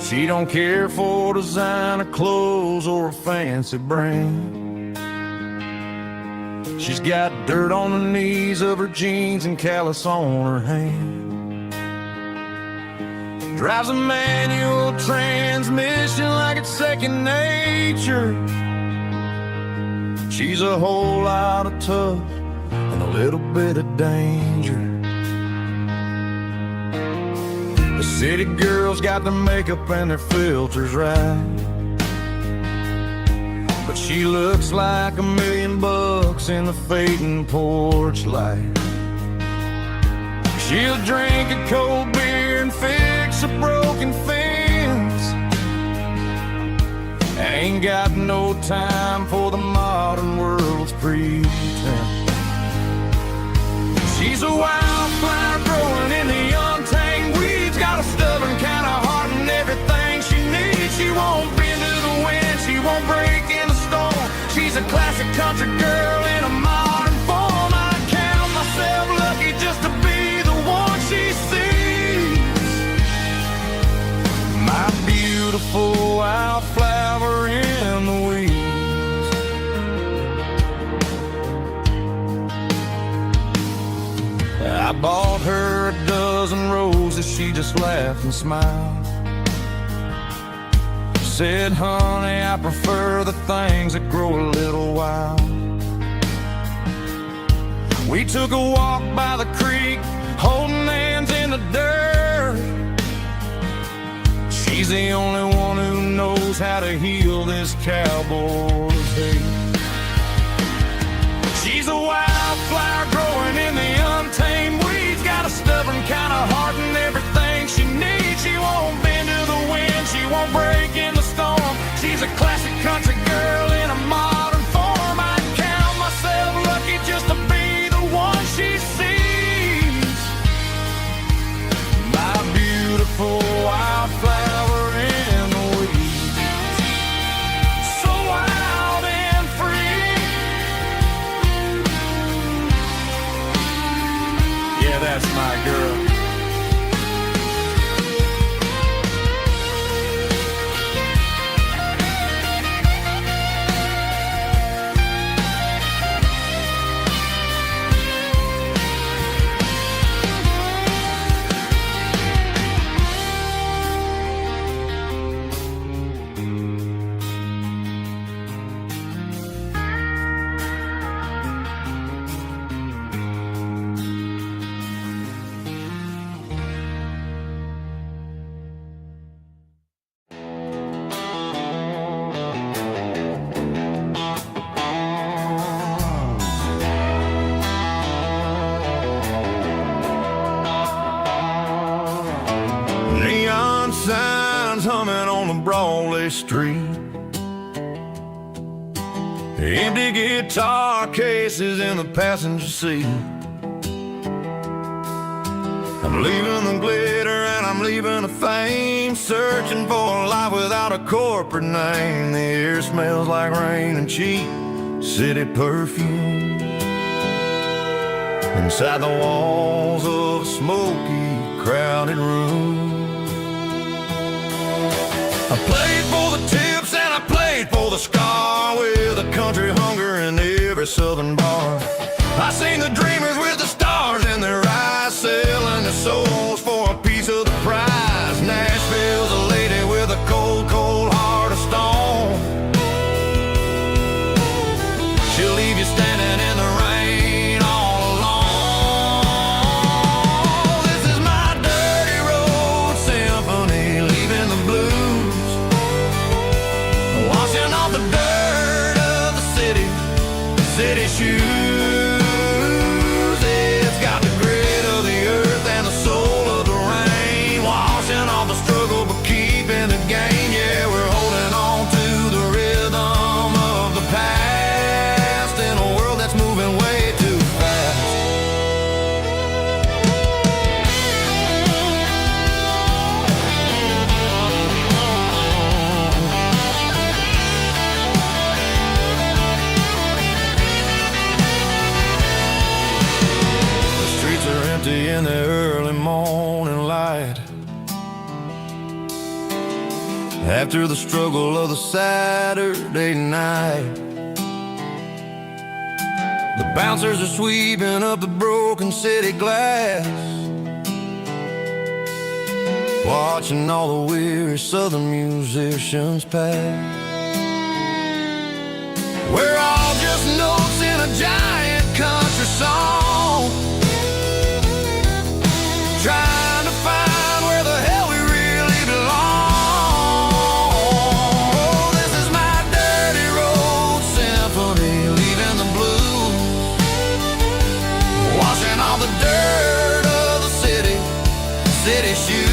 She don't care for designer clothes or a fancy brand. She's got dirt on the knees of her jeans and callus on her hand. Drives a manual transmission like it's second nature. She's a whole lot of tough and a little bit of danger. The city girls got their makeup and their filters right, but she looks like $1,000,000 in the fading porch light. She'll drink a cold beer and fix a broken fence. Ain't got no time for the modern world's pretense. She's a wildflower growing in the untamed weeds. Got a stubborn kind of heart and everything she needs. She won't bend to the wind, she won't break in the storm. She's a classic country girl in a modern form. I count myself lucky just to be the one she sees. My beautiful wildflower in the weeds. I bought her a dozen roses, she just laughed and smiled. Said, honey, I prefer the things that grow a little wild. We took a walk by the creek, holding hands in the dirt. She's the only one who knows how to heal this cowboy's hate. She's a wildflower growing in the untamed weeds. Got a stubborn kind of heart and everything she needs. She won't bend to the wind, she won't break in the storm. She's a classic country girl in a modern form. I count myself lucky just to be the one she sees. My beautiful wildflower in the weeds. So wild and free. Yeah, that's my girl. Neon signs humming on the Broadway street. Empty guitar cases in the passenger seat. I'm leaving the glitter and I'm leaving the fame, searching for a life without a corporate name. The air smells like rain and cheap city perfume. Inside the walls of a smoky, crowded room. I played for the tips and I played for the scar, with a country hunger in every southern bar. I seen the dreamers with the stars in their eyes, selling their souls for a piece of the prize. Nashville's a lady with a cold, cold heart of stone. She'll leave you standing in the rain all alone. This is my dirty road symphony, leaving the blues, washing off the dirt of the city shoes. It's got the grit of the earth and the soul of the rain, washing off the struggle but keeping the gain. Yeah, we're holding on to the rhythm of the past in a world that's moving way too fast. In the early morning light, after the struggle of the Saturday night, the bouncers are sweeping up the broken city glass, watching all the weary southern musicians pass. We're all just a giant country song, trying to find where the hell we really belong. Oh, this is my dirty road symphony, leaving the blues, washing all the dirt of the city shoes.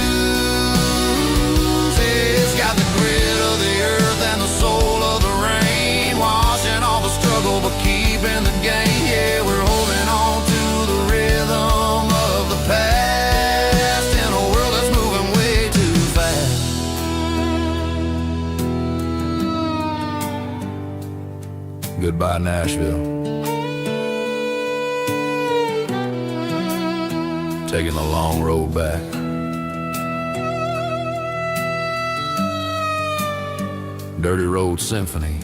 It's got the grit of the earth and the soul of the rain, washing all the struggle but keeping the gain. Yeah, we're holding on to the rhythm of the past in a world that's moving way too fast. Goodbye, Nashville. Taking the long road back. Dirty Road Symphony.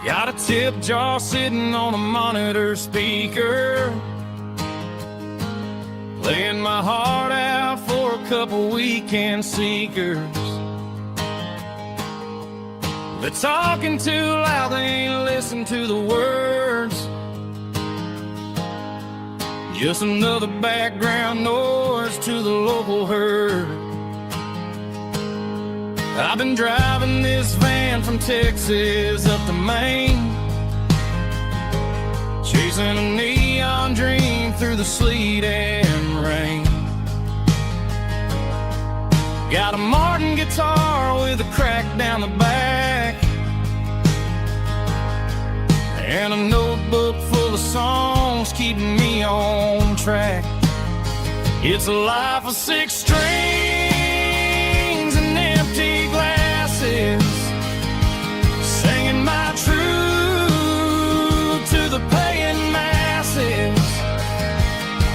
Got a tip jar sitting on a monitor speaker, playing my heart out for a couple weekend seekers. They're talking too loud, they ain't listen to the words. Just another background noise to the local herd. I've been driving this van from Texas up to Maine, chasing a neon dream through the sleet and rain. Got a Martin guitar with a crack down the back, and a notebook full of songs keeping me on track. It's a life of 6 strings and empty glasses, singing my truth to the paying masses.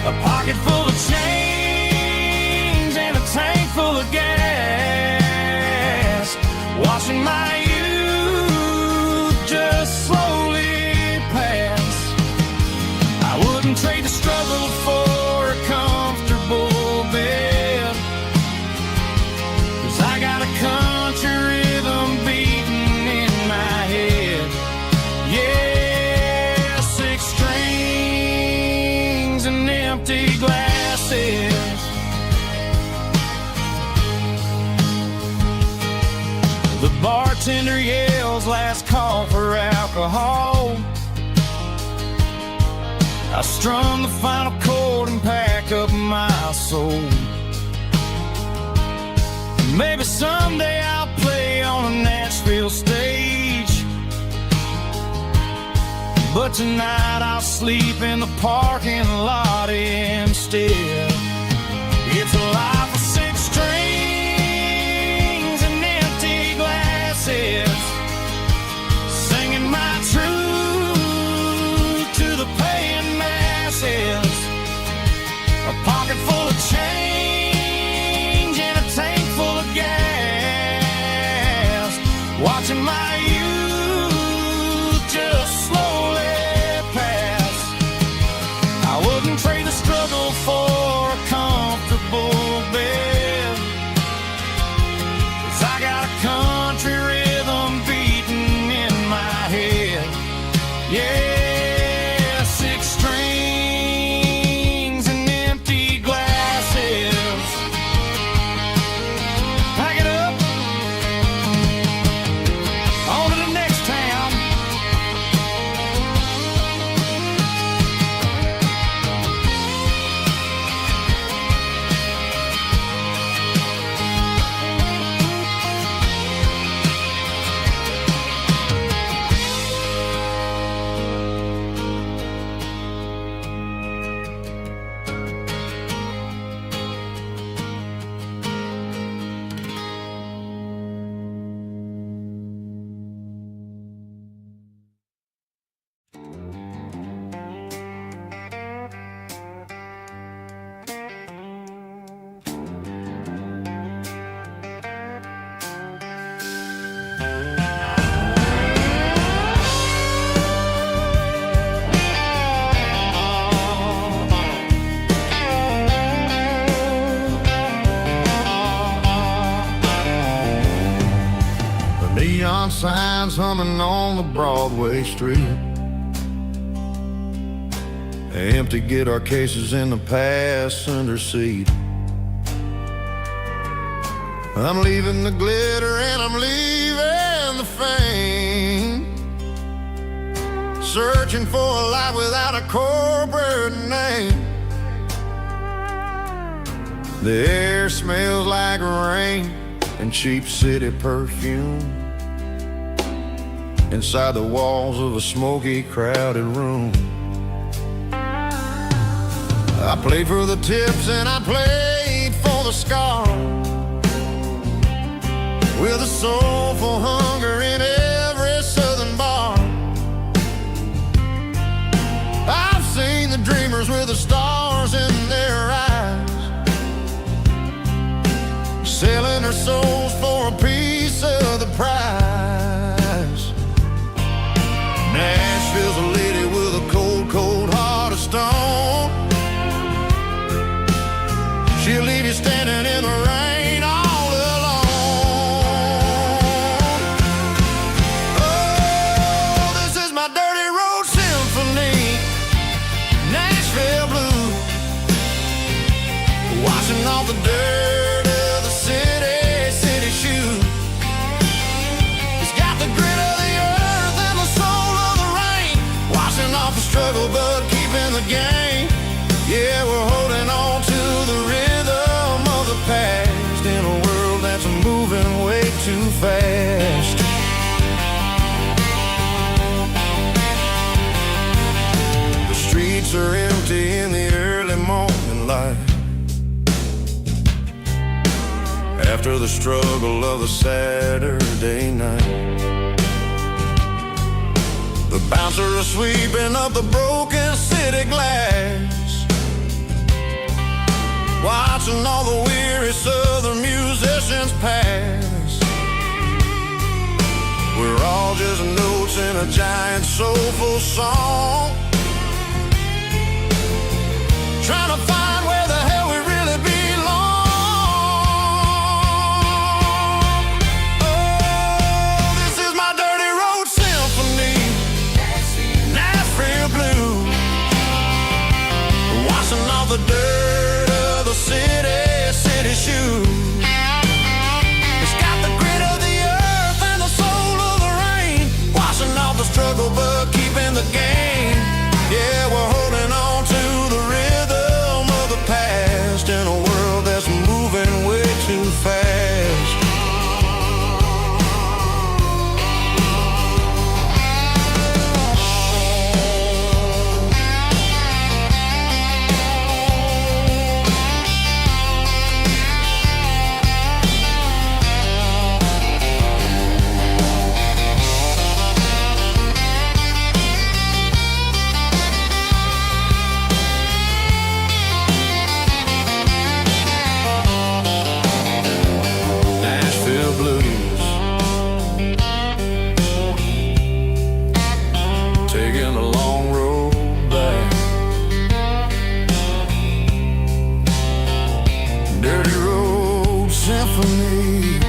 A pocket full of change and a tank full of gas, watching my youth just slowly pass. I wouldn't trade the struggle for a comfortable bed, 'cause I got a country rhythm beating in my head. Yeah, 6 strings and empty glasses. The bartender yells last call for alcohol. I strum the final chord and pack up my soul. Maybe someday I'll play on a Nashville stage, but tonight I'll sleep in the parking lot instead. It's a life of 6 strings and empty glasses, singing my truth to the paying masses. A pocket full of change and a tank full of gas, watching my youth just slowly pass. I wouldn't trade the struggle for a comfortable bed, 'cause I got a country rhythm beating in my head. Yeah, 6 strings and empty glasses. neon signs humming on the Broadway street. Empty guitar cases in the passenger seat. I'm leaving the glitter and I'm leaving the fame, searching for a life without a corporate name. The air smells like rain and cheap city perfume inside the walls of a smoky, crowded room. I played for the tips and I played for the scars, with a soulful hunger in every southern bar. I've seen the dreamers with the stars in their eyes, selling their souls for a piece of the prize. Nashville's a lady with a cold, cold heart of stone. She'll leave you standing in the rain all alone. Oh, this is my dirty road symphony, Nashville blues, washing off the dirt of the city shoes. It's got the grit of the earth and the soul of the rain, washing off the struggle but keeping the game. Yeah, we're holding on to the rhythm of the past in a world that's moving way too fast. The streets are empty in the early morning light, after the struggle of the Saturday night. The bouncers are sweeping up the broken city glass, watching all the weary southern musicians pass. We're all just notes in a giant soulful song, trying to find where the hell we really belong. Oh, this is my dirty road symphony, Nashville blues, washing off the dirt of the city shoes. It's got the grit of the earth and the soul of the rain, washing off the struggle but keeping the game. Yeah, we're holding on to the rhythm of the past in a world that's moving way too fast. Nashville blues, taking a long road back. Dirty road symphony.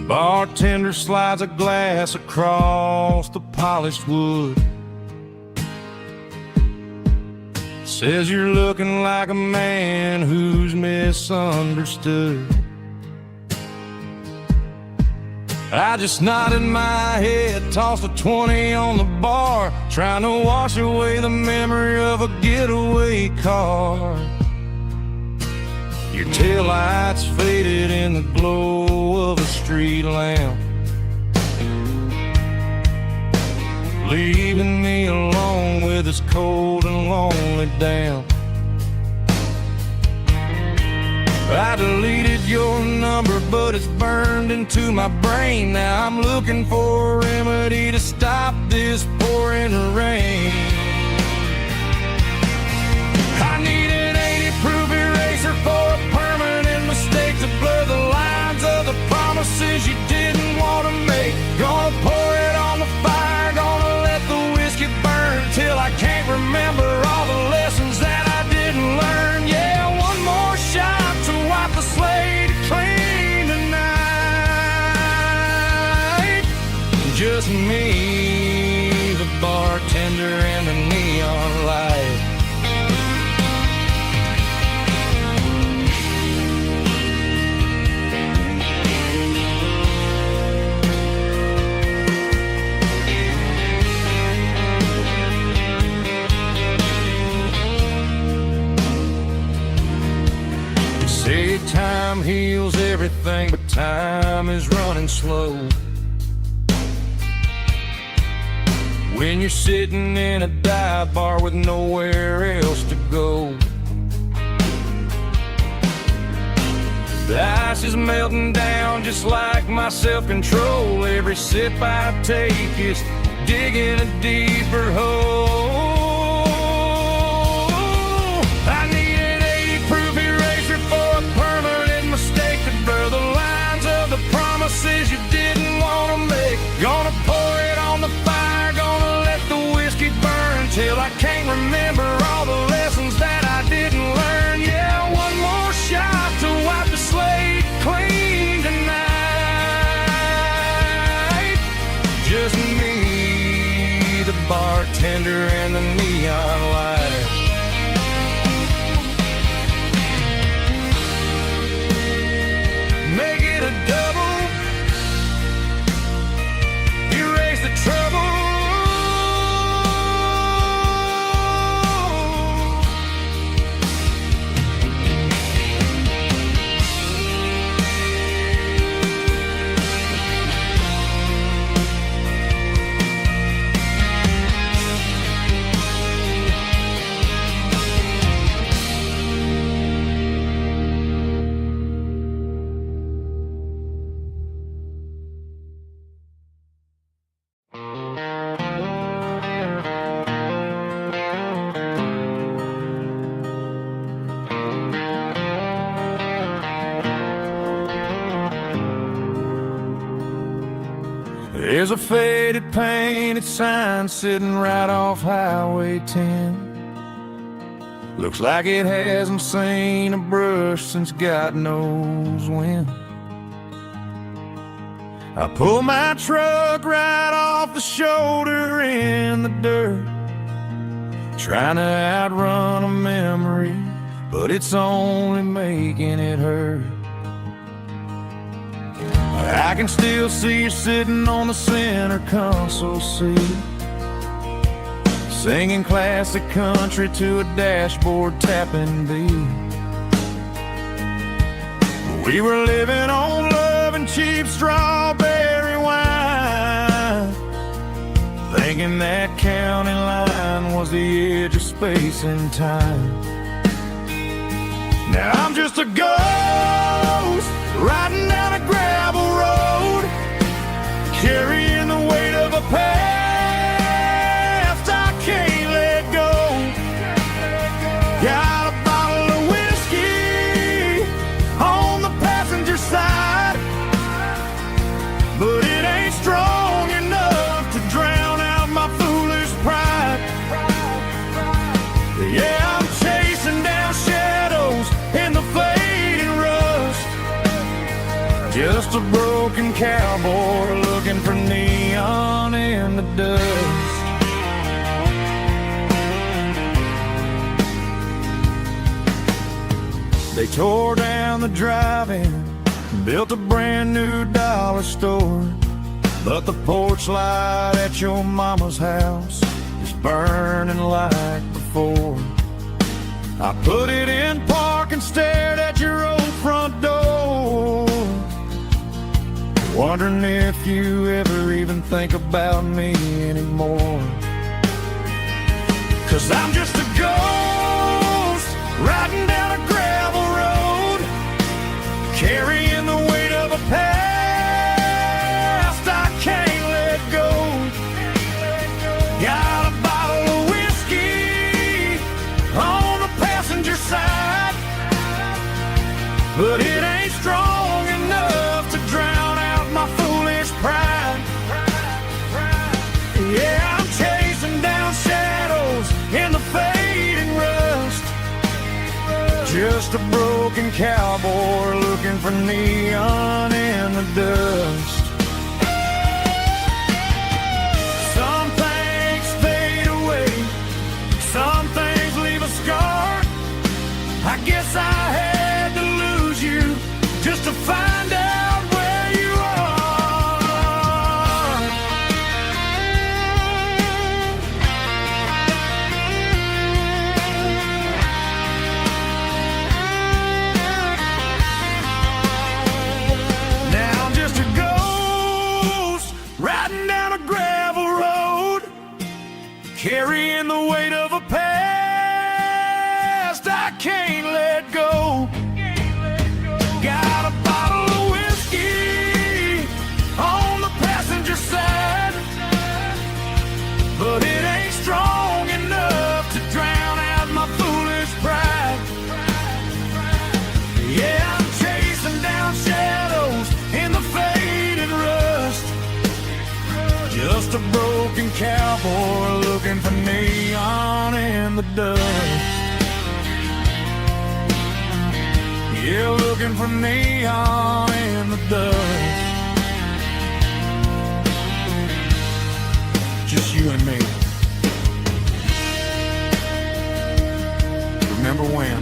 Bartender slides a glass across the polished wood, Says you're looking like a man who's misunderstood. I just nodded my head, tossed a 20 on the bar, trying to wash away the memory of a getaway car. Your taillights faded in the glow of a street lamp, leaving me alone with this cold and lonely damp. I deleted your number, but it's burned into my brain. Now I'm looking for a remedy to stop this pouring rain. I need an 80-proof eraser for a permanent mistake to blur the lines of the promises you didn't want to make. Gonna pour it on the fire, gonna let the whiskey burn till I can't remember all the lessons that I didn't learn. Yeah, one more shot to wipe the slate clean tonight. Just me, the bartender, and the neon light. Say time heals everything, but time is running slow. When you're sitting in a dive bar with nowhere else to go, the ice is melting down just like my self-control. Every sip I take is digging a deeper hole. I need an 80-proof eraser for a permanent mistake to blur the lines of the promises you didn't want to make. Gonna pour it on the fire, gonna let the whiskey burn till I can't remember all the lessons that I didn't learn. Yeah, one more shot to wipe the slate clean tonight. Just me, the bartender, and the neon light. Make it a double, erase the trouble. There's a faded painted sign sitting right off Highway 10. Looks like it hasn't seen a brush since God knows when. I pull my truck right off the shoulder in the dirt, trying to outrun a memory, but it's only making it hurt. I can still see you sitting on the center console seat, singing classic country to a dashboard tapping beat. We were living on love and cheap strawberry wine, thinking that county line was the edge of space and time. Now I'm just a ghost riding down a gravel road, carrying the weight of a past I can't let go. Got a bottle of whiskey on the passenger side, but it ain't strong enough to drown out my foolish pride. Yeah, I'm chasing down shadows in the fading rust, just a broken cowboy looking for neon in the dust. Tore down the drive-in, built a brand new dollar store. But the porch light at your mama's house is burning like before. I put it in park and stared at your old front door, wondering if you ever even think about me anymore. 'Cause I'm just a ghost riding down a gravel road, carrying the weight of a past I can't let go. Got a bottle of whiskey on the passenger side, but it ain't strong enough to drown out my foolish pride. Yeah, I'm chasing down shadows in the fading rust, just a broken cowboy looking for neon in the dust. Some things fade away, some things leave a scar. I guess I had to lose you just to find out where you are. Now I'm just a ghost riding down a gravel road, carrying the weight of a past I can't let go. Got a bottle of whiskey on the passenger side, but it ain't strong enough to drown out my foolish pride. Yeah, I'm chasing down shadows in the faded rust, just a broken cowboy looking for neon in the dust. Yeah, looking for neon in the dust. Just you and me. Remember when?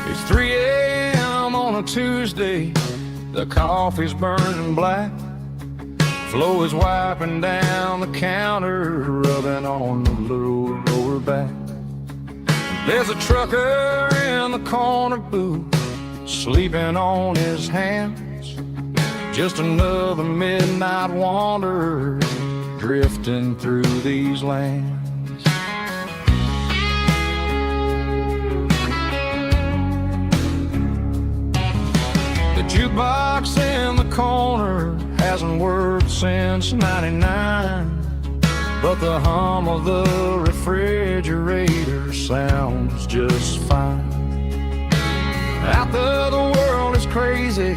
It's 3 a.m. on a Tuesday, the coffee's burning black. Flo is wiping down the counter, rubbing on the little lower back. There's a trucker in the corner booth, sleeping on his hands. Just another midnight wanderer, drifting through these lands. The jukebox in the corner hasn't worked since '99, but the hum of the refrigerator sounds just fine. Out there the world is crazy,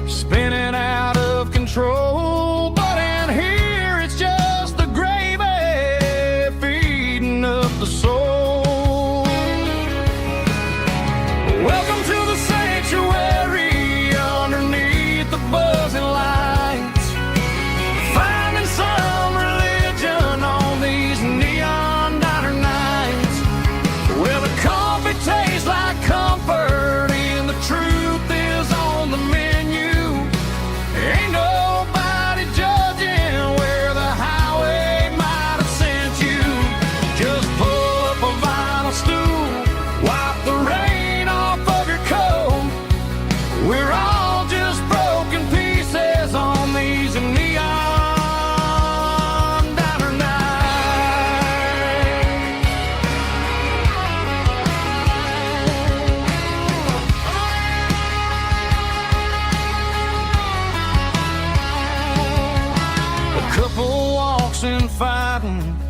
spinning out of control, but in here it's just the gravy feeding up the soul. Welcome to the sanctuary underneath the buzzing lights, finding some religion on these neon diner nights. Well, the coffee tastes like comfort and the truth is on the menu. Ain't nobody judging where the highway might have sent you. Just pull up a vinyl stool, wipe the rain off of your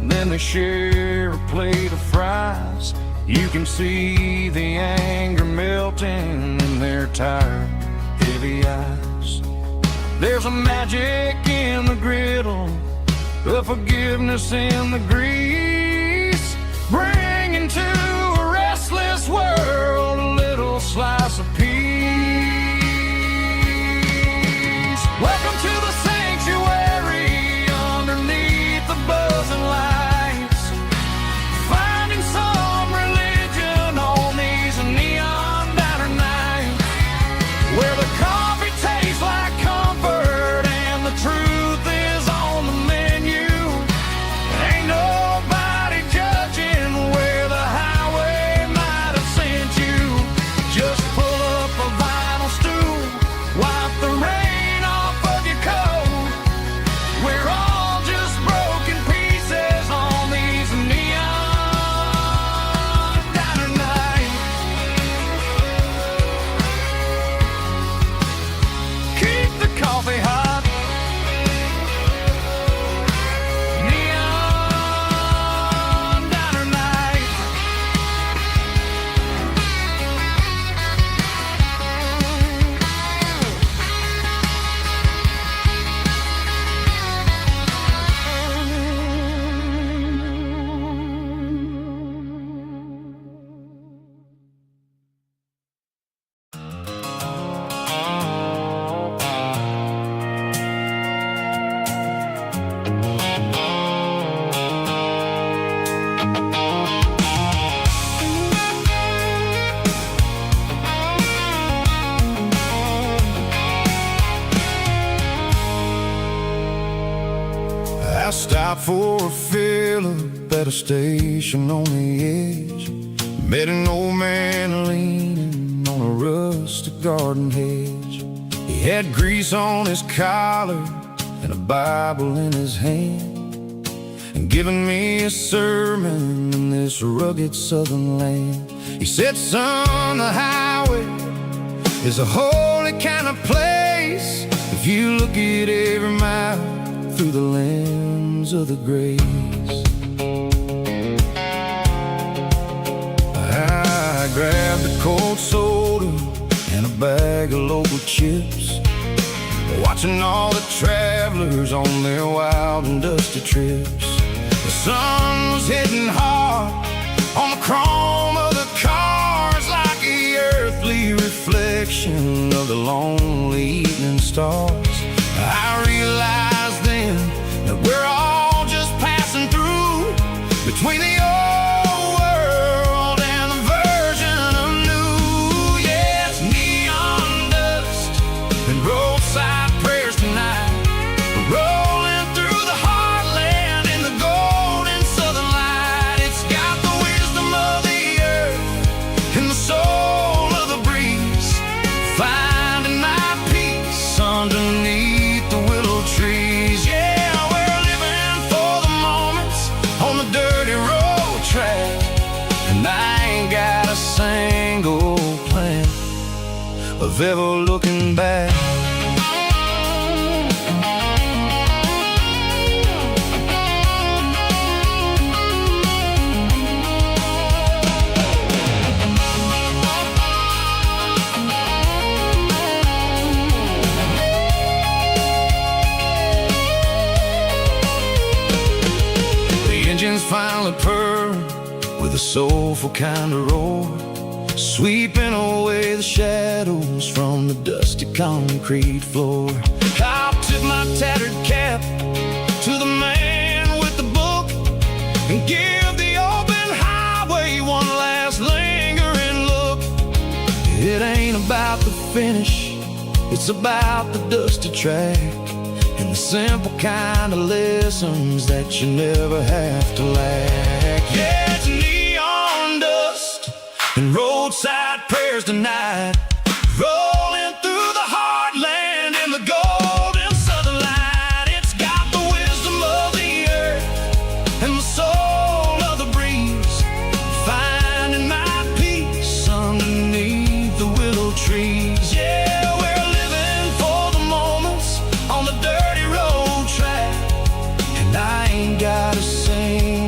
and then they share a plate of fries. You can see the anger melting in their tired, heavy eyes. There's a magic in the griddle, a forgiveness in the grease, bringing to a restless world a little slice of peace. Welcome to the sanctuary underneath the buzzing lights, finding some religion on these neon diner nights, where the coffee tastes like comfort and the truth is on the menu. Ain't nobody judging where the highway might have sent you. Just pull up a vinyl stool, wipe the rain off of your coat. We're all just broken pieces on these neon diner nights. Keep the coffee hot. Neon diner night. I stopped for a fill-up at a station on the edge. Met an old man leaning on a rustic garden hedge. He had grease on his collar and a Bible in his hand, and giving me a sermon in this rugged southern land. He said, son, the highway is a holy kind of place if you look at every mile through the lens of the grace. I grabbed a cold soda and a bag of local chips, watching all the travelers on their wild and dusty trips. The sun was hitting hard on the chrome of the cars, like the earthly reflection of the lonely evening stars. I realized then that we're all just passing through between the old world and the version of new. Yeah, it's neon dust and roadside prayers tonight, rolling through the heartland in the golden southern light. It's got the wisdom of the earth and the soul of the breeze, finding my peace underneath the willow trees. Yeah, we're living for the moments on the dirty road track, and I ain't got a single plan of ever looking back. Engines finally purr with a soulful kind of roar, sweeping away the shadows from the dusty concrete floor. I'll tip my tattered cap to the man with the book and give the open highway one last lingering look. It ain't about the finish, it's about the dusty track and the simple kind of lessons that you never have to lack. Yeah, it's neon dust and roadside prayers tonight, rolling through the heartland in the golden southern light. It's got the wisdom of the earth and the soul of the breeze, finding my peace underneath the willow trees. Yeah, we're living for the moments on the dirty road track, and I ain't got a single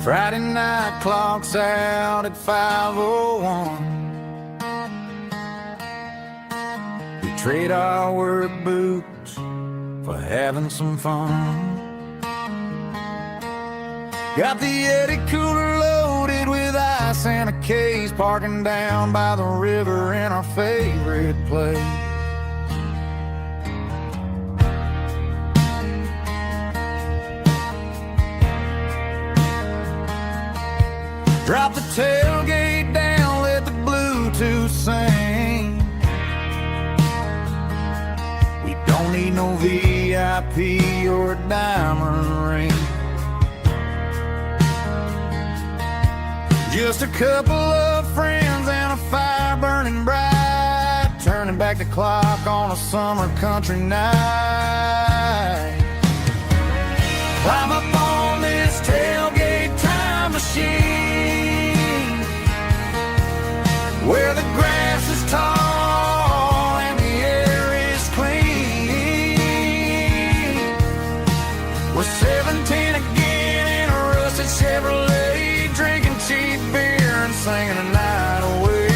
Friday night clocks out at 5:01. We trade our work boots for having some fun. Got the Eddie cooler loaded with ice and a case, parking down by the river in our favorite place. Drop the tailgate down, let the Bluetooth sing. We don't need no VIP or a diamond ring. Just a couple of friends and a fire burning bright, turning back the clock on a summer country night. Climb up on this tailgate time machine, where the grass is tall and the air is clean. We're 17 again in a rusted Chevrolet, drinking cheap beer and singing the night away.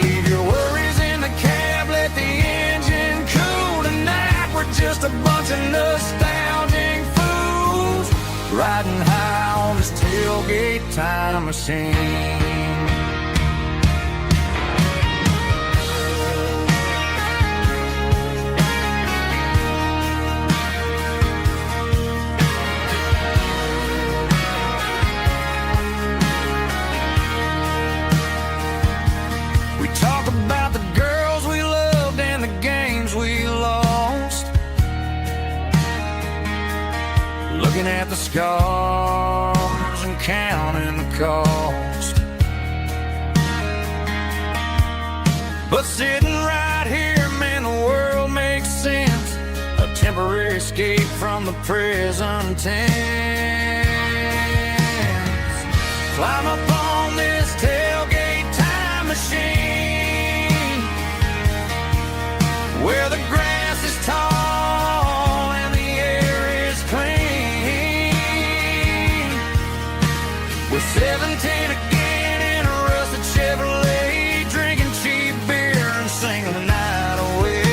Leave your worries in the cab, let the engine cool tonight. We're just a bunch of nostalgic fools, riding high on this tailgate time machine. Looking at the scars and counting the cost, but sitting right here, man, the world makes sense. A temporary escape from the present tense. Climb up on this tailgate time machine, where the grass is tall and the air is clean. We're 17 again in a rusted Chevrolet, drinking cheap beer and singing the night away.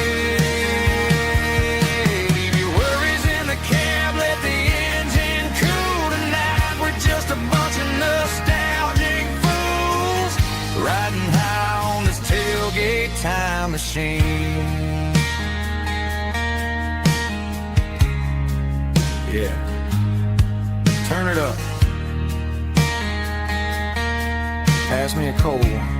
Leave your worries in the cab, let the engine cool tonight. We're just a bunch of nostalgic fools, riding high on this tailgate time machine. Yeah, turn it up. Pass me a cold one.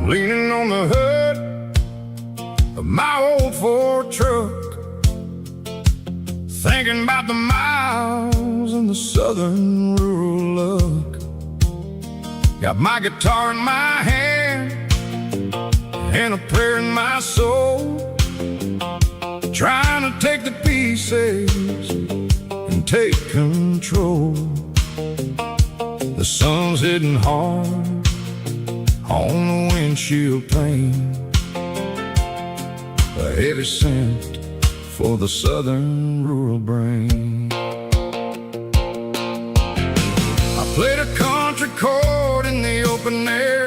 Leaning on the hood of my old Ford truck, thinking about the miles and the southern rural look. Got my guitar in my hand and a prayer in my soul, trying to take the pieces and take control. The sun's hitting hard on the windshield pane, a heavy scent for the southern rural brain. I played a country chord in the open air,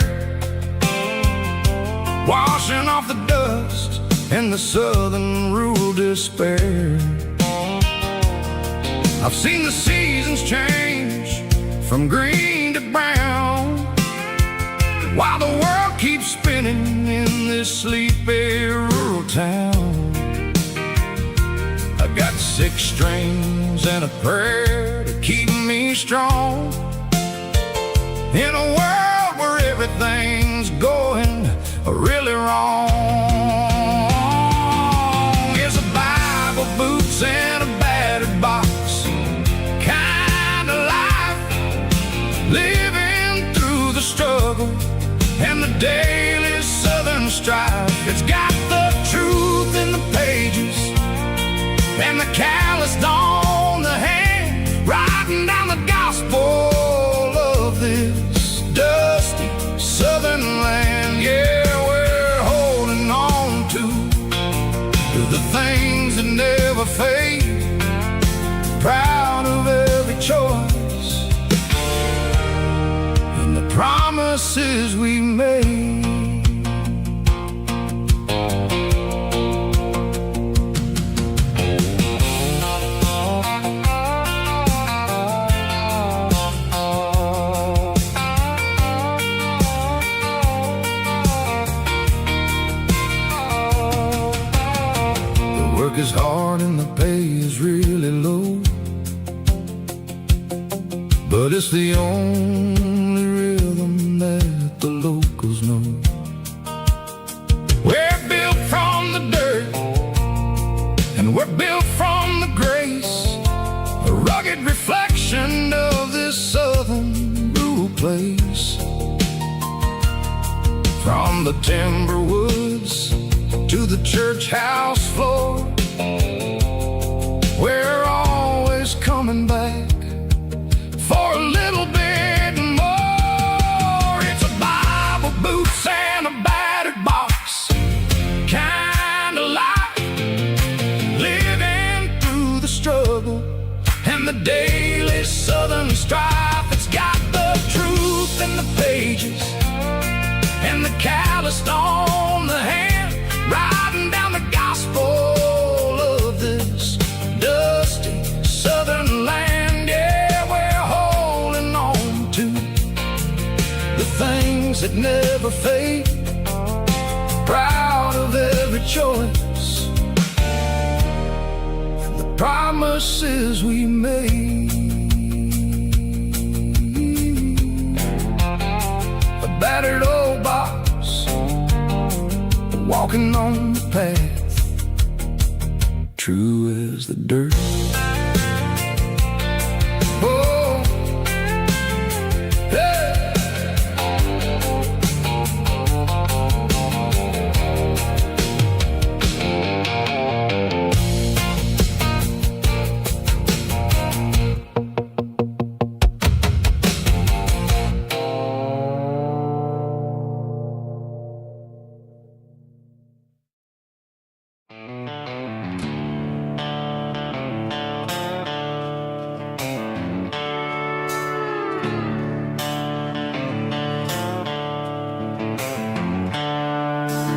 washing off the dust and the southern rural despair. I've seen the seasons change from green to brown, while the world keeps spinning in this sleepy rural town. I got 6 strings and a prayer to keep me strong, in a world where everything's going really wrong. daily southern strife. It's got the truth in the pages and the calloused on the hand, writing down the gospel of this dusty southern land. Yeah, we're holding on to the things that never fade, proud of every choice and the promises we made. Work is hard and the pay is really low, but it's the only rhythm that the locals know. We're built from the dirt and we're built from the grace, a rugged reflection of this southern rural place. From the timber woods to the church house floor, we're always coming back for a little bit more. It's a Bible, boots, and a battered box kind of life, living through the struggle and the daily southern strife. It's got the truth in the pages and the calloused on the hand, writing down the gospel of this dusty southern land. Yeah, we're holding on to the things that never fade, proud of every choice and the promises we made. A battered old box, walking on the path, true as the dirt. Oh, hey.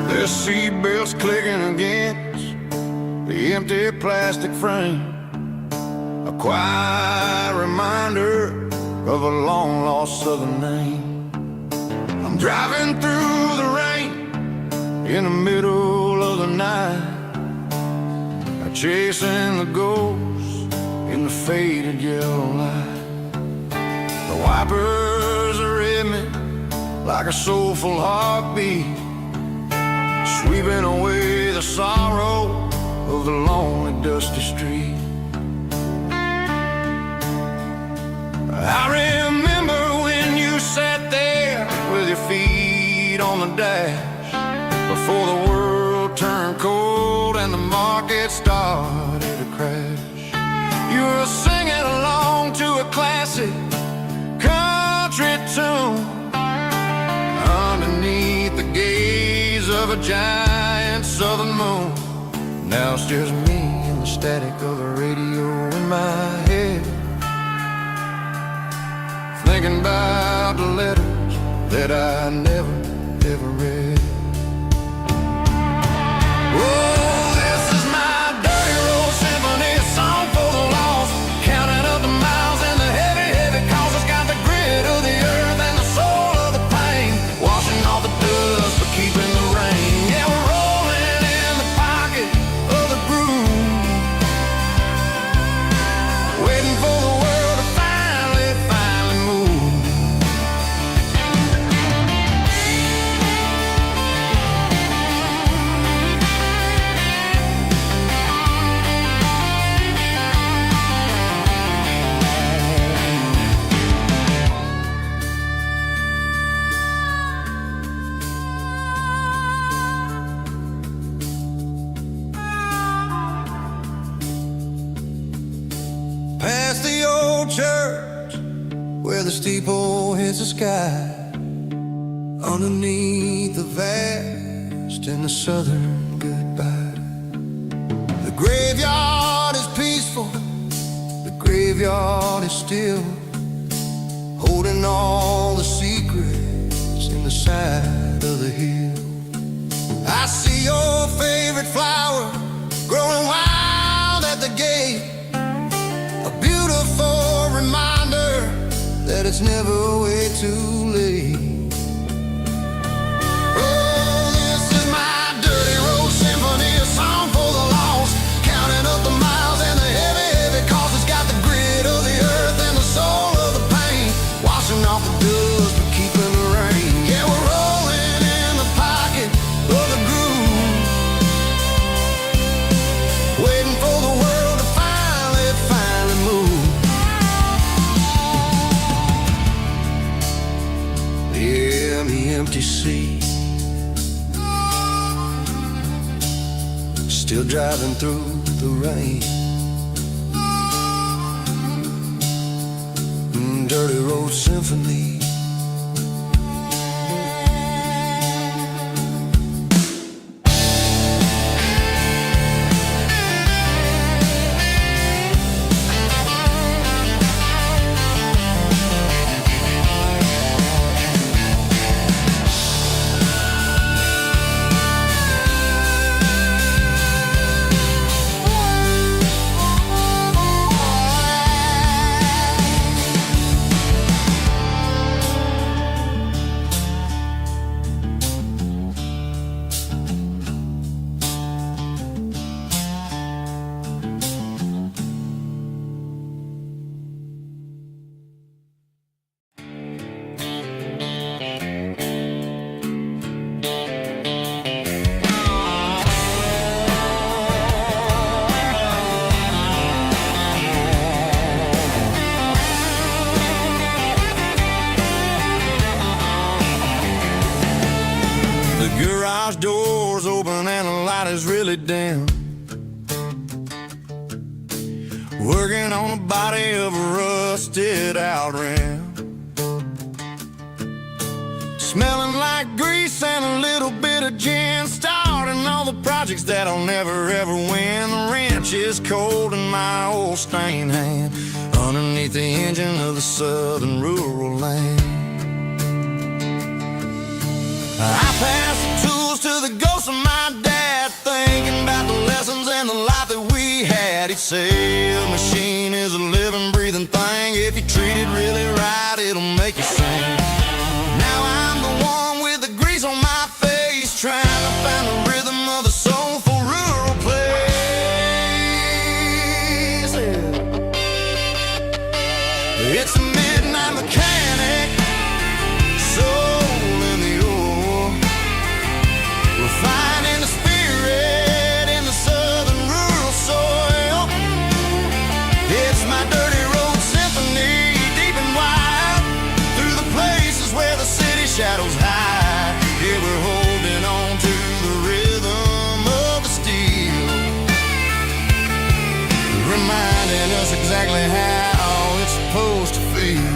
The seatbelt's clicking against the empty plastic frame, a quiet reminder of a long-lost southern name. I'm driving through the rain in the middle of the night, chasing the ghosts in the faded yellow light. The wipers are in me like a soulful heartbeat, sweeping away the sorrow of the lonely, dusty street. I remember when you sat there with your feet on the dash, before the world turned cold and the market started to crash. You were singing along to a classic country tune underneath the gaze of a giant southern moon. Now it's just me and the static of the radio in my head, thinking about the letters that I never, ever read. Oh, this is my dirty road symphony, a song for the lost, counting up the miles and the heavy, heavy calls. It's got the grit of the earth and the soul of the pain, washing off the dust but keeping the rain. Yeah, we're rolling in the pocket of the groove, waiting for the world to finally move. steeple hits the sky, underneath the vast and the southern goodbye. The graveyard is peaceful, the graveyard is still, holding all the secrets in the side of the hill. I see your favorite flower growing wild at the gate, a beautiful reminder that it's never way too late. Oh, this is my dirty road symphony, a song for the lost, counting up the miles and the heavy, heavy cost. It's got the grit of the earth and the soul of the pain, washing off the dust but keeping the rain. Yeah, we're rolling in the pocket of the groove, waiting for the world to finally move. Yeah, the empty sea, still driving through the rain. Dirty road symphony. Garage doors open and the light is really dim, working on the body of a rusted out rim, smelling like grease and a little bit of gin, starting all the projects that'll never ever win. The wrench is cold in my old stained hand, underneath the engine of the southern rural land. I pass the tools to the ghost of my dad, thinking about the lessons and the life that we had. He'd say a machine is a living, breathing thing. If you treat it really right, it'll make you sing. Now I'm the one with the grease on my face, trying to find the rhythm of the soulful rural place. It's a midnight mechanic, soul in the ore, finding the spirit in the southern rural soil. It's my dirty road symphony, deep and wide, through the places where the city shadows hide. Yeah, we're holding on to the rhythm of the steel, reminding us exactly how it's supposed to feel.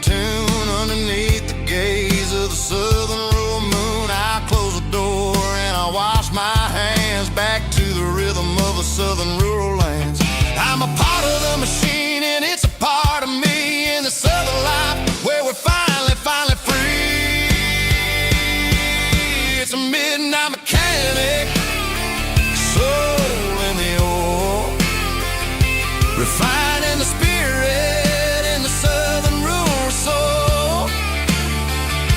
Tune underneath the gaze of the southern rural moon. I close the door and I wash my hands, back to the rhythm of the southern rural lands. I'm a part of the machine and it's a part of me in the southern life where we're finally free. It's a midnight mechanic, soul in the ore, refining the spirit in the southern rural soul.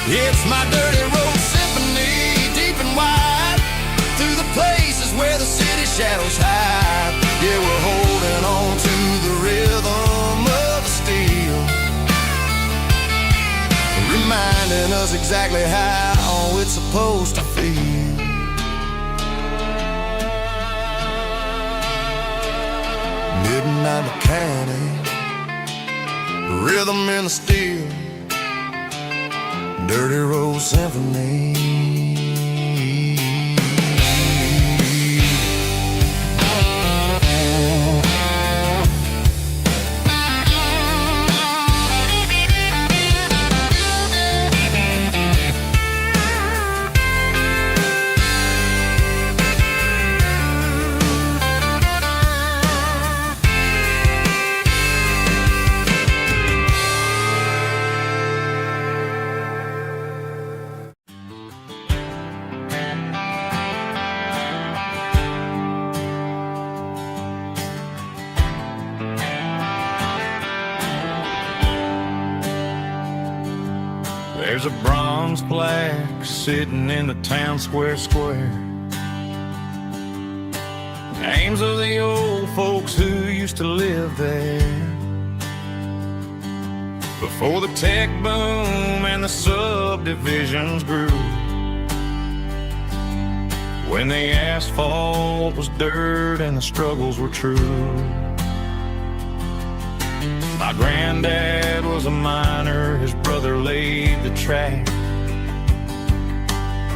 It's my dirty road symphony, deep and wide, through the places where the city shadows hide. Yeah, we're holding on to the rhythm of the steel, reminding us exactly how it's supposed to feel. Midnight mechanic, rhythm in the steel, dirty road symphony. There's a bronze plaque sitting in the town square. Names of the old folks who used to live there before the tech boom and the subdivisions grew, when the asphalt was dirt and the struggles were true. My granddad was a miner, his brother laid the track.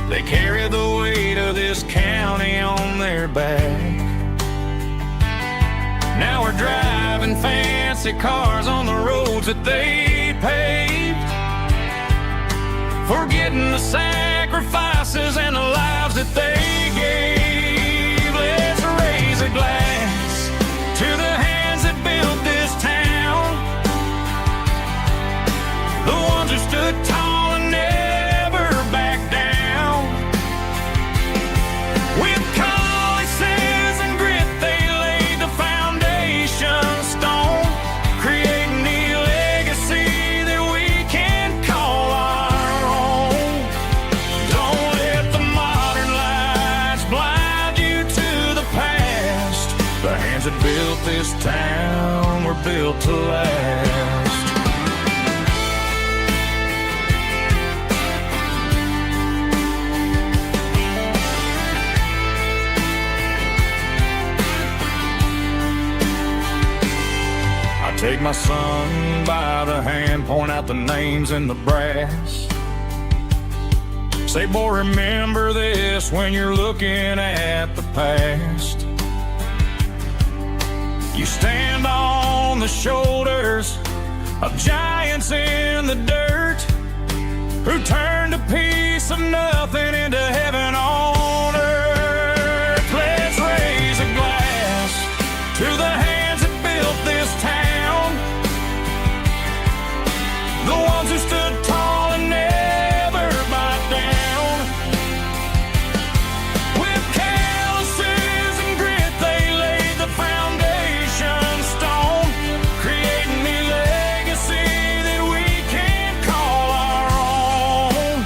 They carried the weight of this county on their back. Now we're driving fancy cars on the roads that they paved, forgetting the sacrifices and the lives that they gave. Let's raise a glass to the hands that built this town, the ones who stood tall and never backed down. With calluses and grit, they laid the foundation stone, creating the legacy that we can call our own. Don't let the modern lights blind you to the past. The hands that built this town were built to last. Take my son by the hand, point out the names in the brass. Say, boy, remember this when you're looking at the past. You stand on the shoulders of giants in the dirt, who turned a piece of nothing into heaven on earth. Let's raise a glass to the hands that built this town, the ones who stood tall and never bowed down. With calluses and grit, they laid the foundation stone, creating the legacy that we can call our own.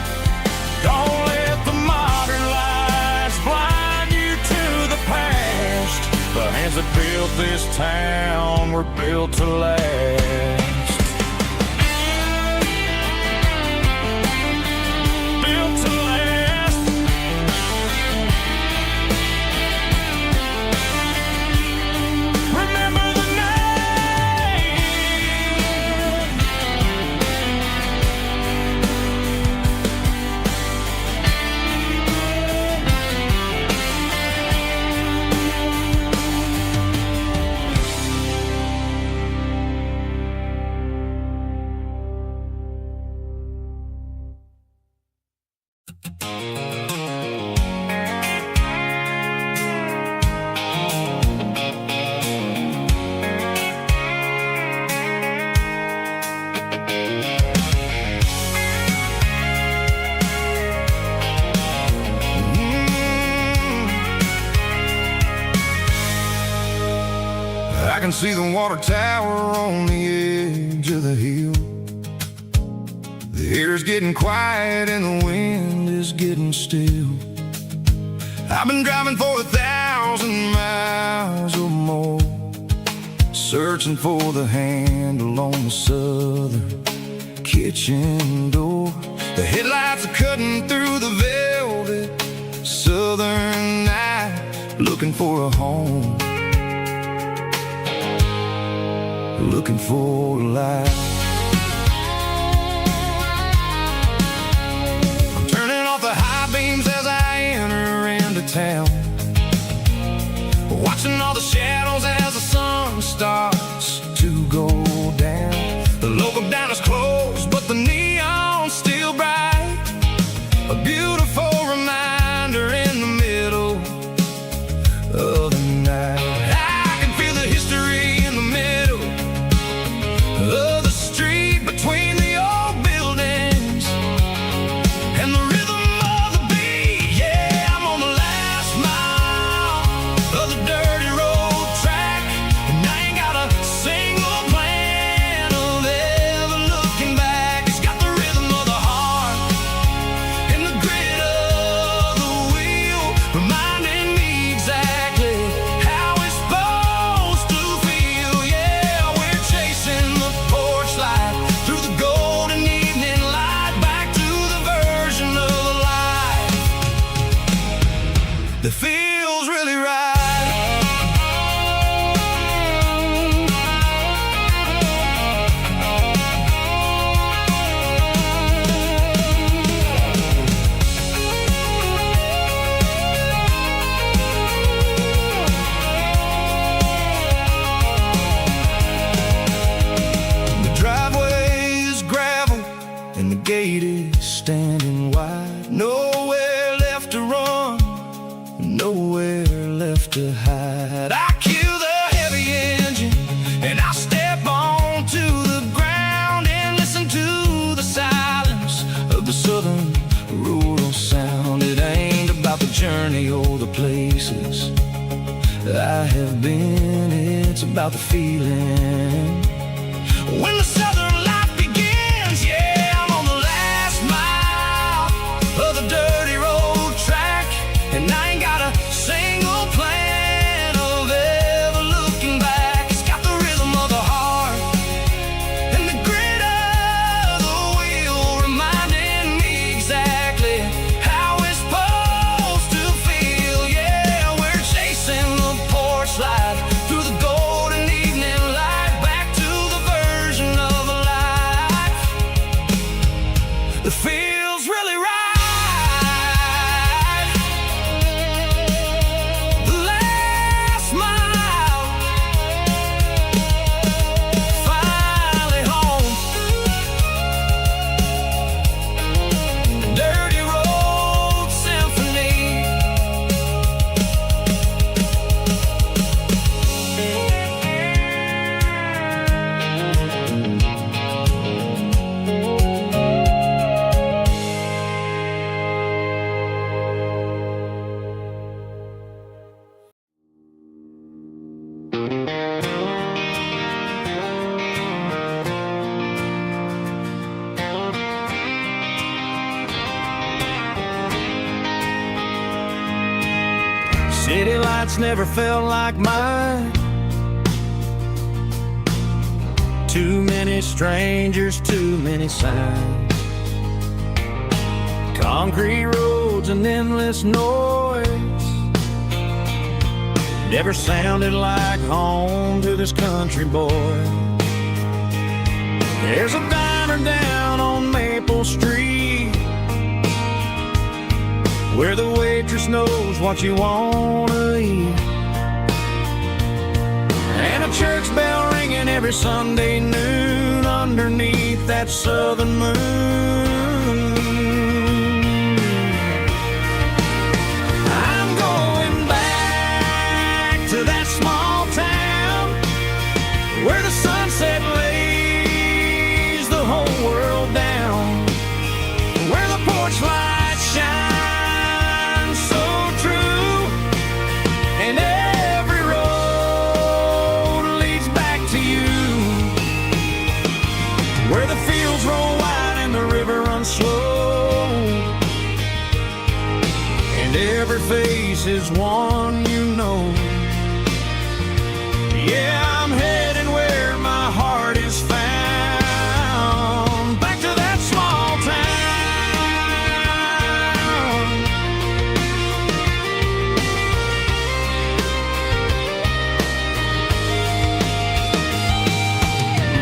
Don't let the modern lights blind you to the past. The hands that built this town were built to last. I can see the water tower on the edge of the hill. The air's getting quiet and the wind is getting still. I've been driving for 1,000 miles or more, searching for the handle on the southern kitchen door. The headlights are cutting through the velvet southern night, looking for a home, looking for a life. dreams as I enter into town, watching all the shadows as the sun starts to go down. The local diner's closed, but the neon's still bright, a beautiful reminder in the middle of the night. I can feel the history in the middle of the street, between the old buildings and the rhythm of the beat. Yeah, I'm on the last mile of the dirty road track, and I ain't got a single plan of ever looking back. It's got the rhythm of the heart and the grit of the wheel, reminding me exactly how it's supposed to feel. Yeah, we're chasing the porch light through the golden evening light, back to the version of life that feels really right. The driveway is gravel and the gate is standing wide. Nowhere left to run, nowhere left to hide. I kill the heavy engine and I step onto the ground and listen to the silence of the southern rural sound. It ain't about the journey or the places I have been, it's about the feeling when the southern life begins. Yeah, I'm on the last mile of the dirty road track, and I ain't got a single plan of ever looking back. It's got the rhythm of the heart and the grit of the wheel, reminding me exactly how it's supposed to feel. Yeah, we're chasing the porch light through the golden evening light, back to the version of life that feels really right. The last mile, finally home. Dirty road symphony. City lights never felt like mine. Too many strangers, too many signs. Concrete roads and endless noise never sounded like home to this country boy. There's a diner down on Maple Street where the waitress knows what you wanna eat, and a church bell ringing every Sunday noon underneath that southern moon. I'm going back to that small town where the sunset lays the whole world down, where the porch lights shine so true, and every road leads back to you, where the fields roll wide and the river runs slow, and every face is one you know. Yeah, I'm heading where my heart is found, back to that small town.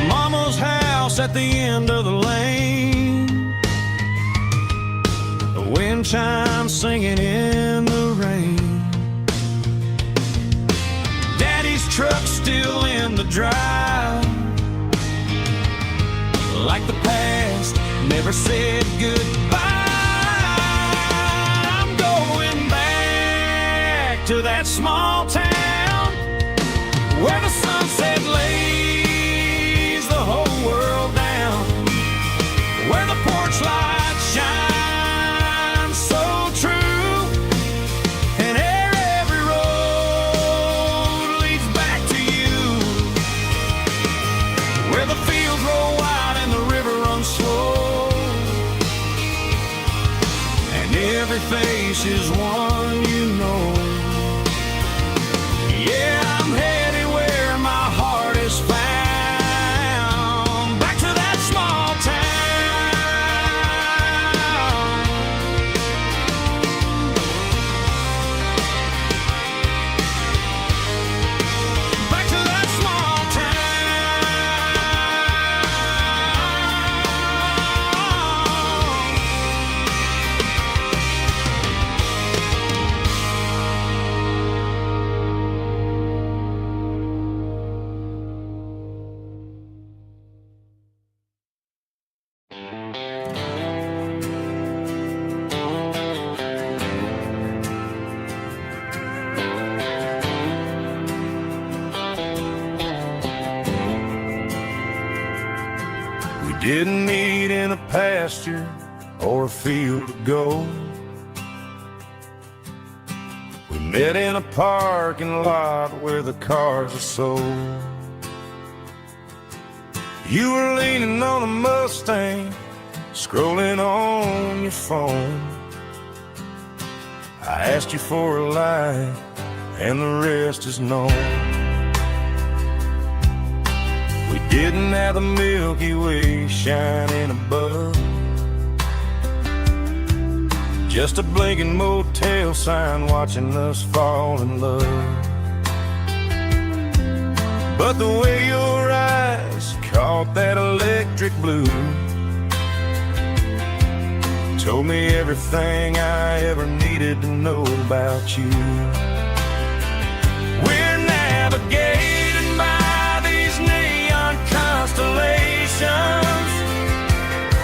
Mama's house at the end of the lane, the wind wind chimes singing in the rain. Daddy's truck's still in the drive, like the past never said goodbye. I'm going back to that small town where the sunset lays the whole world down, where the porch lights shine so true, and every road leads back to you, where the fields roll wide and the river runs slow, and every face is one you know. Yeah, I'm headed where my heart is found, back to that small town, back to that small didn't meet in a pasture or a field of gold. We met in a parking lot where the cars are sold. You were leaning on a Mustang, scrolling on your phone. I asked you for a light, and the rest is known. We didn't have the Milky Way shining above, just a blinking motel sign watching us fall in love. But the way your eyes caught that electric blue told me everything I ever needed to know about you. We're navigating by these neon constellations,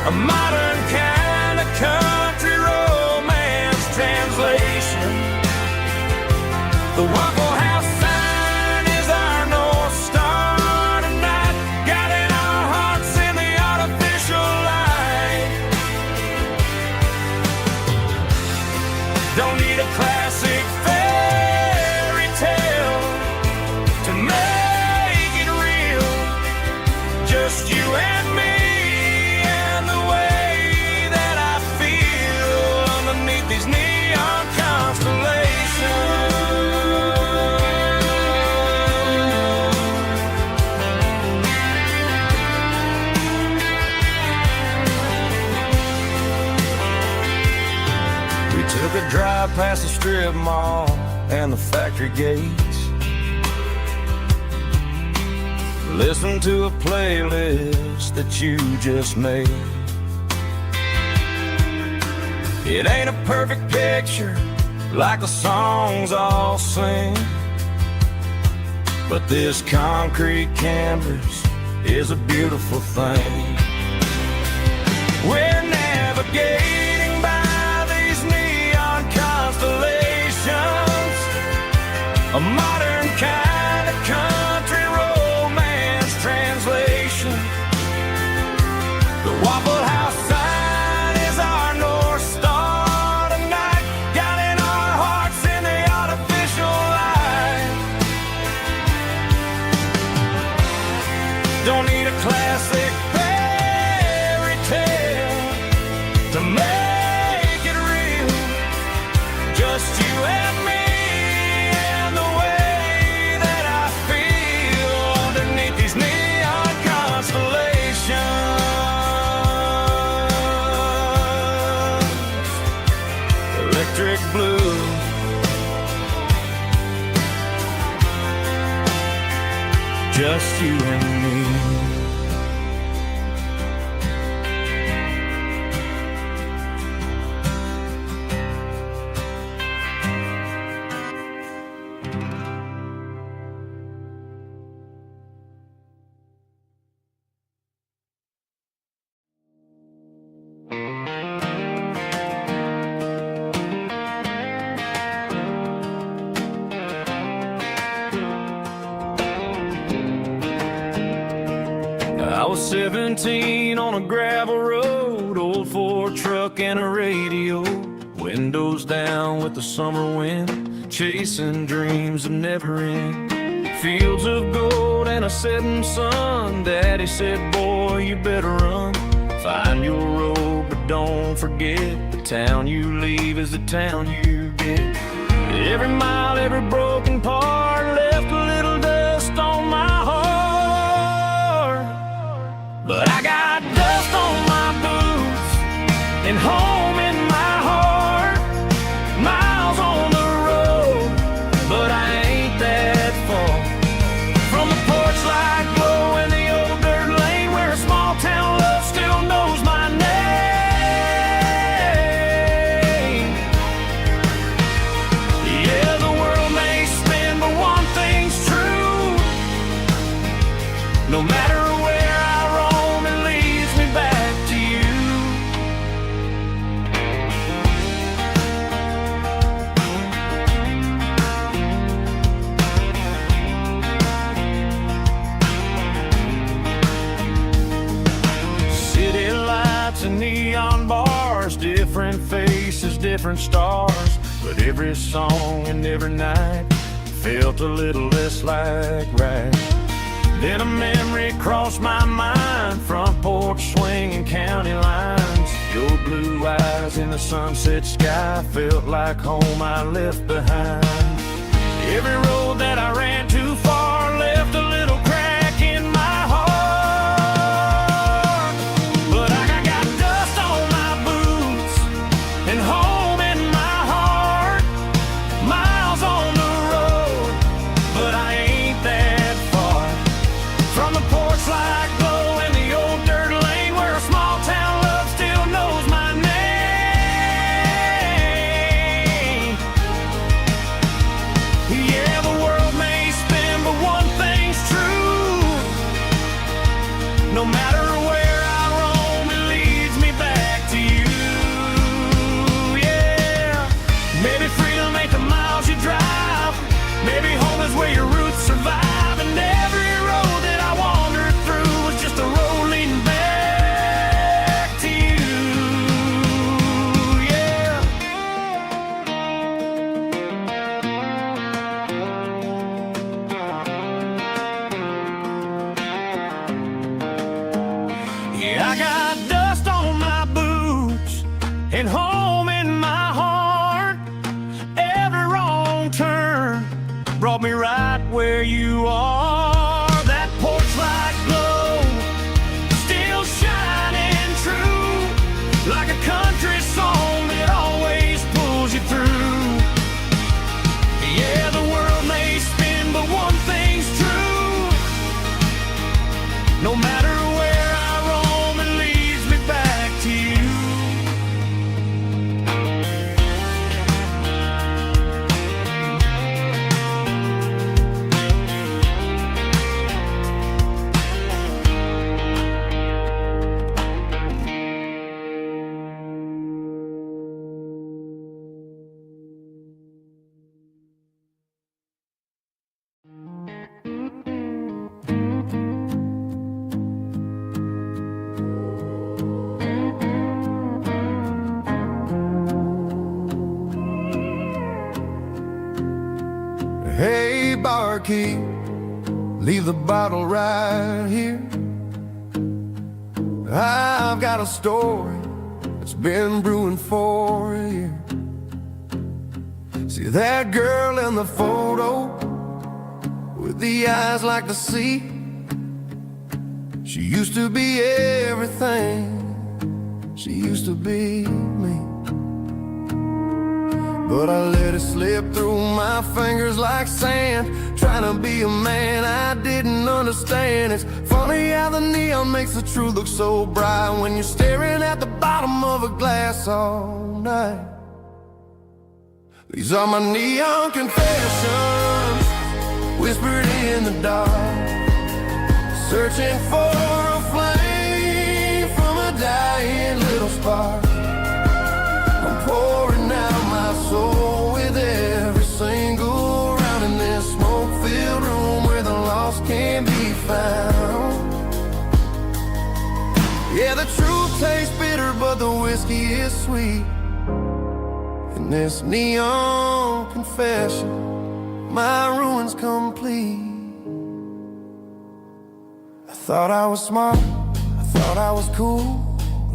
a modern kind of country romance translation. The Waffle House sign is our North Star tonight, guiding our hearts in the artificial light. Don't need a classic fairy tale to make it real, just you and me and the way that I feel underneath these neon constellations. We took a drive past the strip mall and the factory gates, listened to a playlist that you just made. It ain't a perfect picture like the songs all sing, but this concrete canvas is a beautiful thing. We're navigating by these neon constellations, a modern kind of country romance translation. The Waffle House sign is our North Star tonight, guiding our hearts in the artificial light. Don't need a classic fairy tale to make it real, just you and me and the way that I feel underneath these neon constellations. Electric blue, just you and me. 17 on a gravel road, old Ford truck and a radio, windows down with the summer wind, chasing dreams that never end. Fields of gold and a setting sun. Daddy said, boy, you better run. Find your road, but don't forget, the town you leave is the town you get. Every mile, every broken part left a little dust on my heart. But I got dust on my boots and home in my heart. Miles on the road, but I ain't that far from the porch light glow and the old dirt lane where a small town love still knows my name. Yeah, the world may spin, but one thing's true. No matter where I roam, it leads me back to you. City lights and neon bars, different faces, different stars. But every song and every night felt a little less like right. Then a memory crossed my mind, front porch swinging county lines. Your blue eyes in the sunset sky felt like home I left behind. Every road that I ran too far left a little crack in my heart. But I got dust on my boots and home in my heart. Miles on the road, but I ain't that far from the porch light glow and the old dirt lane where a small town love still knows my name. Yeah, the world may spin, but one thing's true. No matter where I roam, it leads me back to you. Yeah, maybe freedom ain't the miles you drive. Maybe home is where your roots survive. And every road that I wandered through was just a road leading back to you. Yeah. Yeah, I got dust on my boots and home in my heart. Every wrong turn brought me right where you are. That porch light glow still shining true, like a country song that always pulls you through. Yeah, the world may spin, but one thing's true. No matter where I roam, it leads me back to you. Hey, barkeep, leave the bottle right here. I've got a story that's been brewing for a year. See that girl in the photo with the eyes like the sea? She used to be everything. She used to be me. But I let it slip through my fingers like sand, trying to be a man I didn't understand. It's funny how the neon makes the truth look so bright when you're staring at the bottom of a glass all night. These are my neon confessions, whispered in the dark, searching for a flame from a dying little spark. I'm pouring out my soul with every single round in this smoke-filled room where the lost can be found. sweet. In this neon confession, my ruin's complete. I thought I was smart, I thought I was cool,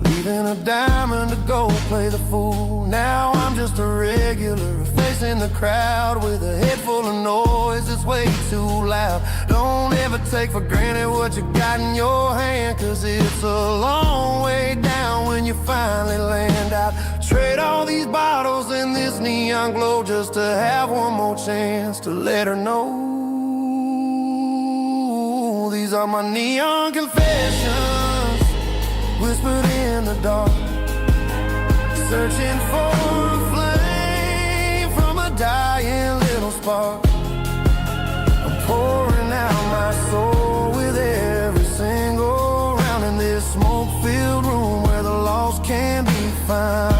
leaving a diamond to go play the fool. Now I'm just a regular, facing the crowd with a head full of noise that's way too loud. Don't ever take for granted what you got in your hand, cause it's a long way down when you finally land out. Trade all these bottles and this neon glow just to have one more chance to let her know. These are my neon confessions, whispered in the dark, searching for a flame from a dying little spark. I'm pouring out my soul with every single round in this smoke-filled room where the lost can be found.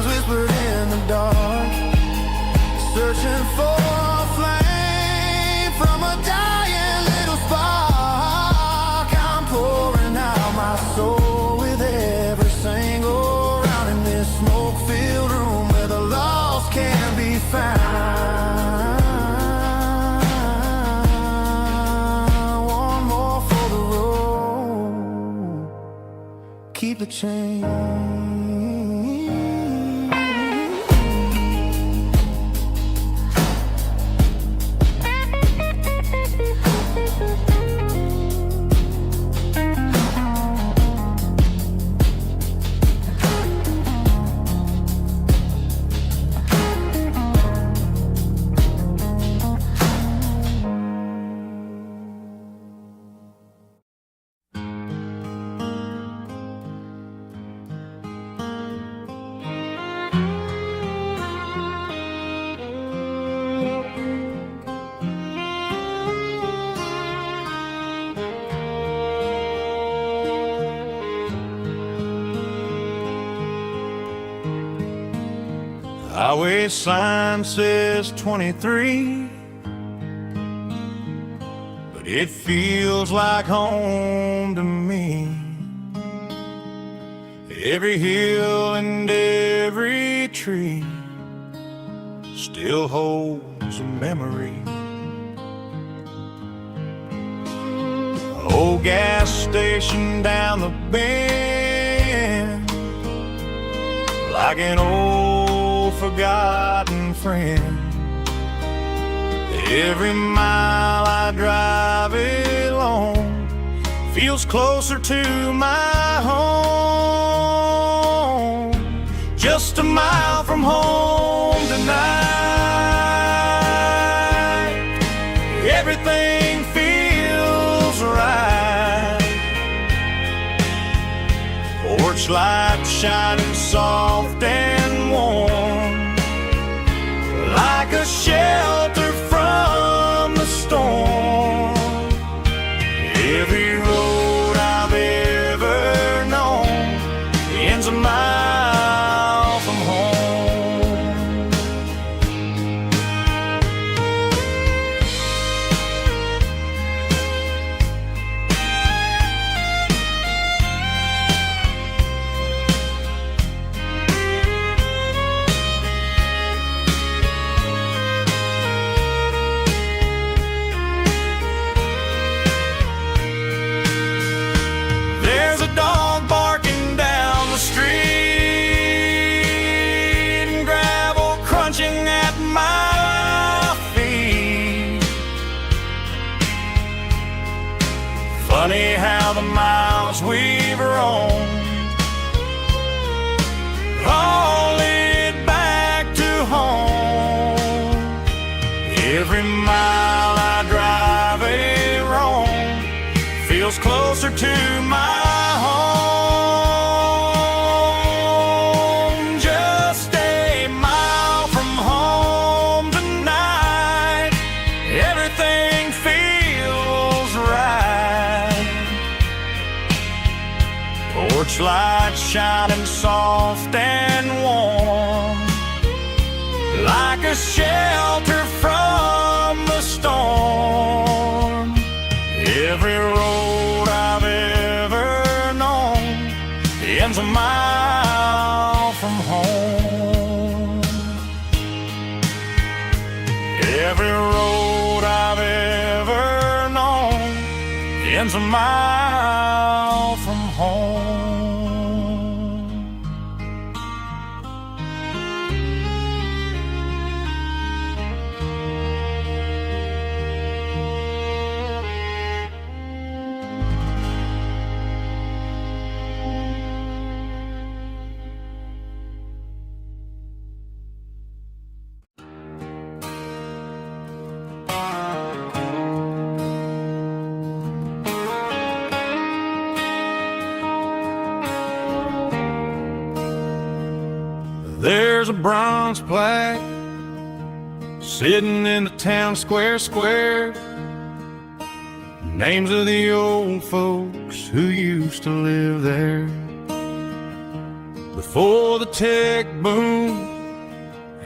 Whispered in the dark, searching for a flame from a dying little spark. I'm pouring out my soul with every single round in this smoke-filled room where the lost can be found. One more for the road, keep the change. Highway sign says 23, but it feels like home to me. Every hill and every tree still holds a memory. Old gas station down the bend, like an old forgotten friend. Every mile I drive it along feels closer to my home. Just a mile from home tonight, everything feels right. Porch light shining soft and warm, like a shelter from the storm. Every road I've ever known ends a mile from home. There's a dog barking down the street and gravel crunching at my feet. Funny how the miles we've roamed all lead back to home. Every mile I drive a roam feels closer to my light and soft and warm, like a shelter from the storm. Every road I've ever known ends a mile from home. Every road I've ever known ends a mile from home. There's a bronze plaque sitting in the town square. Names of the old folks who used to live there. Before the tech boom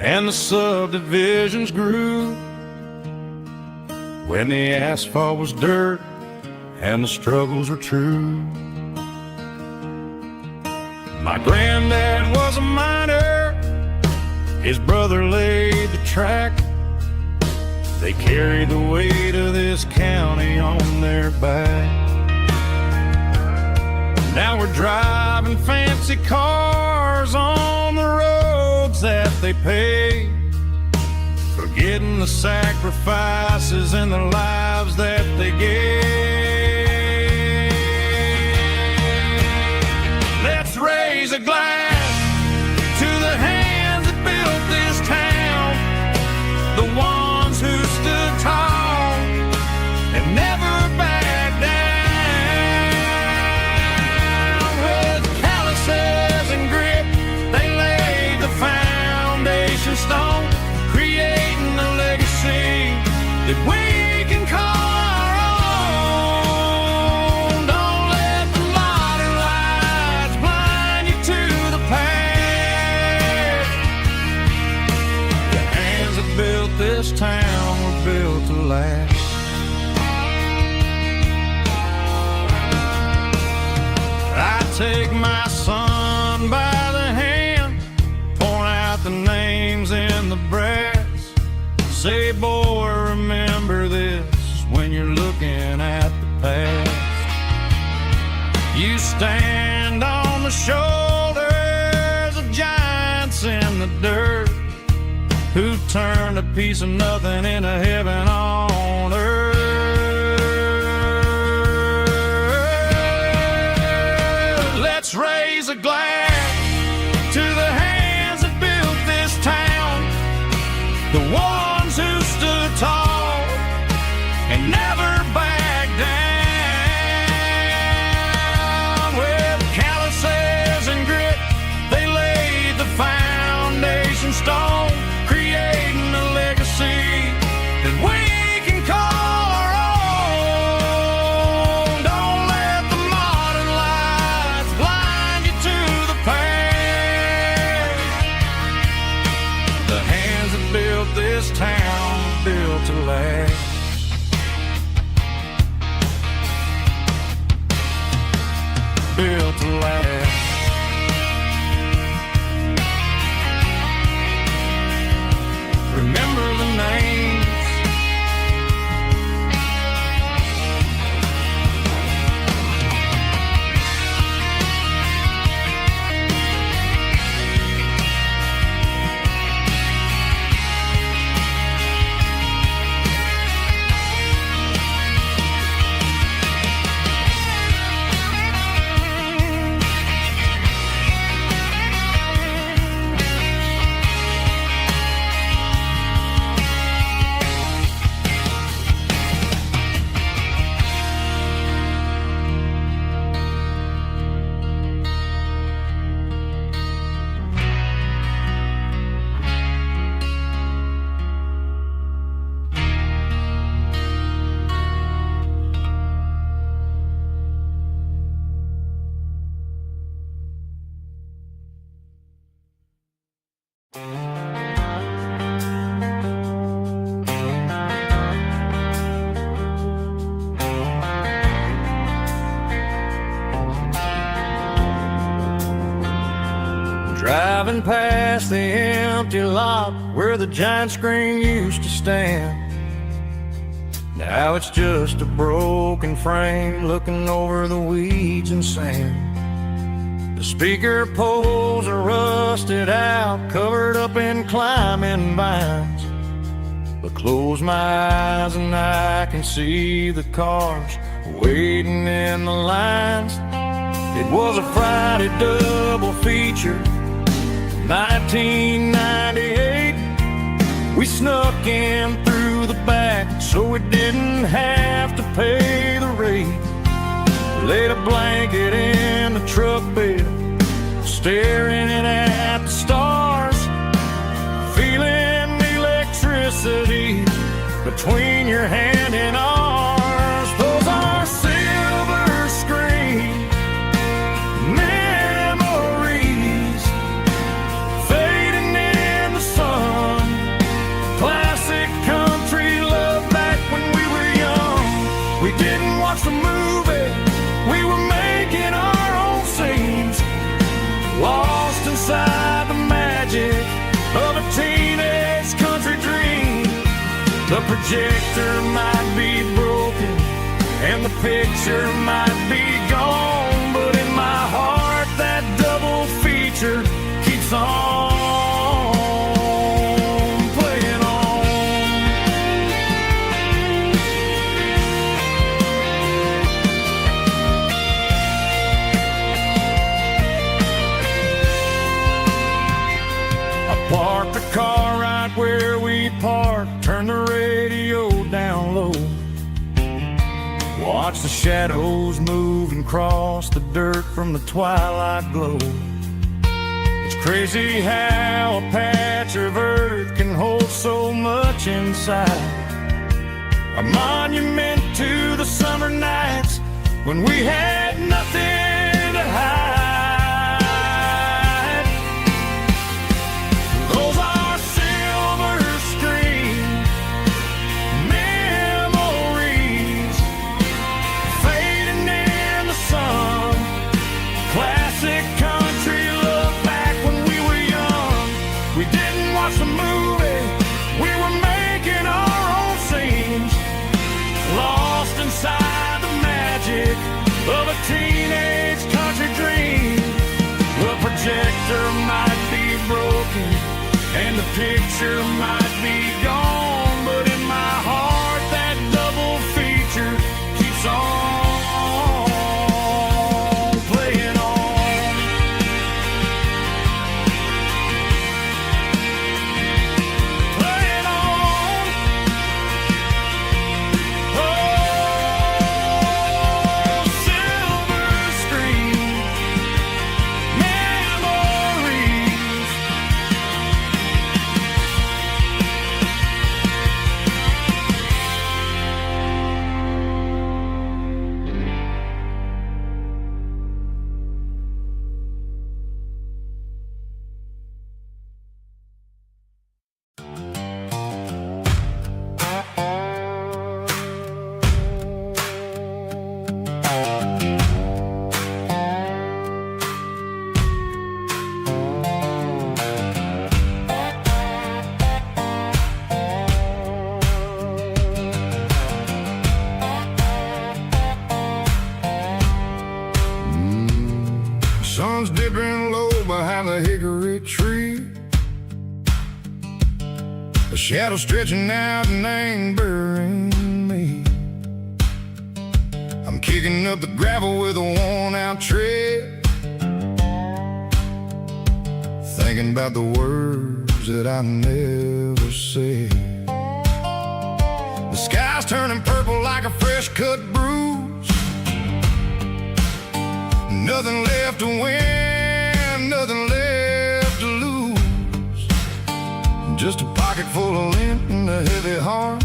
and the subdivisions grew, when the asphalt was dirt and the struggles were true. My granddad was a miner, his brother laid the track. They carried the weight of this county on their back. Now we're driving fancy cars on the roads that they paved, forgetting the sacrifices and the lives that they gave. Let's raise a glass to the hands that built this town, the ones who stood tall and never backed down. With calluses and grit, they laid the foundation stone, creating a legacy that we can call our own. Don't let the modern lights blind you to the past. The hands that built this town were built to last. I take my son by the hand, point out the names in the brass. Say, boy, remember this when you're looking at the past. You stand on the shoulders of giants in the dirt, who turned a piece of nothing into heaven on earth. Let's raise a glass to the hands that built this town, the ones who stood tall and never backed down. With calluses and grit, they laid the foundation stone, creating a legacy that we can call our own. Don't let the modern lights blind you to the Driving past the empty lot where the giant screen used to stand. Now it's just a broken frame looking over the weeds and sand. The speaker poles are rusted out, covered up in climbing vines. But close my eyes and I can see the cars waiting in the lines. It was a Friday double feature, 1998. We snuck in through the back so we didn't have to pay the rate. Laid a blanket in the truck bed, staring at the stars, feeling the electricity between your hand and ours. Those are silver screen memories fading in the sun. Classic country love back when we were young. We didn't watch the movie, we were making our own scenes, lost inside the magic of a teenage country dream. The projector might be broken and the picture might be gone, but in my heart that double feature keeps on playing on. I parked the car right where we parked, turned the radio down low, watch the shadows move and cross the dirt from the twilight glow. It's crazy how a patch of earth can hold so much inside. A monument to the summer nights when we had nothing to hide. Those are silver screen memories fading in the sun. Classic country love back when we were young. We didn't watch the movie, we were making our own scenes, lost inside the magic of a teenage country dream. The projector might be broken and the picture might be gone, but in my heart that double feature keeps on playing on. Playing on. Oh, silver screen memories. Sun's dipping low behind the hickory tree. The shadow stretching out and angering me. I'm kicking up the gravel with a worn-out tread, thinking about the words that I never said. The sky's turning purple like a fresh-cut bruise. Nothing left to win, nothing left to lose. Just a pocket full of lint and a heavy heart,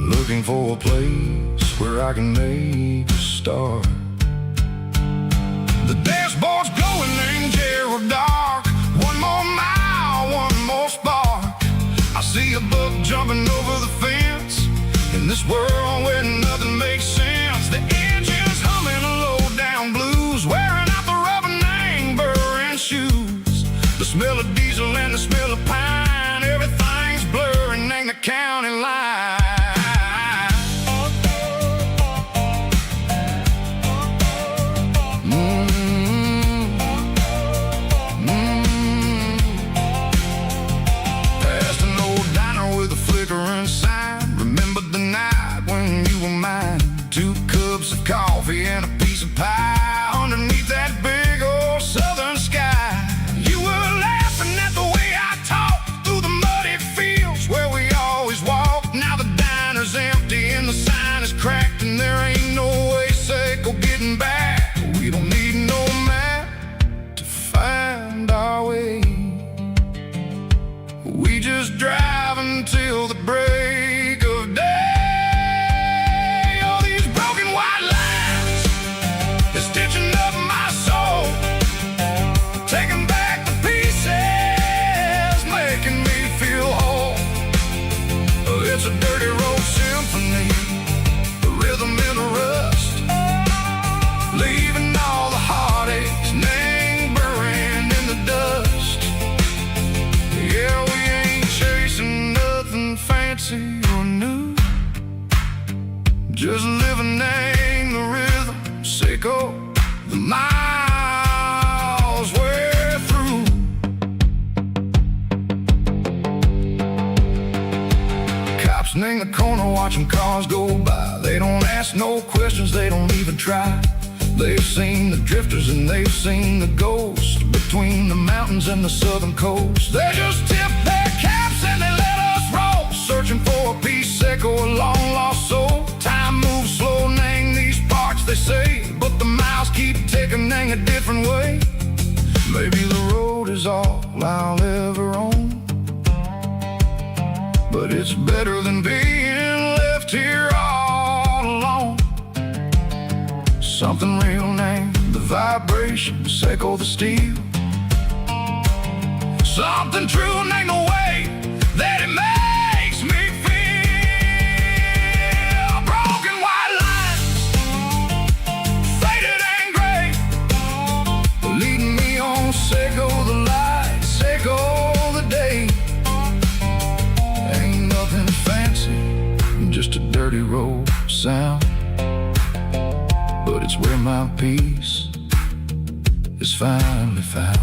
looking for a place where I can make a start. The dashboard's glowing in Geralkyo jumping over the fence. In this world where nothing makes sense, the engine's humming a low-down blues, wearing out the rubber name burring shoes. The smell of diesel and the smell of pine, everything's blurring, ain't the county line. Past an old diner with a flickering sign, remembered the night when you were mine. 2 cups of coffee and a piece of pie underneath that big old southern sky. You were laughing at the way I talked through the muddy fields where we always walked. Now the diner's empty and the sign is cracked, and there ain't no way safe or getting back. We don't need no map to find our way. We just drive until the break of day. All these broken white lines is stitching up my soul, taking back the pieces, making me feel whole. It's a dirty road symphony, the rhythm in the rust, leaving all the heartaches, name buried in the dust. Yeah, we ain't chasing nothing fancy or new, just living in the rhythm, sick of the miles we're through. Cops in the corner watching cars go by. They don't ask no questions, they don't even try. They've seen the drifters and they've seen the ghosts between the mountains and the southern coast. They just tip their caps and they let us roll, searching for a piece sick or a long lost soul. Time moves slow, nang these parts they say, but the miles keep ticking, nang a different way. Maybe the road is all I'll ever own, but it's better than being left here all alone. Something real named the vibration, echo the steel. Something true named the way that it makes me feel. Broken white lines, faded and gray, leading me on, echo the light, echo the day. Ain't nothing fancy, just a dirty road sound, but it's where my peace is finally found.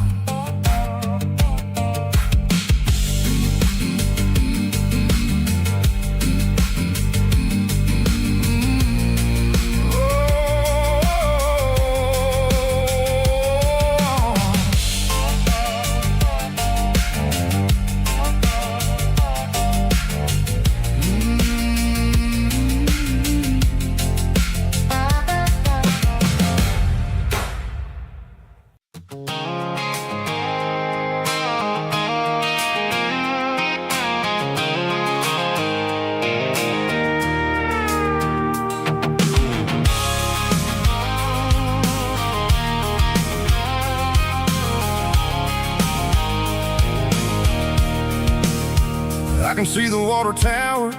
I can see the water tower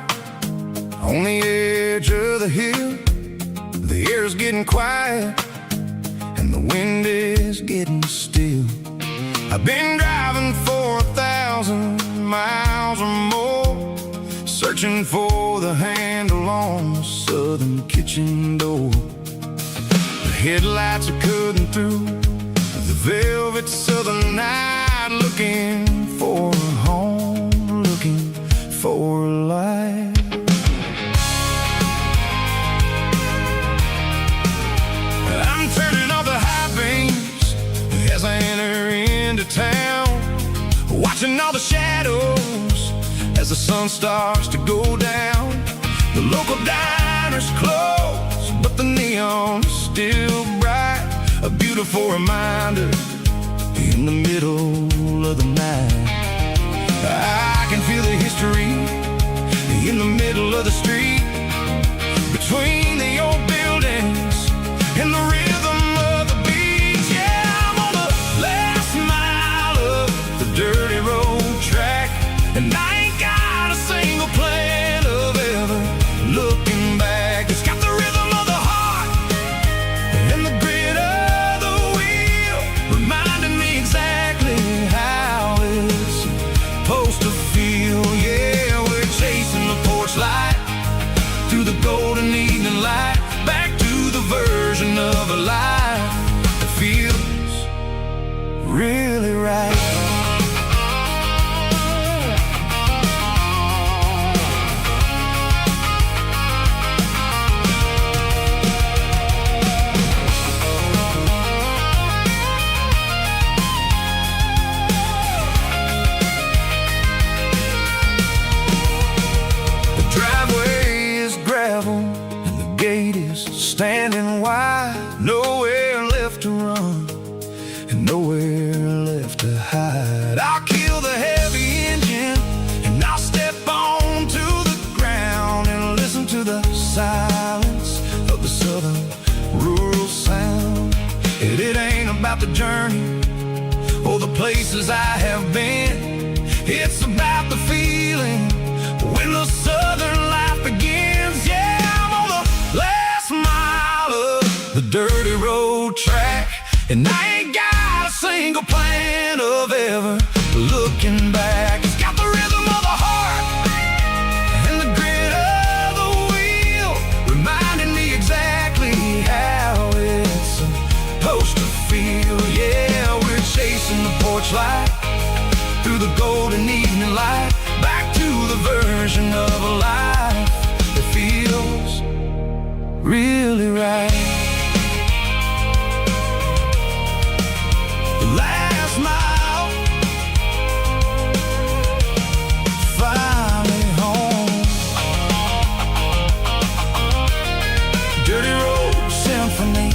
on the edge of the hill. The air is getting quiet and the wind is getting still. I've been driving for 1,000 miles or more, searching for the handle on the southern kitchen door. The headlights are cutting through the velvet southern night, looking for a home, looking for a life. I'm turning off the high beams as I enter into town, watching all the shadows as the sun starts to go down. The local diner's closed, but the neon's still bright, a beautiful reminder in the middle of the night. I can feel the history in the middle of the street, between the old buildings and the rhythm of the beats. Yeah, I'm on the last mile of the dirty road track, and I ain't got a single place about the journey or the places I have been. It's about the feeling when the southern life begins. Yeah, I'm on the last mile of the dirty road track, and I ain't got a single plan of ever looking back. It's got the rhythm of the heart and the grit of the wheel, reminding me exactly how it's supposed to feel. Yeah, we're chasing the porch light through the golden evening light, back to the version of a life that feels really right. The last mile, finally home. Dirty Road Symphony.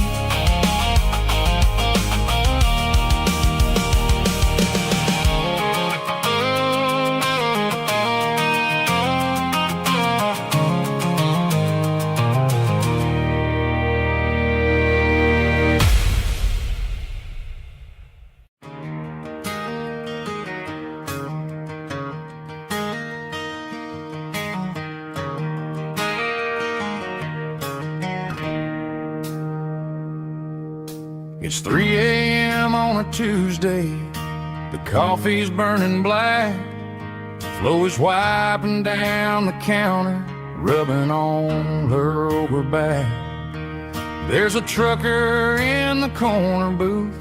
It's 3 a.m. on a Tuesday. The coffee's burning black. Flo is wiping down the counter, rubbing on her over back. There's a trucker in the corner booth,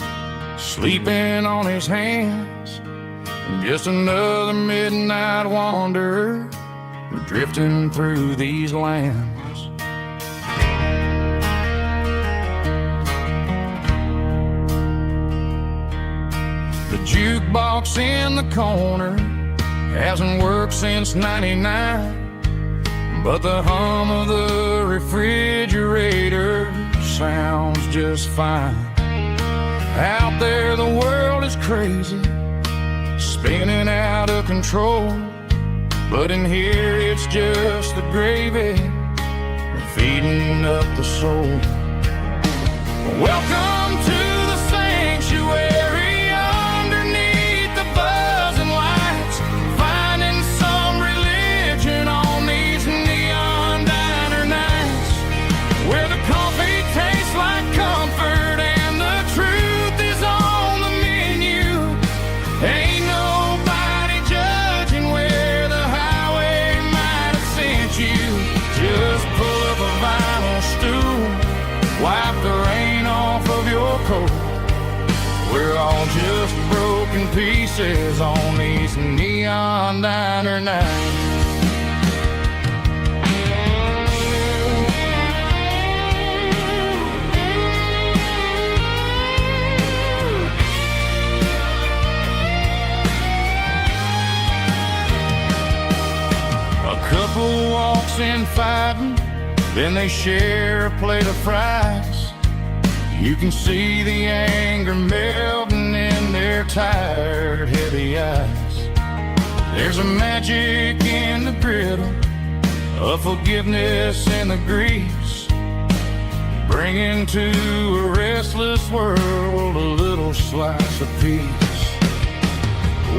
sleeping on his hands. Just another midnight wanderer, drifting through these lands. The jukebox in the corner hasn't worked since '99, but the hum of the refrigerator sounds just fine. Out there the world is crazy, spinning out of control, but in here it's just the gravy feeding up the soul. Welcome to the sanctuary underneath the buzzing lights, finding some religion on these neon diner nights, where the coffee tastes like comfort and the truth is on the menu. Ain't nobody judging where the highway might have sent you. Just pull up a vinyl stool, wipe the rain off of your coat. We're all just broken pieces on these neon diner nights. A couple walks in fighting, then they share a plate of fries. You can see the anger melting in their tired, heavy eyes. There's a magic in the griddle, a forgiveness in the grease, bringing to a restless world a little slice of peace.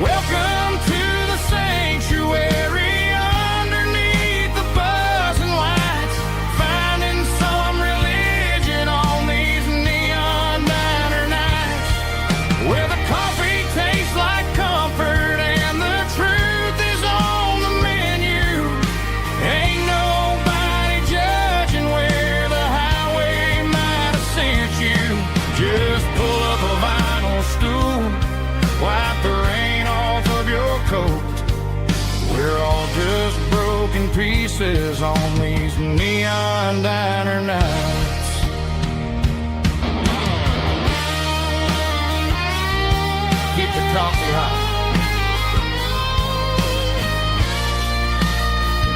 Welcome to the sanctuary underneath the buzzing lights, finding some religion on these neon diner nights, where the coffee tastes like comfort and the truth is on the menu. Ain't nobody judging where the highway might have sent you. Just pull up a vinyl stool, wipe the rain off of your coat. We're all just broken pieces on these neon diner nights. Keep the coffee hot.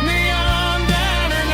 Neon diner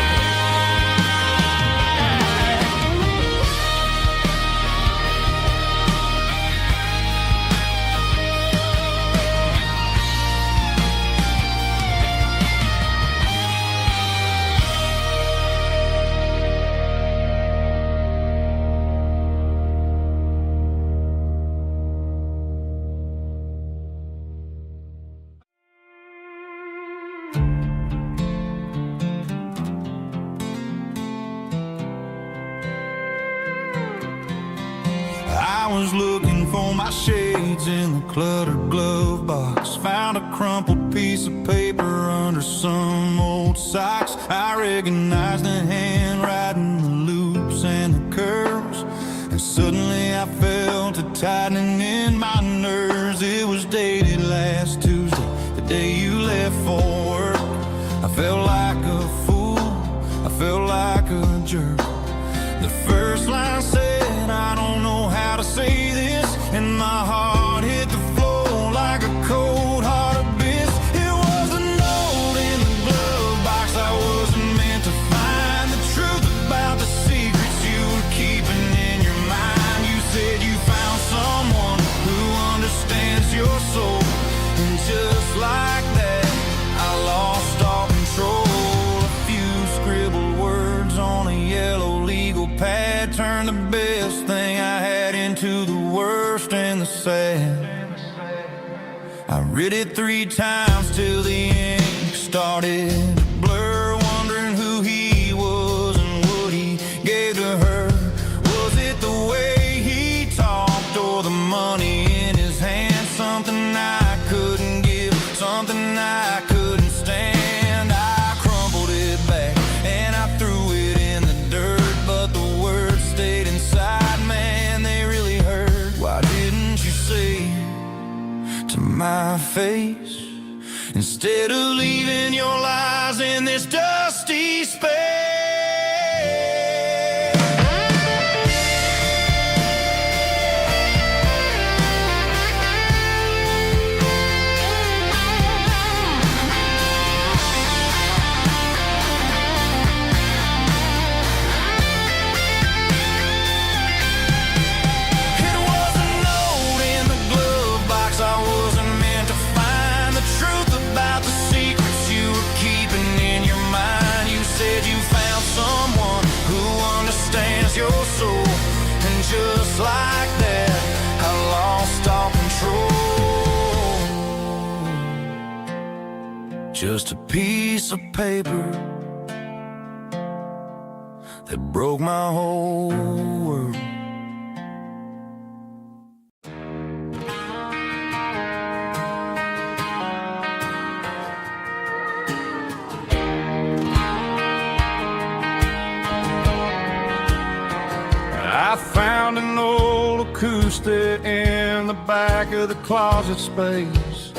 was looking for my shades in the cluttered glove box. Found a crumpled piece of paper under some old socks. I recognized the handwriting, the loops and the curves, and suddenly I felt a tightening in my nerves. It was dated last Tuesday, the day you left for work. I felt like a fool, I felt like a jerk. The first line said, I don't know how to say this, and my heart hit the floor like a cold hard abyss. It was a note in the glove box I wasn't meant to find. The truth about the secrets you were keeping in your mind. You said you found someone who understands your soul, and just like that, I lost all control. A few scribbled words on a yellow legal pad turned the best thing I had into the worst and the sad. I read it 3 times till the ink started to blur, wondering who he was and what he gave to her. Was it the way he talked or the money in his hand? Something I couldn't give, something I couldn't stand. I crumpled it back and I threw it in the dirt, but the words stayed inside, man, they really hurt. Why didn't you say to my face, instead of leaving your lies in this dusty space? Your soul, and just like that, I lost all control. Just a piece of paper that broke my whole world. I found an old acoustic in the back of the closet space.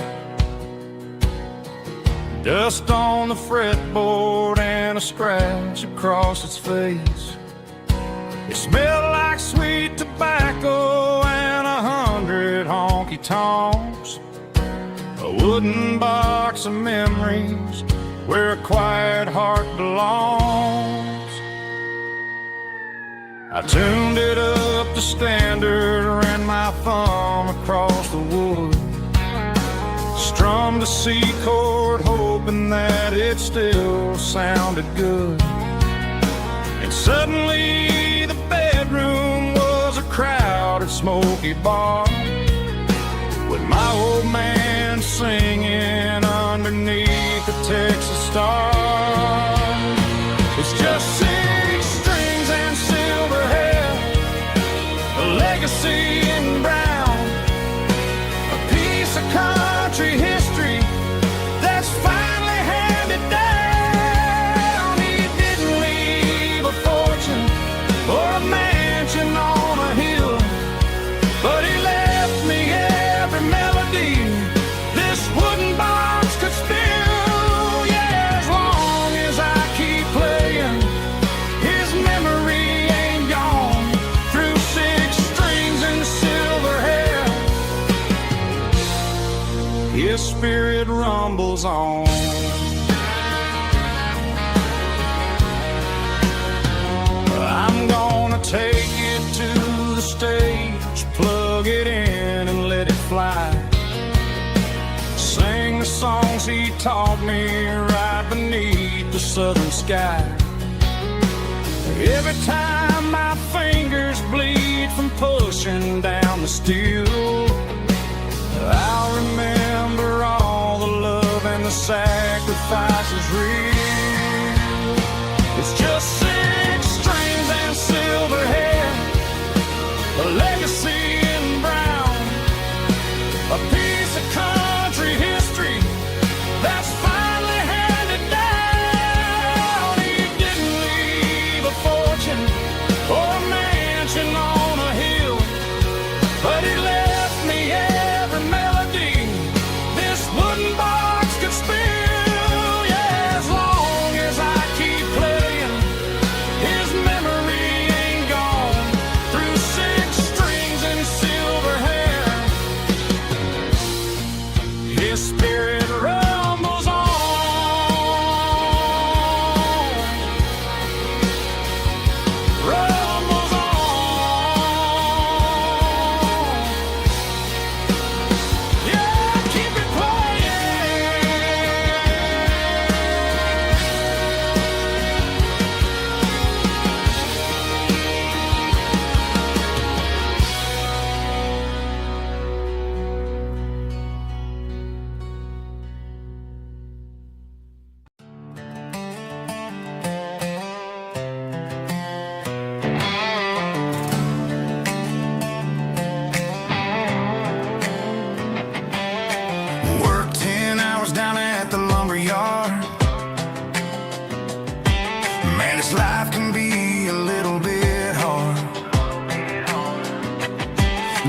Dust on the fretboard and a scratch across its face. It smelled like sweet tobacco and 100 honky-tonks. A wooden box of memories where a quiet heart belongs. I tuned it up to standard, ran my thumb across the wood, strummed a C chord, hoping that it still sounded good. And suddenly the bedroom was a crowded, smoky bar, with my old man singing underneath the Texas star. It's just 6 strings and silver hair, a legacy in brown, a piece of country history that's finally handed down. He didn't leave a fortune or a mansion on a hill, but he left me every melody this wooden box could spill. Yeah, as long as I keep playing, his memory ain't gone. Through 6 strings and silver hair, his spirit rumbles on. I'm gonna take it to the stage, plug it in and let it fly. Sing the songs he taught me right beneath the southern sky. Every time my fingers bleed from pushing down the steel, I'll remember all the love and the sacrifices real. It's just 6 strings and silver hair, a legacy but he left me every melody this wooden box could spill. Yeah, as long as I keep playing, his memory ain't gone. Through 6 strings and silver hair, his spirit rumbles on. Rumbles on. Yeah, keep it Worked 10 hours down at the lumber yard. Man, this life can be a little bit hard.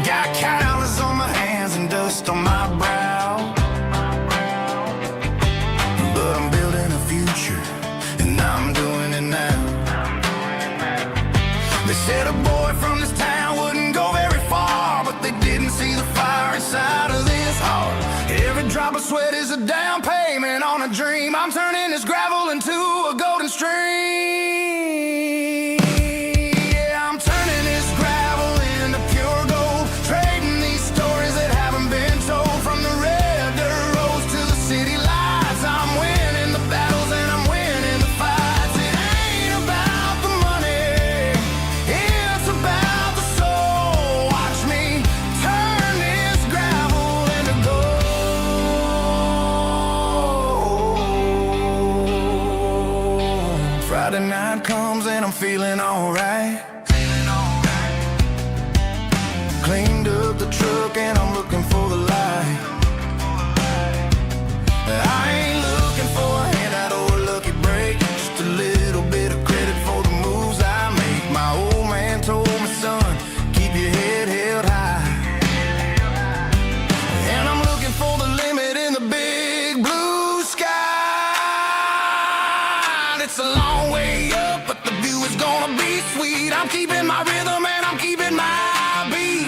Got calluses on my hands and dust on my brow, but I'm building a future, and I'm doing it now. They said a boy from this town wouldn't go very far, but they didn't see the fire inside of this heart. Every drop of sweat is a down payment on a dream. I'm turning this gravel into a golden stream. Yeah, I'm turning this gravel into pure gold, trading these stories that haven't been told. From the red dirt roads to the city lights, I'm winning the battles and I'm winning the fights. It ain't about the money, it's about the soul. Watch me turn this gravel into gold. Friday night comes and I'm feeling alright. Cleaned up the truck and I'm looking for the light. I ain't looking for a handout or a lucky break, just a little bit of credit for the moves I make. My old man told me, son, keep your head held high. And I'm looking for the limit in the big blue sky. It's a long way up, but the view is gonna be sweet. I'm keeping my rhythm and I'm keeping my beat.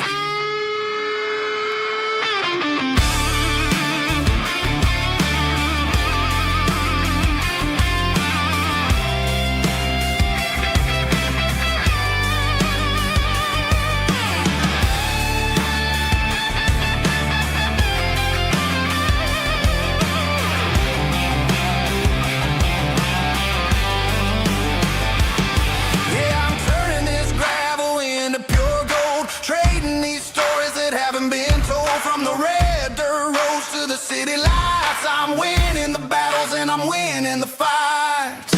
Yeah, I'm turning this gravel into pure gold, trading these stories that haven't been told. From the red dirt roads to the city lights, I'm winning the battles and I'm winning the fights.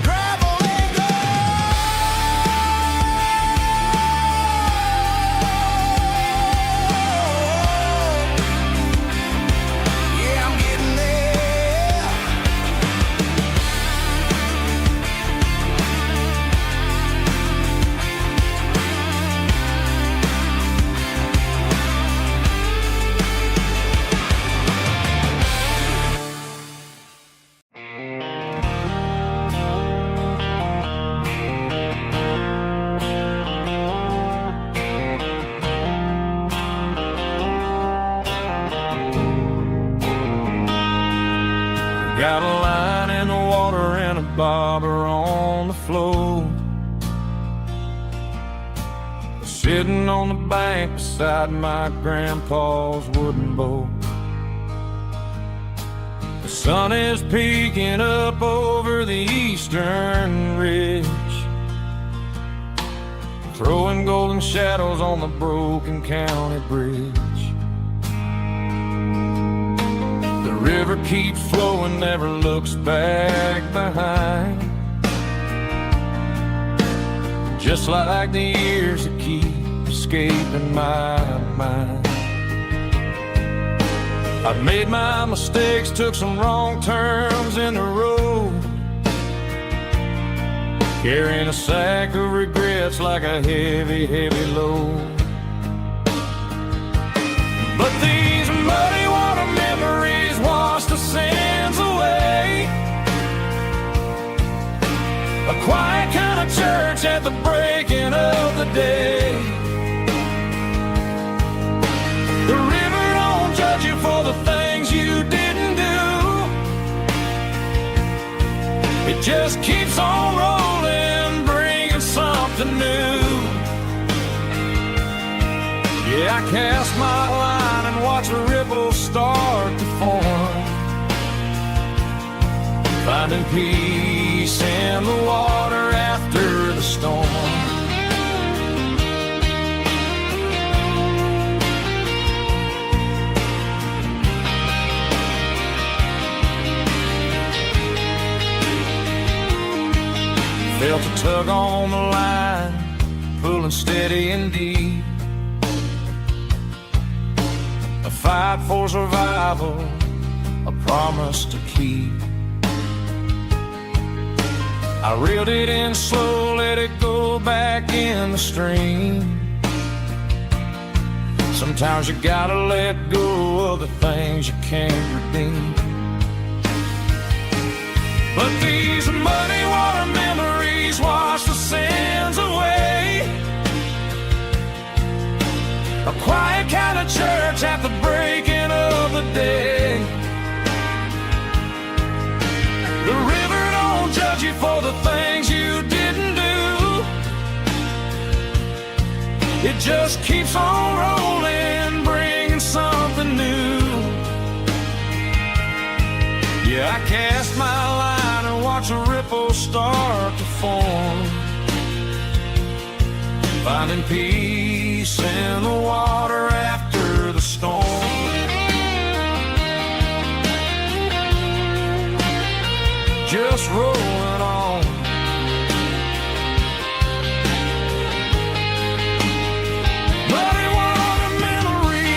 Gravel and gold. Yeah, I'm getting there. Got a line in the water and a bobber on the floor, sitting on the bank beside my grandpa's wooden boat. The sun is peeking up over the eastern ridge, throwing golden shadows on the broken county bridge. The river keeps flowing, never looks back behind, just like the years that keep escaping my mind. I've made my mistakes, took some wrong turns in the road, carrying a sack of regrets like a heavy, heavy load. Yeah, I cast my line and watch a ripple start to form, finding peace in the water after the storm. Felt a tug on the line, pulling steady and deep. A fight for survival, a promise to keep. I reeled it in slow, let it go back in the stream. Sometimes you gotta let go of the things you can't redeem. But these muddy water memories wash the sins away. A quiet kind of church at the breaking of the day. The river don't judge you for the things you didn't do. It just keeps on rolling, bringing something new. Yeah, I cast my line and watch a ripple start to form, finding peace in the water after the storm. Just rolling on. Muddy water memory.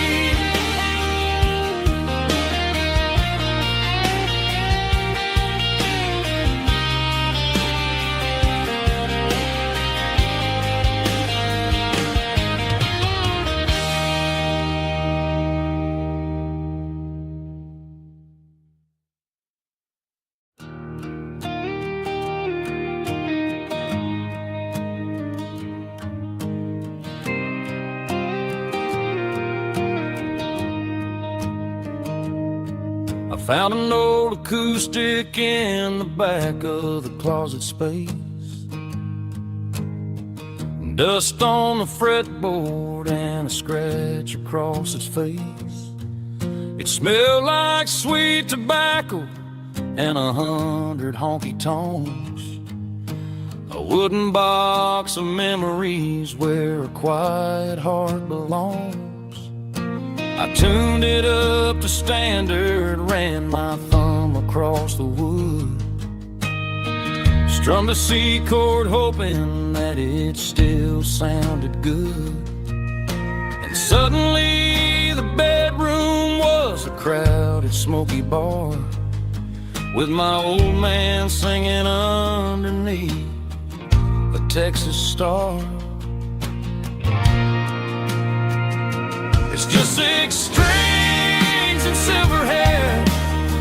Found an old acoustic in the back of the closet space. Dust on the fretboard and a scratch across its face. It smelled like sweet tobacco and 100 honky-tonks. A wooden box of memories where a quiet heart belongs. I tuned it up to standard, ran my thumb across the wood, strummed a C chord hoping that it still sounded good. And suddenly the bedroom was a crowded smoky bar, with my old man singing underneath a Texas star. It's just 6 strings and silver hair,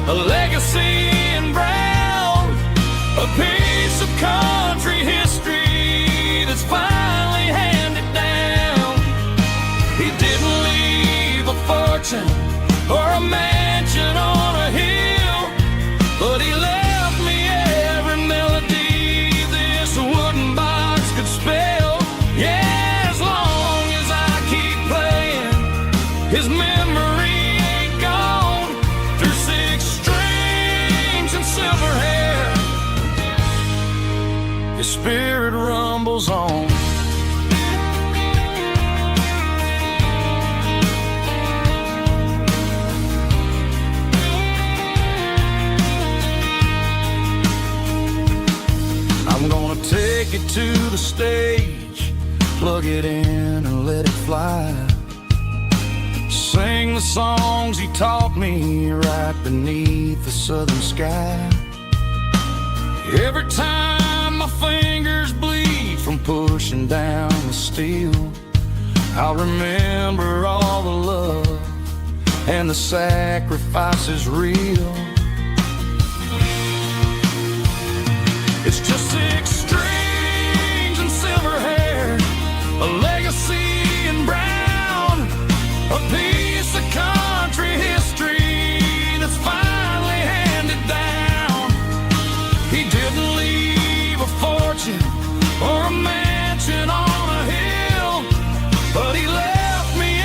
a legacy in brown, a piece of country history that's finally handed down. He didn't leave a fortune or a mansion on a hill, but he left me every melody this wooden box could spell. Yeah. His memory ain't gone through 6 strings and silver hair. His spirit rumbles on. I'm gonna take it to the stage, plug it in and let it fly. Sing the songs he taught me right beneath the southern sky. Every time my fingers bleed from pushing down the steel, I'll remember all the love and the sacrifices real. It's just 6 strings and silver hair, a legacy in brown, a piece of country history that's finally handed down. He didn't leave a fortune or a mansion on a hill, but he left me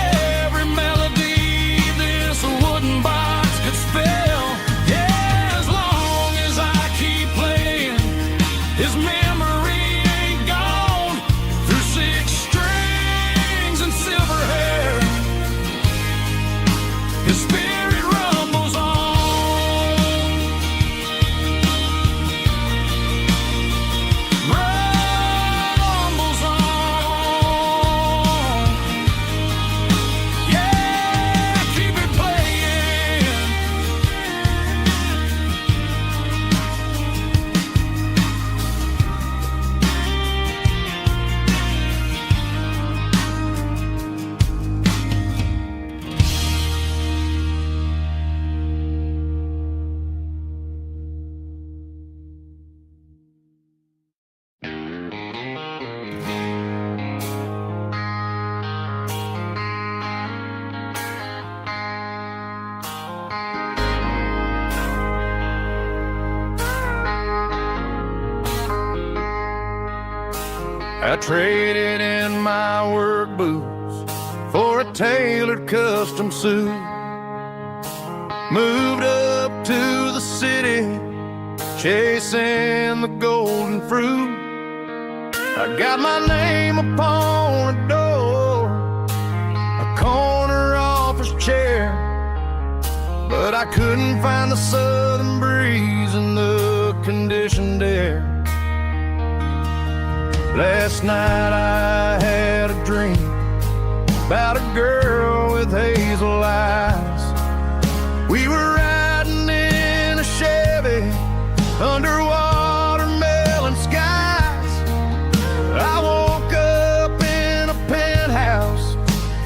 I traded in my work boots for a tailored custom suit. Moved up to the city, chasing the golden fruit. I got my name upon a door, a corner office chair, but I couldn't find the southern breeze in the conditioned air. Last night I had a dream about a girl with hazel eyes. We were riding in a Chevy under watermelon skies. I woke up in a penthouse,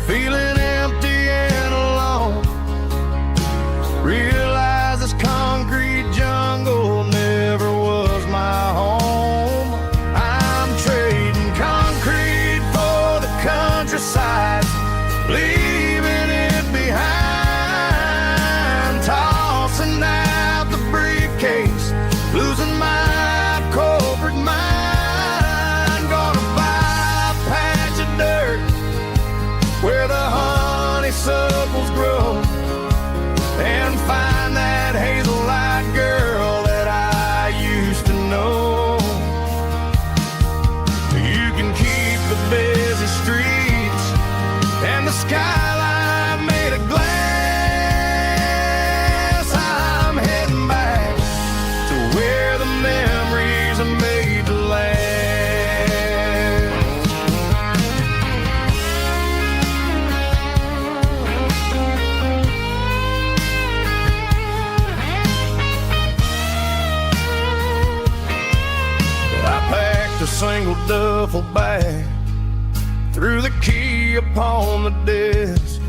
feeling empty and alone. Realized this concrete jungle never was my home. I'm trading concrete for the countryside, leaving it behind. Tossing out the briefcase, losing my corporate mind. Gonna buy a patch of dirt where the honeysuckles grow, and find that hazel-eyed girl that I used to know. You can keep the busy streets and the skyline made of glass. I'm heading back to where the memories are made to last. I packed a single duffel bag, threw the key upon the desk,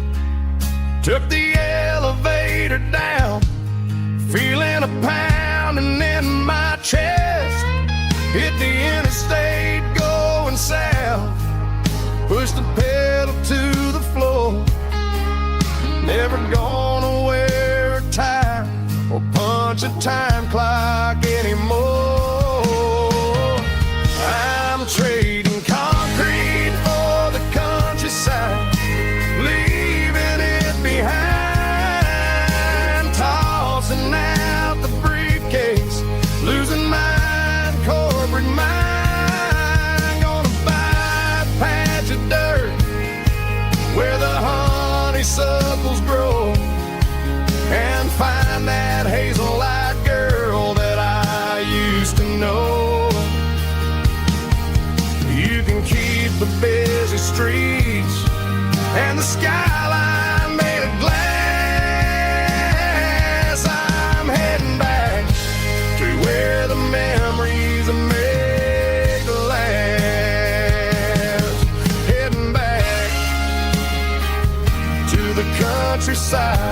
took the elevator down, feeling a pounding in my chest. Hit the interstate going south, pushed the pedal to the floor. Never gonna wear a tie or punch a time clock anymore. I'm trading concrete for the countryside, leaving it behind. Tossing out the briefcase, losing my corporate mind. Gonna buy a patch of dirt where the honeysuckles grow, and find that hazel-eyed girl that I used to know. You can keep the busy streets and the skyline made of glass. I'm heading back to where the memories are made to last. Heading back to the countryside.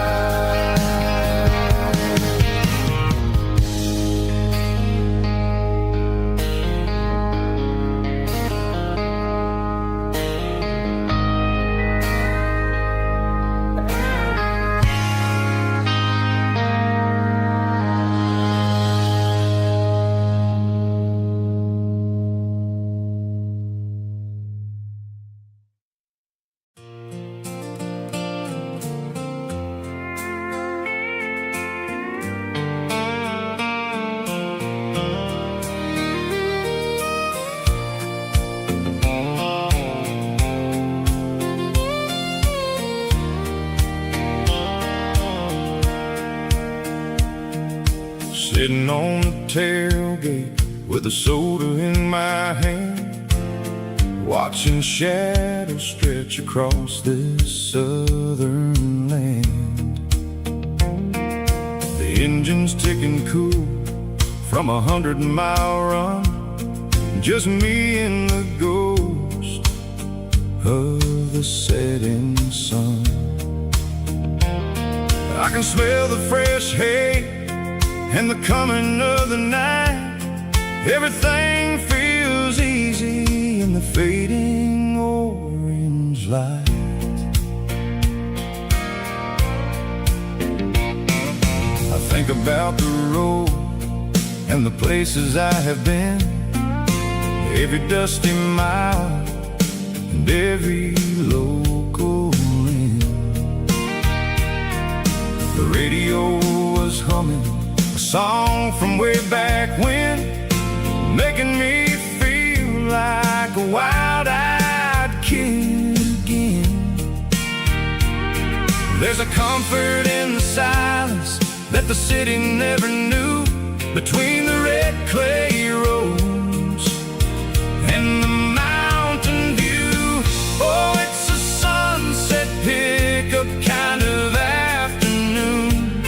Sitting on the tailgate with a soda in my hand, watching shadows stretch across this southern land. The engine's ticking cool from 100-mile run, just me and the ghost of the setting sun. I can smell the fresh hay and the coming of the night. Everything feels easy in the fading orange light. I think about the road and the places I have been. every dusty mile and every local inn. The radio was humming a song from way back when, making me feel like a wild-eyed kid again. There's a comfort in the silence that the city never knew, between the red clay roads and the mountain view. Oh, it's a sunset pickup kind of afternoon,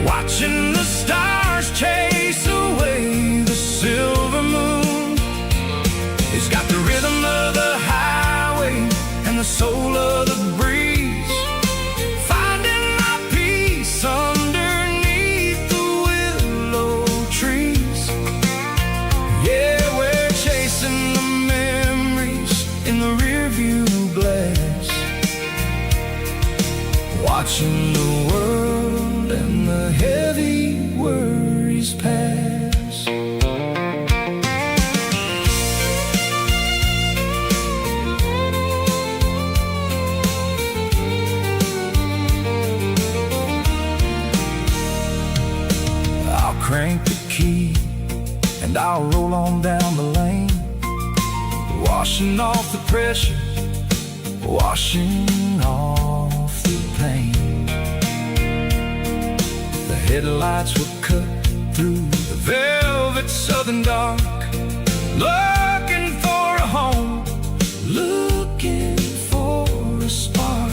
watching the stars chase away the silver moon. It's got the rhythm of the highway and the soul of the breeze, finding my peace underneath the willow trees. Yeah, we're chasing the memories in the rearview glass, watching the world and the heavy worries pass. I'll crank the key and I'll roll on down the lane, washing off the pressure, washing off the pain. The headlights will cut through the velvet southern dark, looking for a home, looking for a spark.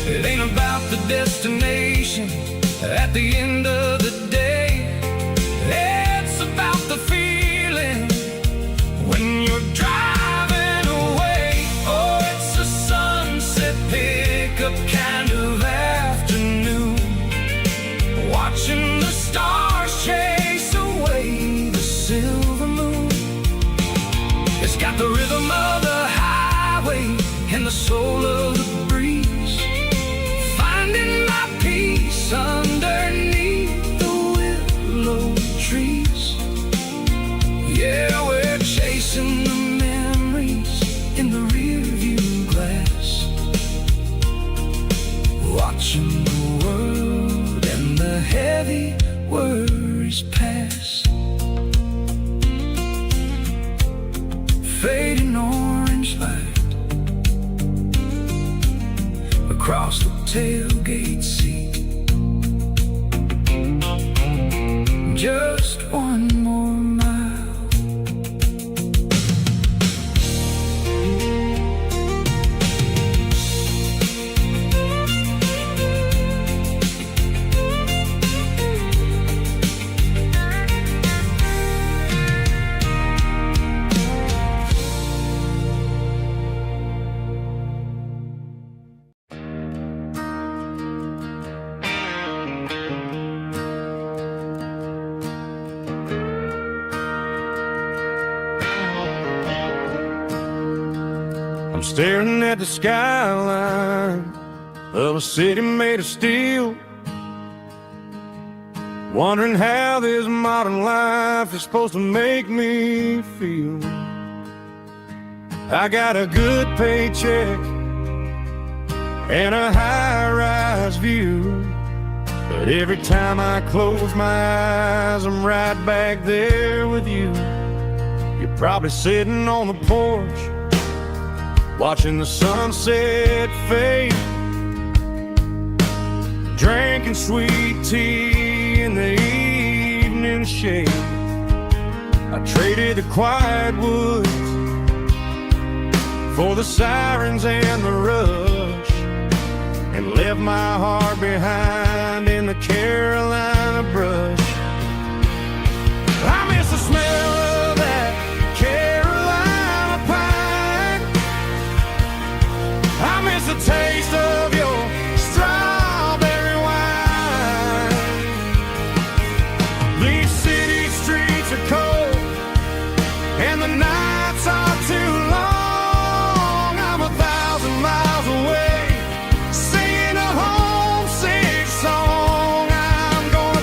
It ain't about the destination at the end of the day, it's about the feeling when you're driving away. Oh, it's a sunset pickup kind of afternoon, watching the stars chase away the silver moon. It's got the rhythm of the highway and the soul of the breeze, finding my peace underneath the willow trees. Yeah, we're chasing the memories in the rearview glass, watching the world and the heavy worries pass. Fading orange light across the tailgate seat, just one more mile. I'm staring at the skyline of a city made of steel, wondering how this modern life is supposed to make me feel. I got a good paycheck and a high-rise view, but every time I close my eyes, I'm right back there with you. You're probably sitting on the porch, watching the sunset fade, drinking sweet tea in the evening shade. I traded the quiet woods for the sirens and the rush, and left my heart behind in the Carolina brush. I miss the smell of that Carolina pine, I miss the taste of your strawberry wine. These city streets are cold and the nights are too long. I'm 1,000 miles away, singing a homesick song. I'm gonna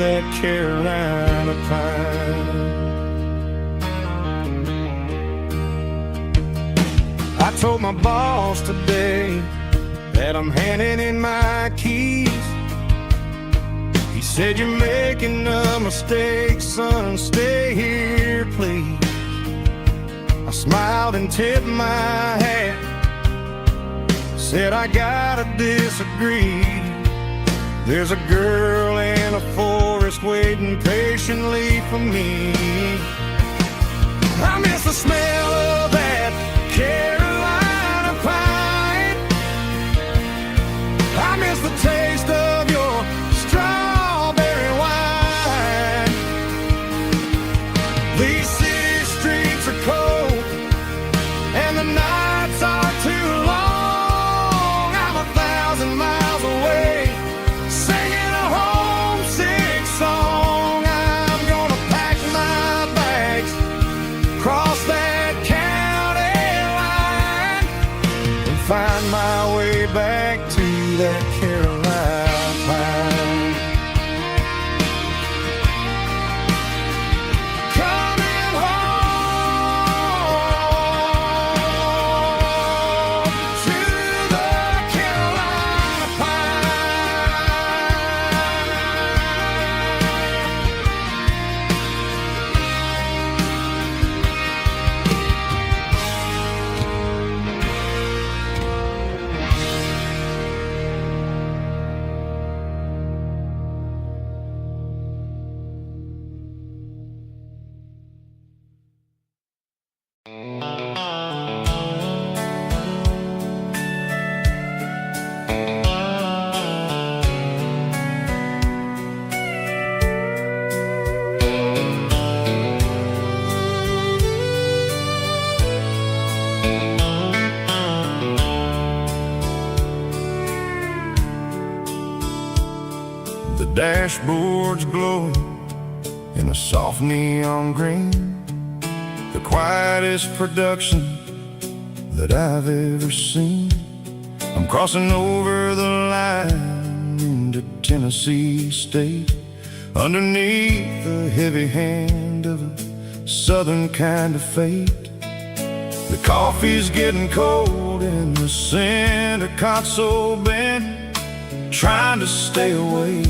that Carolina pine. I told my boss today that I'm handing in my keys. He said, "You're making a mistake, son, stay here, please." I smiled and tipped my hat, said, "I gotta disagree. There's a girl in a forest waiting patiently for me. I miss the smell of that Carolina pine. I miss the taste of your strawberry wine. These city streets are cold and the nights are too long. I'm 1,000 miles away, singing a homesick song. I'm gonna pack my bags, cross that county line, and find my way back to that Carolina pine. Coming home to the Carolina The dashboard's glowing in a soft neon green, the quietest production that I've ever seen. I'm crossing over the line into Tennessee State, underneath the heavy hand of a southern kind of fate. The coffee's getting cold in the center console bin, trying to stay awake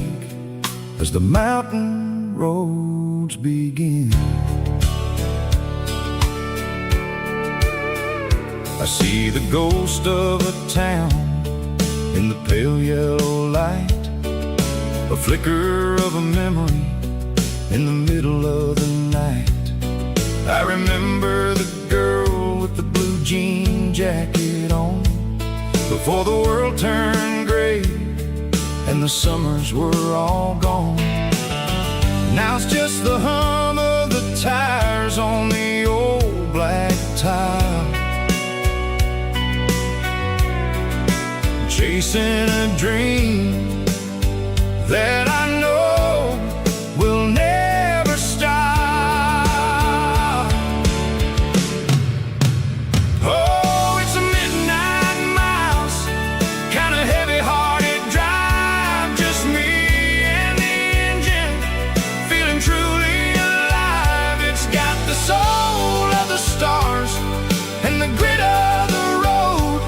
as the mountain roads begin. I see the ghost of a town in the pale yellow light, a flicker of a memory in the middle of the night. I remember the girl with the blue jean jacket on, before the world turned gray and the summers were all gone. Now it's just the hum of the tires on the old black tile, chasing a dream that I know will never stop. Oh, it's a midnight miles, kind of heavy-hearted drive, just me and the engine, feeling truly alive. It's got the soul of the stars and the grit of the road,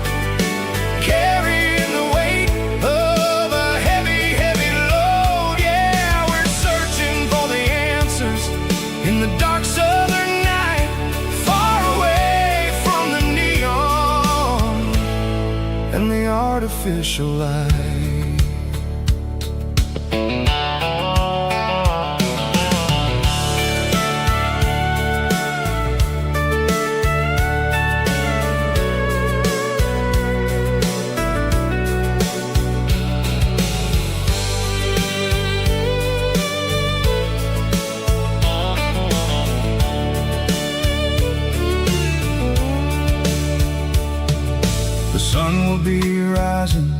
carrying the weight of a heavy, heavy load. Yeah, we're searching for the answers in the dark southern night, far away from the neon and the artificial light. The sun will be rising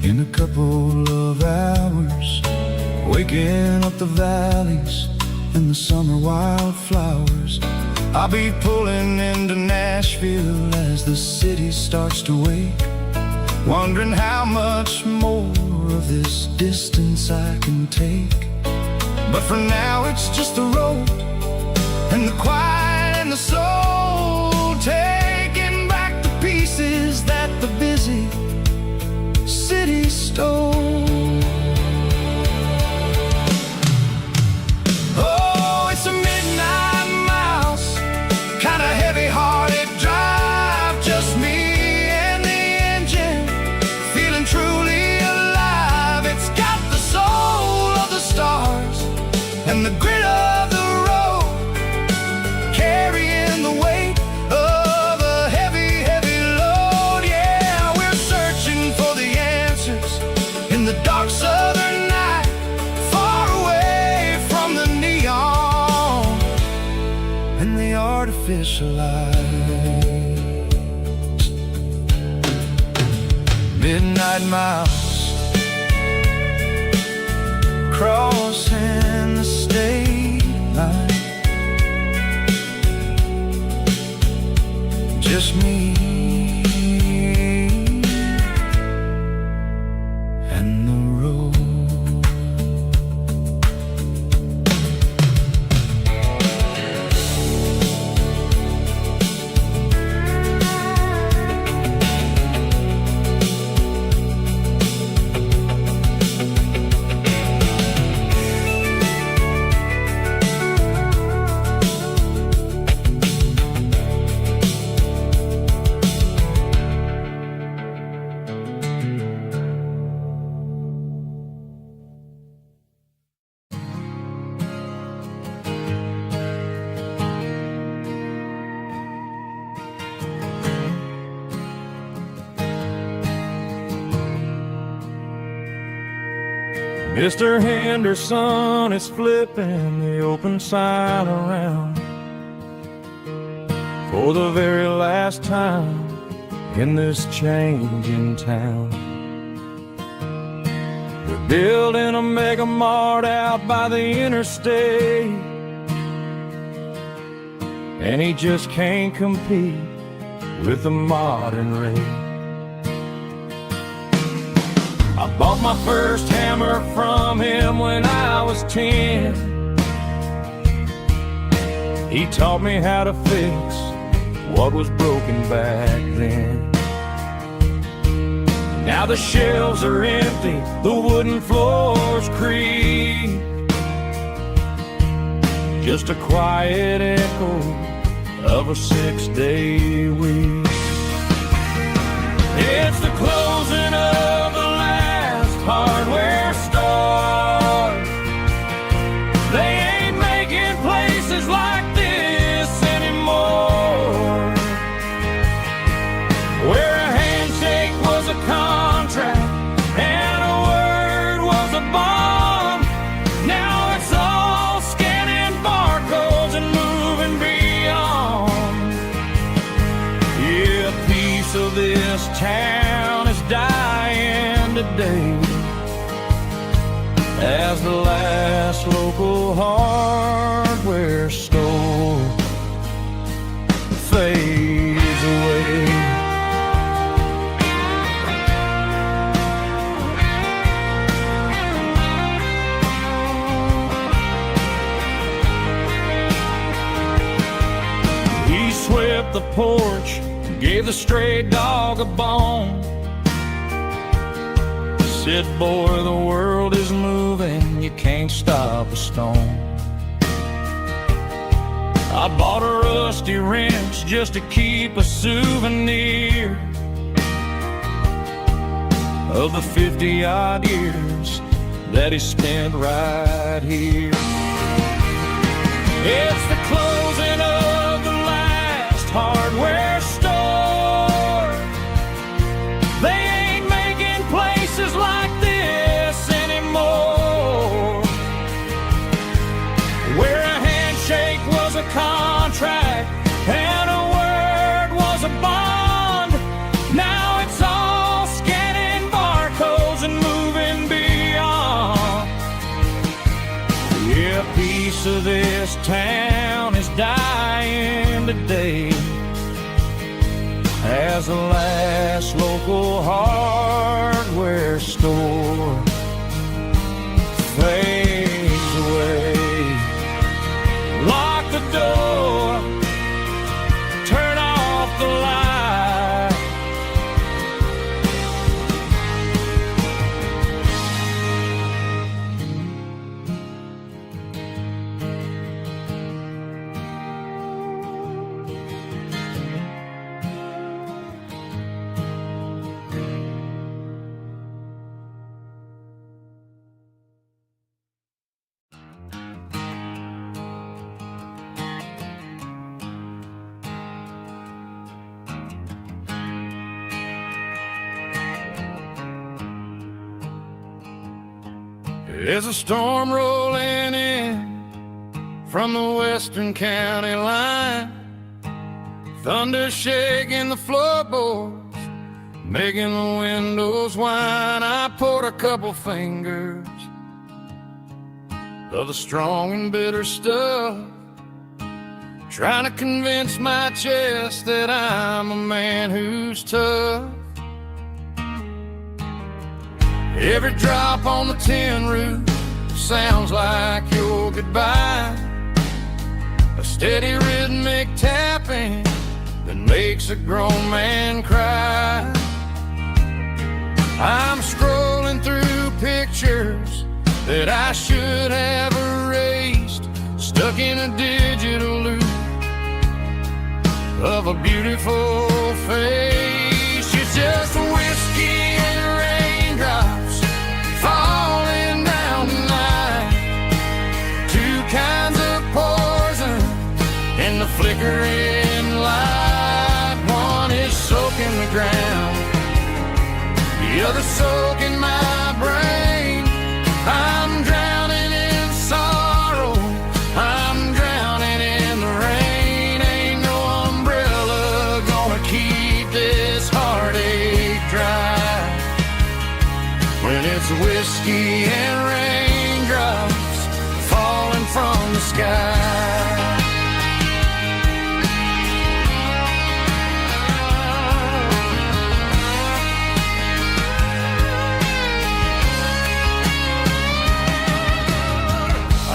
in a couple of hours, waking up the valleys and the summer wildflowers. I'll be pulling into Nashville as the city starts to wake, wondering how much more of this distance I can take. But for now it's just the road and the quiet and the soul, taking back the pieces that the busy city stole. Oh, it's a midnight mouse, kinda heavy-hearted drive, just me and the engine, feeling truly alive. It's got the soul of the stars and the grit of the road, carrying the weight of a heavy, heavy load. Yeah, we're searching for the answers in the dark southern night, far away from the neon and the artificial lights. Midnight mouse, crossing the state line, just me and the road. Mr. Henderson is flipping the open sign around for the very last time in this changing town. We're building a mega mart out by the interstate, and he just can't compete with the modern rate. I bought my first hammer from him when I was 10. He taught me how to fix what was broken back then. Now the shelves are empty, the wooden floors creak, just a quiet echo of a 6-day week. It's the closing of the last hardware store. They ain't making places like this anymore, where a handshake was a contract and a word was a bond. Now it's all scanning barcodes and moving beyond. Yeah, a piece of this town is dying today as the last local hardware store fades away. He swept the porch, gave the stray dog a bone, said, boy, the world is moving, you can't stop a stone. I bought a rusty wrench just to keep a souvenir of the 50-odd years that he spent right here. It's the closing of the last hardware store. They ain't making places like this anymore, where a handshake was a contract and a word was a bond. Now it's all scanning barcodes and moving beyond. Yeah, a piece of this town is dying today as the last local hardware store fades away. There's a storm rolling in from the western county line, thunder shaking the floorboards, making the windows whine. I poured a couple fingers of the strong and bitter stuff, trying to convince my chest that I'm a man who's tough. Every drop on the tin roof sounds like your goodbye, a steady rhythmic tapping that makes a grown man cry. I'm scrolling through pictures that I should have erased, stuck in a digital loop of a beautiful face. It's just whiskey and raindrops falling down tonight, two kinds of poison in the flickering light. One is soaking the ground, the other soaking my brain. I'm drowning in sorrow, I'm drowning in the rain. Ain't no umbrella gonna keep this heartache dry when it's whiskey and raindrops falling from the sky.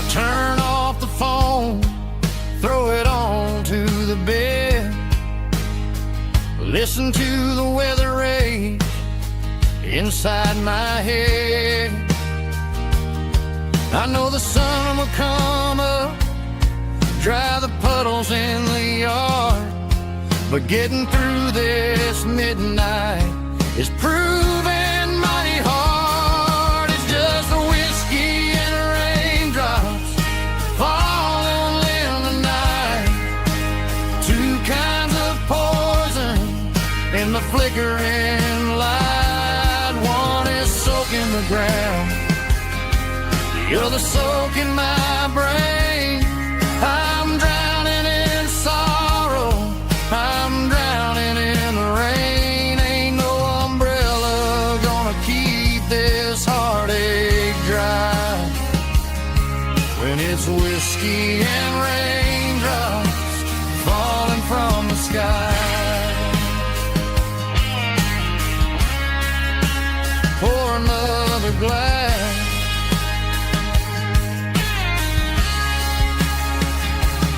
Turn off the phone, throw it on to the bed, listen to the weather rage inside my head. I know the sun will come up, dry the puddles in the yard, but getting through this midnight is proving mighty hard. It's just a whiskey and raindrops falling in the night, two kinds of poison in the flickering light. One is soaking the ground, the other soaking my brain. I'm drowning in sorrow, I'm drowning in the rain. Ain't no umbrella gonna keep this heartache dry when it's whiskey and raindrops falling from the sky. Pour another glass,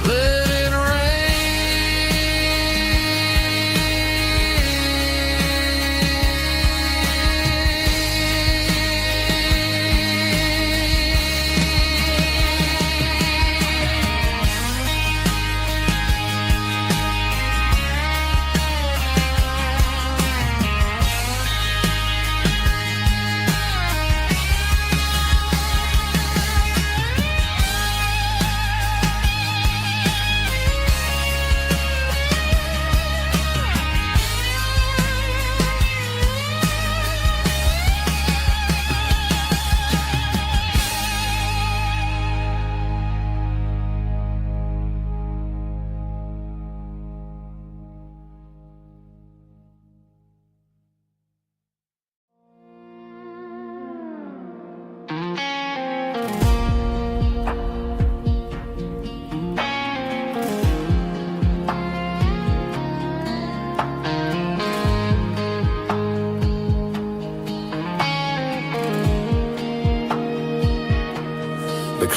let it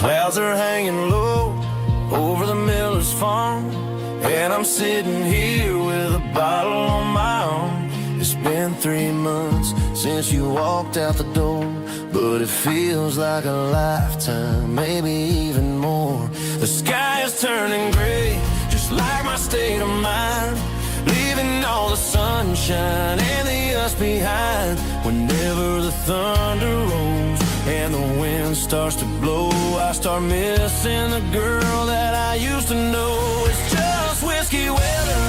Clouds are hanging low over the miller's farm, and I'm sitting here with a bottle on my arm. It's been 3 months since you walked out the door, but it feels like a lifetime, maybe even more. The sky is turning gray, just like my state of mind, leaving all the sunshine and the us behind. Whenever the thunder rolls and the wind starts to blow, I start missing the girl that I used to know. It's just whiskey weather,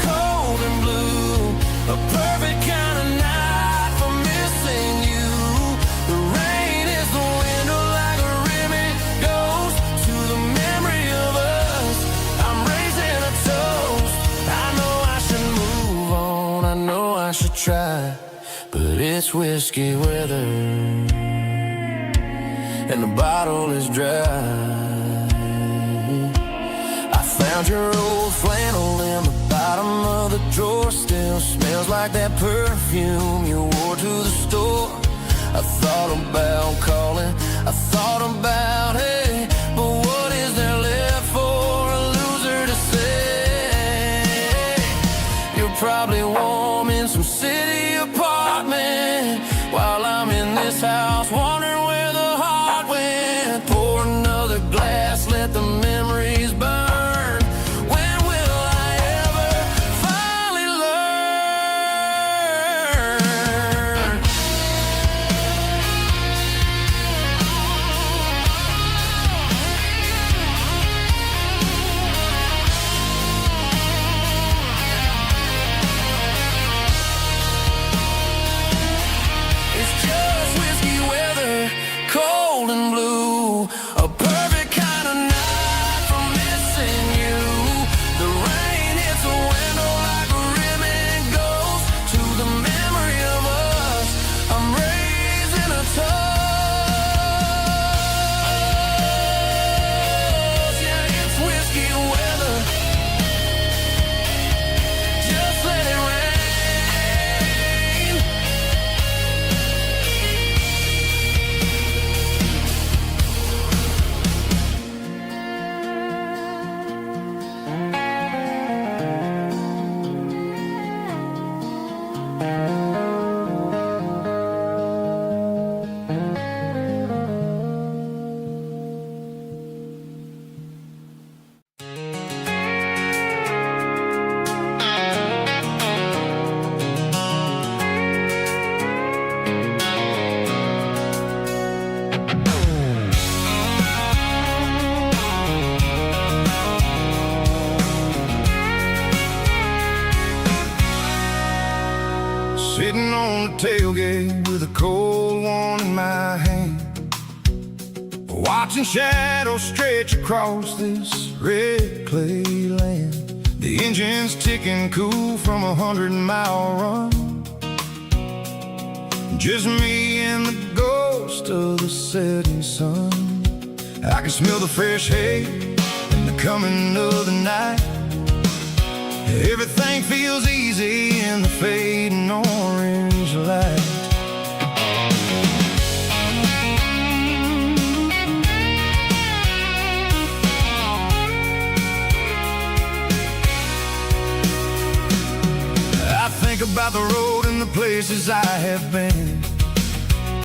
cold and blue, a perfect kind of night for missing you. The rain is the window try, but it's whiskey weather, and the bottle is dry. I found your old flannel in the bottom of the drawer. Still smells like that perfume you wore to the store. I thought about calling, I thought about, hey, but what is there left for a loser to say? You're probably warm in some city apartment, while I'm in this house wondering where the heart went. Pour another glass, let the memories burn. Sitting on the tailgate with a cold one in my hand, watching shadows stretch across this red clay land. The engine's ticking cool from a 100-mile run. Just me and the ghost of the setting sun. I can smell the fresh hay and the coming of the night. Everything feels easy in the fading orange light. I think about the road and the places I have been,